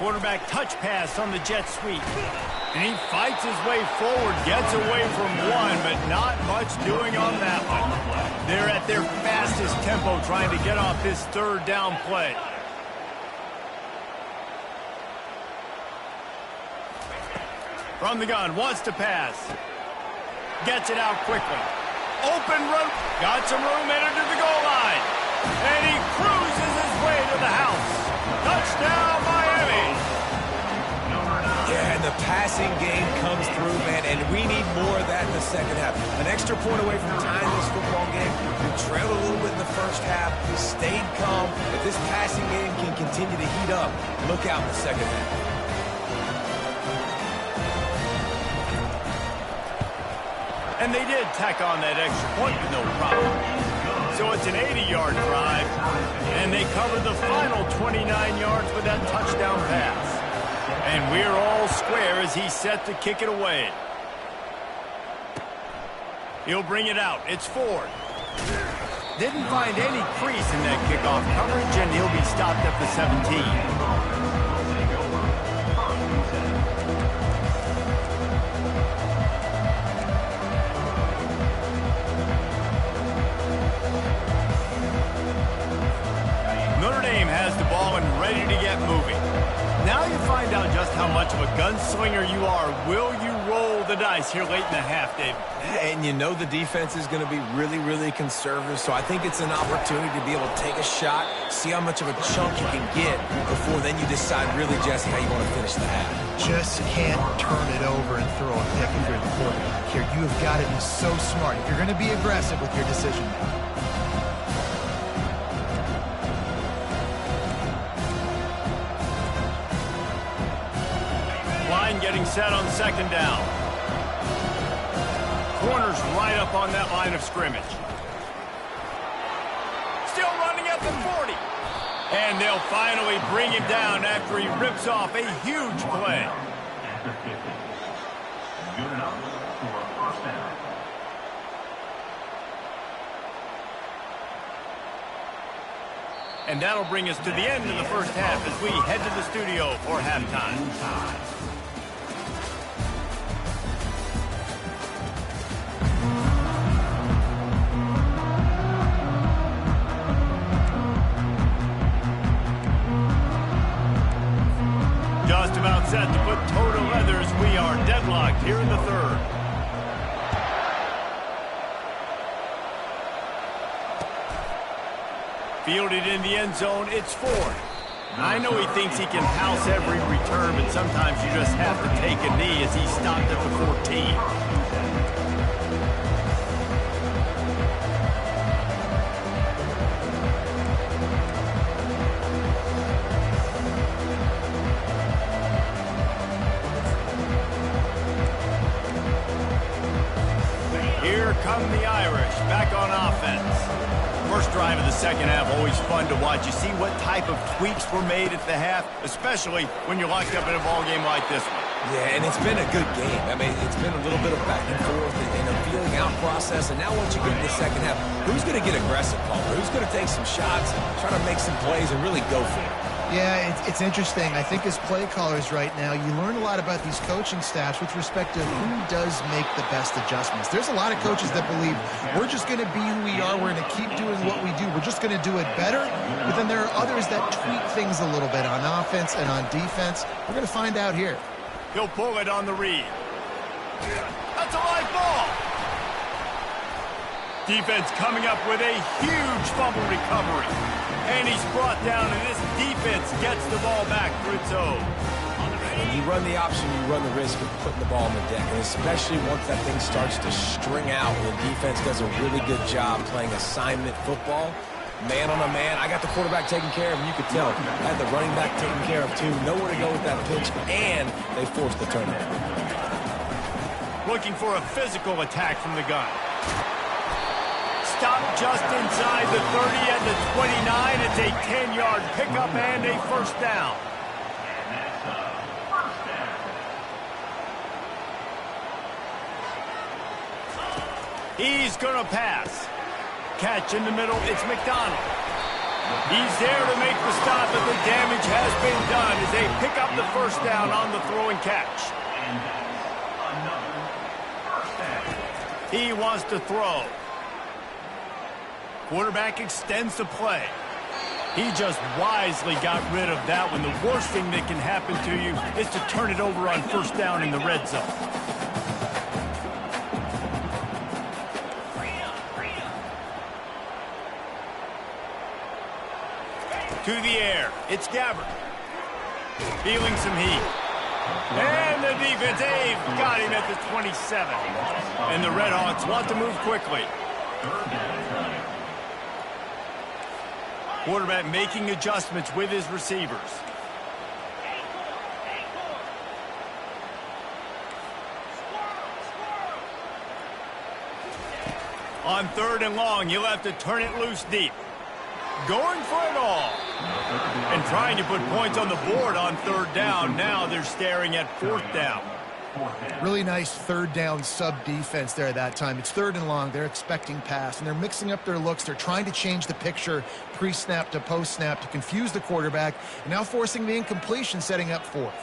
Quarterback touch pass on the jet sweep. And he fights his way forward, gets away from one, but not much doing on that one. They're at their fastest tempo trying to get off this third down play. From the gun, wants to pass. Gets it out quickly. Open road. Got some room, entered to the goal line. And he cruises his way to the house. Touchdown, Miami. Yeah, and the passing game comes through, man, and we need more of that in the second half. An extra point away from tying this football game. We trailed a little bit in the first half. We stayed calm. If this passing game can continue to heat up, look out in the second half. And they did tack on that extra point with no problem. So it's an 80-yard drive, and they covered the final 29 yards with that touchdown pass. And we're all square as he's set to kick it away. He'll bring it out. It's Ford. Didn't find any crease in that kickoff coverage, and he'll be stopped at the 17. Has the ball and ready to get moving. Now you find out just how much of a gunslinger you are. Will you roll the dice here late in the half, David? And you know the defense is going to be really, really conservative, so I think it's an opportunity to be able to take a shot, see how much of a chunk you can get before then you decide really, Jesse, how you want to finish the half. Just can't turn it over and throw a pick if you're the quarterback here. You have got to be so smart if you're going to be aggressive with your decision making. Getting set on second down. Corner's right up on that line of scrimmage. Still running at the 40. And they'll finally bring him down after he rips off a huge play. Good enough for a first down. And that'll bring us to the end of the first half as we head to the studio for halftime. Just about set to put toe to leather as we are deadlocked here in the third. Fielded in the end zone, it's Ford. I know he thinks he can house every return, but sometimes you just have to take a knee as he stopped at the 14. Here come the Irish, back on offense. First drive of the second half, always fun to watch. You see what type of tweaks were made at the half, especially when you're locked up in a ball game like this one. Yeah, and it's been a good game. I mean, it's been a little bit of back and forth and a feeling out process. And now once you get to the second half, who's going to get aggressive, Paul? Who's going to take some shots, try to make some plays, and really go for it? Yeah, it's interesting. I think as play callers right now, you learn a lot about these coaching staffs with respect to who does make the best adjustments. There's a lot of coaches that believe we're just going to be who we are. We're going to keep doing what we do. We're just going to do it better. But then there are others that tweak things a little bit on offense and on defense. We're going to find out here. He'll pull it on the read. That's a live ball. Defense coming up with a huge fumble recovery. And he's brought down, and this defense gets the ball back for its own. When you run the option, you run the risk of putting the ball on the deck, and especially once that thing starts to string out, when the defense does a really good job playing assignment football, man on a man. I got the quarterback taken care of, and you could tell. I had the running back taken care of, too. Nowhere to go with that pitch, and they forced the turnover. Looking for a physical attack from the gun. Stop just inside the 30 and the 29. It's a 10-yard pickup and a first down. And that's a first down. He's going to pass. Catch in the middle. It's McDonald. He's there to make the stop, but the damage has been done as they pick up the first down on the throw and catch. And that's another first down. He wants to throw. Quarterback extends the play. He just wisely got rid of that one. The worst thing that can happen to you is to turn it over on first down in the red zone. To the air. It's Gabbard. Feeling some heat. And the defense, they've got him at the 27. And the Redhawks want to move quickly. Quarterback making adjustments with his receivers. On third and long, you'll have to turn it loose deep. Going for it all. And trying to put points on the board on third down. Now they're staring at fourth down. Really nice third down sub defense there that time. It's third and long. They're expecting pass, and they're mixing up their looks. They're trying to change the picture pre-snap to post-snap to confuse the quarterback, and now forcing the incompletion, setting up fourth.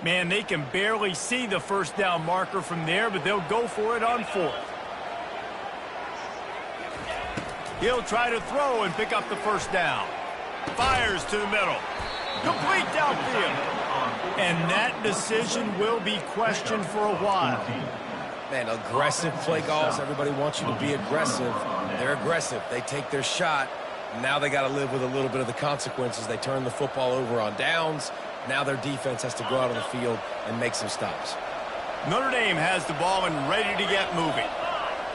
Man, they can barely see the first down marker from there, but they'll go for it on fourth. He'll try to throw and pick up the first down. Fires to the middle. Complete downfield. And that decision will be questioned for a while. Man, aggressive play calls. Everybody wants you to be aggressive. They're aggressive. They take their shot. Now they got to live with a little bit of the consequences. They turn the football over on downs. Now their defense has to go out on the field and make some stops. Notre Dame has the ball and ready to get moving.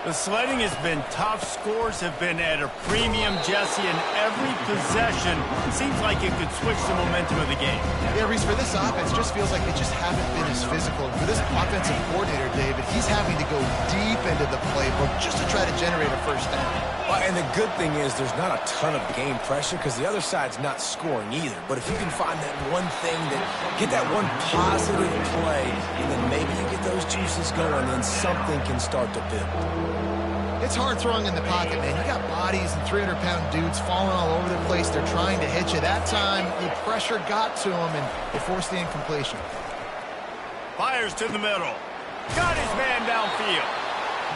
The sledding has been tough. Scores have been at a premium, Jesse, and every possession seems like it could switch the momentum of the game. Yeah, Reese, for this offense, just feels like they just haven't been as physical. And for this offensive coordinator, David, he's having to go deep into the playbook just to try to generate a first down. Well, and the good thing is there's not a ton of game pressure because the other side's not scoring either. But if you can find that one thing, get that one positive play, and then maybe you get those juices going, then something can start to build. It's hard throwing in the pocket, man. You got bodies and 300-pound dudes falling all over the place. They're trying to hit you. That time, the pressure got to him, and they forced the incompletion. Fires to the middle. Got his man downfield.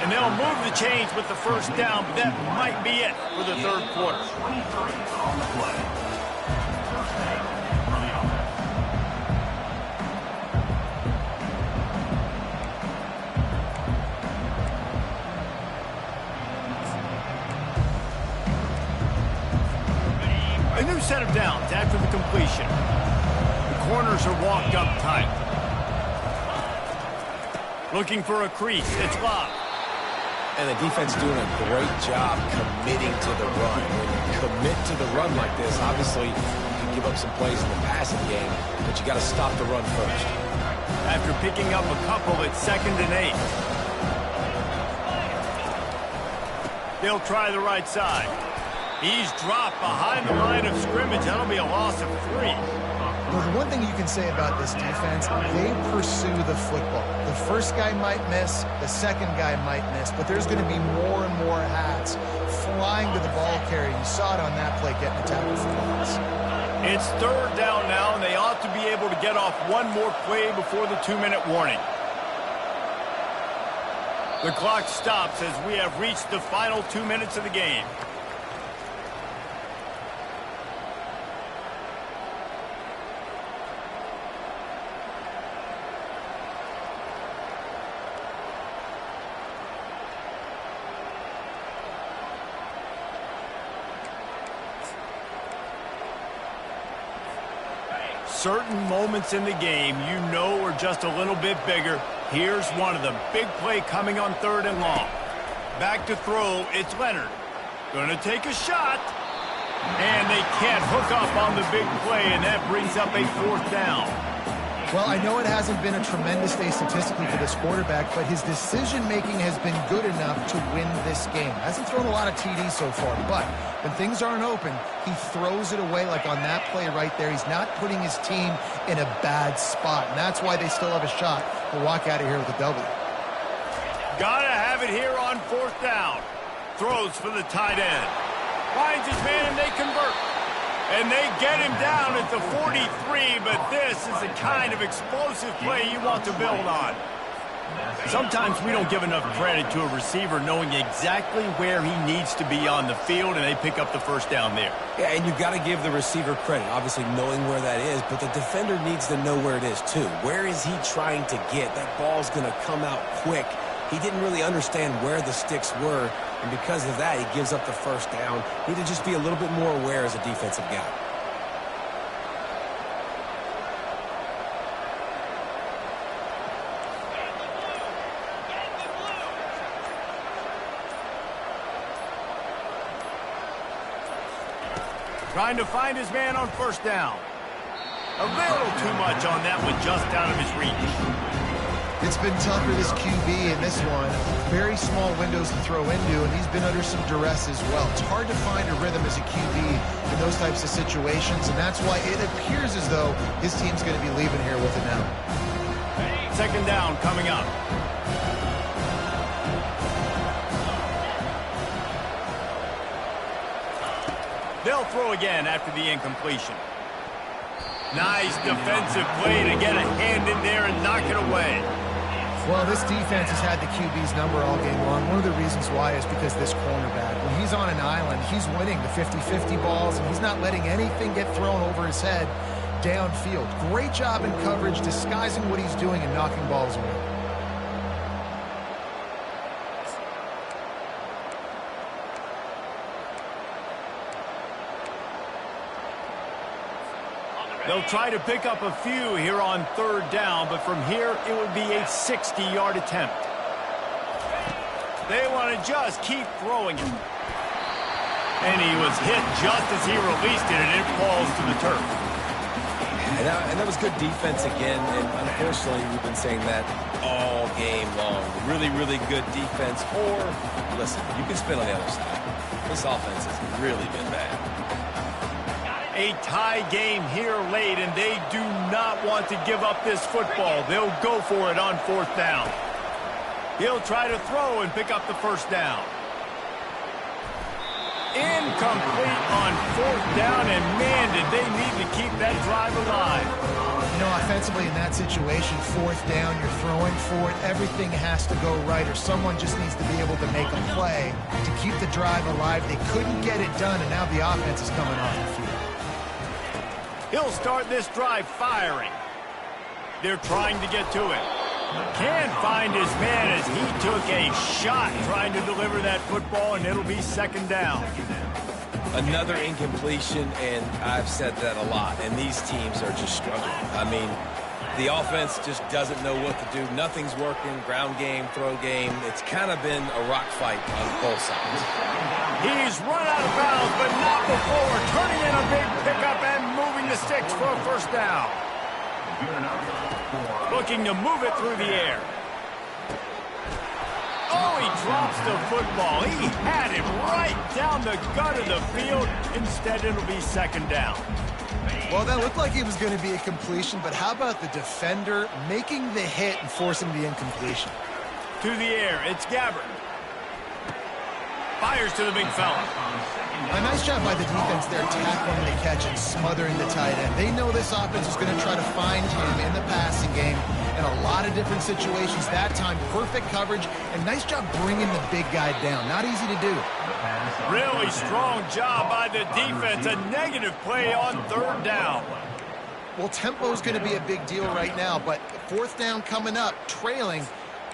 And they'll move the chains with the first down, but that might be it for the third quarter. 23 on the play. First down for the offense. A new set of downs after the completion. The corners are walked up tight. Looking for a crease. It's Love. And the defense doing a great job committing to the run. When you commit to the run like this, obviously you can give up some plays in the passing game, but you got to stop the run first. After picking up a couple, it's 2nd and 8. They'll try the right side. He's dropped behind the line of scrimmage. That'll be a loss of 3. Well, the one thing you can say about this defense, they pursue the football. The first guy might miss, the second guy might miss, but there's going to be more and more hats flying to the ball carrier. You saw it on that play getting a tackle for loss. It's third down now, and they ought to be able to get off one more play before the 2-minute warning. The clock stops as we have reached the final 2 minutes of the game. Certain moments in the game you know are just a little bit bigger. Here's one of them. Big play coming on 3rd and long. Back to throw. It's Leonard. Going to take a shot. And they can't hook up on the big play, and that brings up a 4th down. Well, I know it hasn't been a tremendous day statistically for this quarterback, but his decision-making has been good enough to win this game. Hasn't thrown a lot of TDs so far, but when things aren't open, he throws it away like on that play right there. He's not putting his team in a bad spot, and that's why they still have a shot to walk out of here with a W. Gotta have it here on 4th down. Throws for the tight end. Finds his man, and they convert. And they get him down at the 43, but this is the kind of explosive play you want to build on. Sometimes we don't give enough credit to a receiver knowing exactly where he needs to be on the field, and they pick up the first down there. Yeah, and you've got to give the receiver credit, obviously knowing where that is, but the defender needs to know where it is too. Where is he trying to get? That ball's going to come out quick. He didn't really understand where the sticks were, and because of that, he gives up the first down. Need to just be a little bit more aware as a defensive guy. Trying to find his man on first down. A little too much on that one, just out of his reach. It's been tough for this QB in this one. Very small windows to throw into, and he's been under some duress as well. It's hard to find a rhythm as a QB in those types of situations, and that's why it appears as though his team's going to be leaving here with it now. Second down coming up. They'll throw again after the incompletion. Nice defensive play to get a hand in there and knock it away. Well, this defense has had the QB's number all game long. One of the reasons why is because this cornerback, when he's on an island, he's winning the 50-50 balls, and he's not letting anything get thrown over his head downfield. Great job in coverage, disguising what he's doing and knocking balls away. They'll try to pick up a few here on third down, but from here it would be a 60-yard attempt. They want to just keep throwing it. And he was hit just as he released it, and it falls to the turf. And that was good defense again, and unfortunately we've been saying that all game long. Really, really good defense, or, listen, you can spin on the other side. This offense has really been bad. A tie game here late, and they do not want to give up this football. They'll go for it on fourth down. He'll try to throw and pick up the first down. Incomplete on fourth down, and man, did they need to keep that drive alive. You know, offensively in that situation, fourth down, you're throwing for it, everything has to go right, or someone just needs to be able to make a play to keep the drive alive. They couldn't get it done, and now the offense is coming off the field. He'll start this drive firing. They're trying to get to it. Can't find his man as he took a shot trying to deliver that football, and it'll be second down. Another incompletion, and I've said that a lot, and these teams are just struggling. I mean, the offense just doesn't know what to do. Nothing's working, ground game, throw game. It's kind of been a rock fight on both sides. He's run out of bounds, but not before. Turning in a big pickup and moving the sticks for a first down. Looking to move it through the air. Oh, he drops the football. He had him right down the gut of the field. Instead, it'll be second down. Well, that looked like it was going to be a completion, but how about the defender making the hit and forcing the incompletion? To the air, it's Gabbert. Fires to the big fella. A nice job by the defense there, tackling the catch and smothering the tight end. They know this offense is going to try to find him in the passing game in a lot of different situations. That time, perfect coverage, and nice job bringing the big guy down. Not easy to do. Really strong job by the defense. A negative play on third down. Well, tempo is going to be a big deal right now, but fourth down coming up, trailing,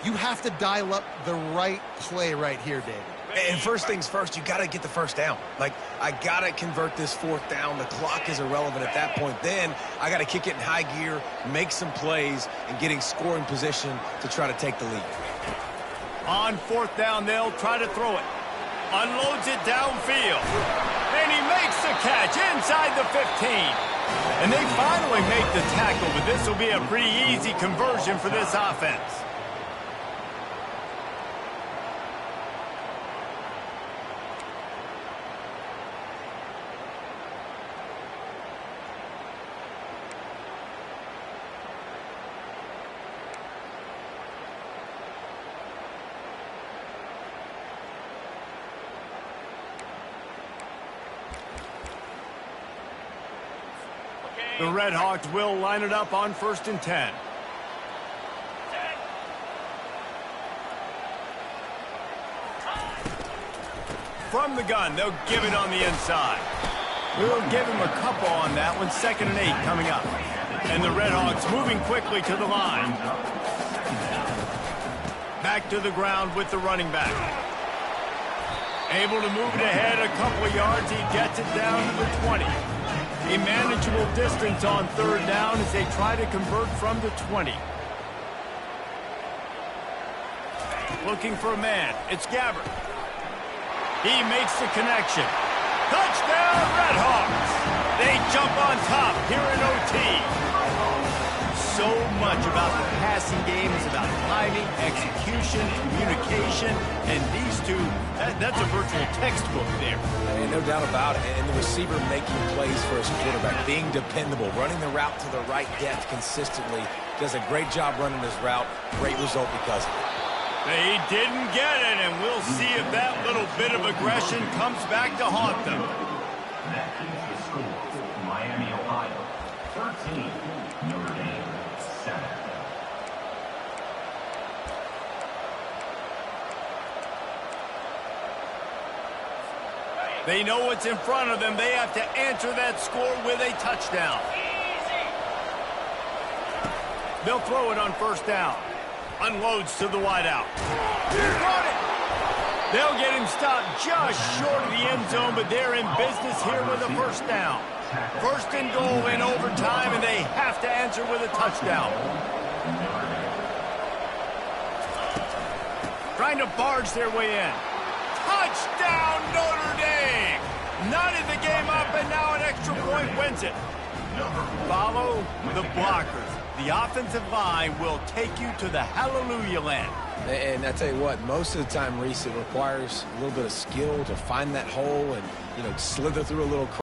you have to dial up the right play right here, David. And first things first, you got to get the first down. Like, I got to convert this fourth down. The clock is irrelevant at that point. Then I got to kick it in high gear, make some plays, and get in scoring position to try to take the lead. On fourth down, they'll try to throw it. Unloads it downfield. And he makes the catch inside the 15. And they finally make the tackle, but this will be a pretty easy conversion for this offense. The Red Hawks will line it up on 1st and 10. From the gun, they'll give it on the inside. We'll give him a couple on that one. 2nd and 8 coming up. And the Red Hawks moving quickly to the line. Back to the ground with the running back. Able to move it ahead a couple of yards. He gets it down to the 20. A manageable distance on 3rd down as they try to convert from the 20. Looking for a man. It's Gabbert. He makes the connection. Touchdown, Red Hawks! They jump on top here in OT. So much about the passing game is about timing, execution, communication, and these two, that's a virtual textbook there. No doubt about it. And the receiver making plays for his quarterback, being dependable, running the route to the right depth consistently. Does a great job running his route. Great result because of it. They didn't get it, and we'll see if that little bit of aggression comes back to haunt them. That keeps the score. Miami, Ohio, 13. Notre Dame, 7. They know what's in front of them. They have to answer that score with a touchdown. They'll throw it on 1st down. Unloads to the wideout. Got it. They'll get him stopped just short of the end zone, but they're in business here with a 1st down. 1st and goal in overtime, and they have to answer with a touchdown. Trying to barge their way in. Touchdown, Notre Dame! Knotted the game up, and now an extra point wins it. Follow the blockers. The offensive line will take you to the hallelujah land. And I tell you what, most of the time, Reese, it requires a little bit of skill to find that hole and, slither through a little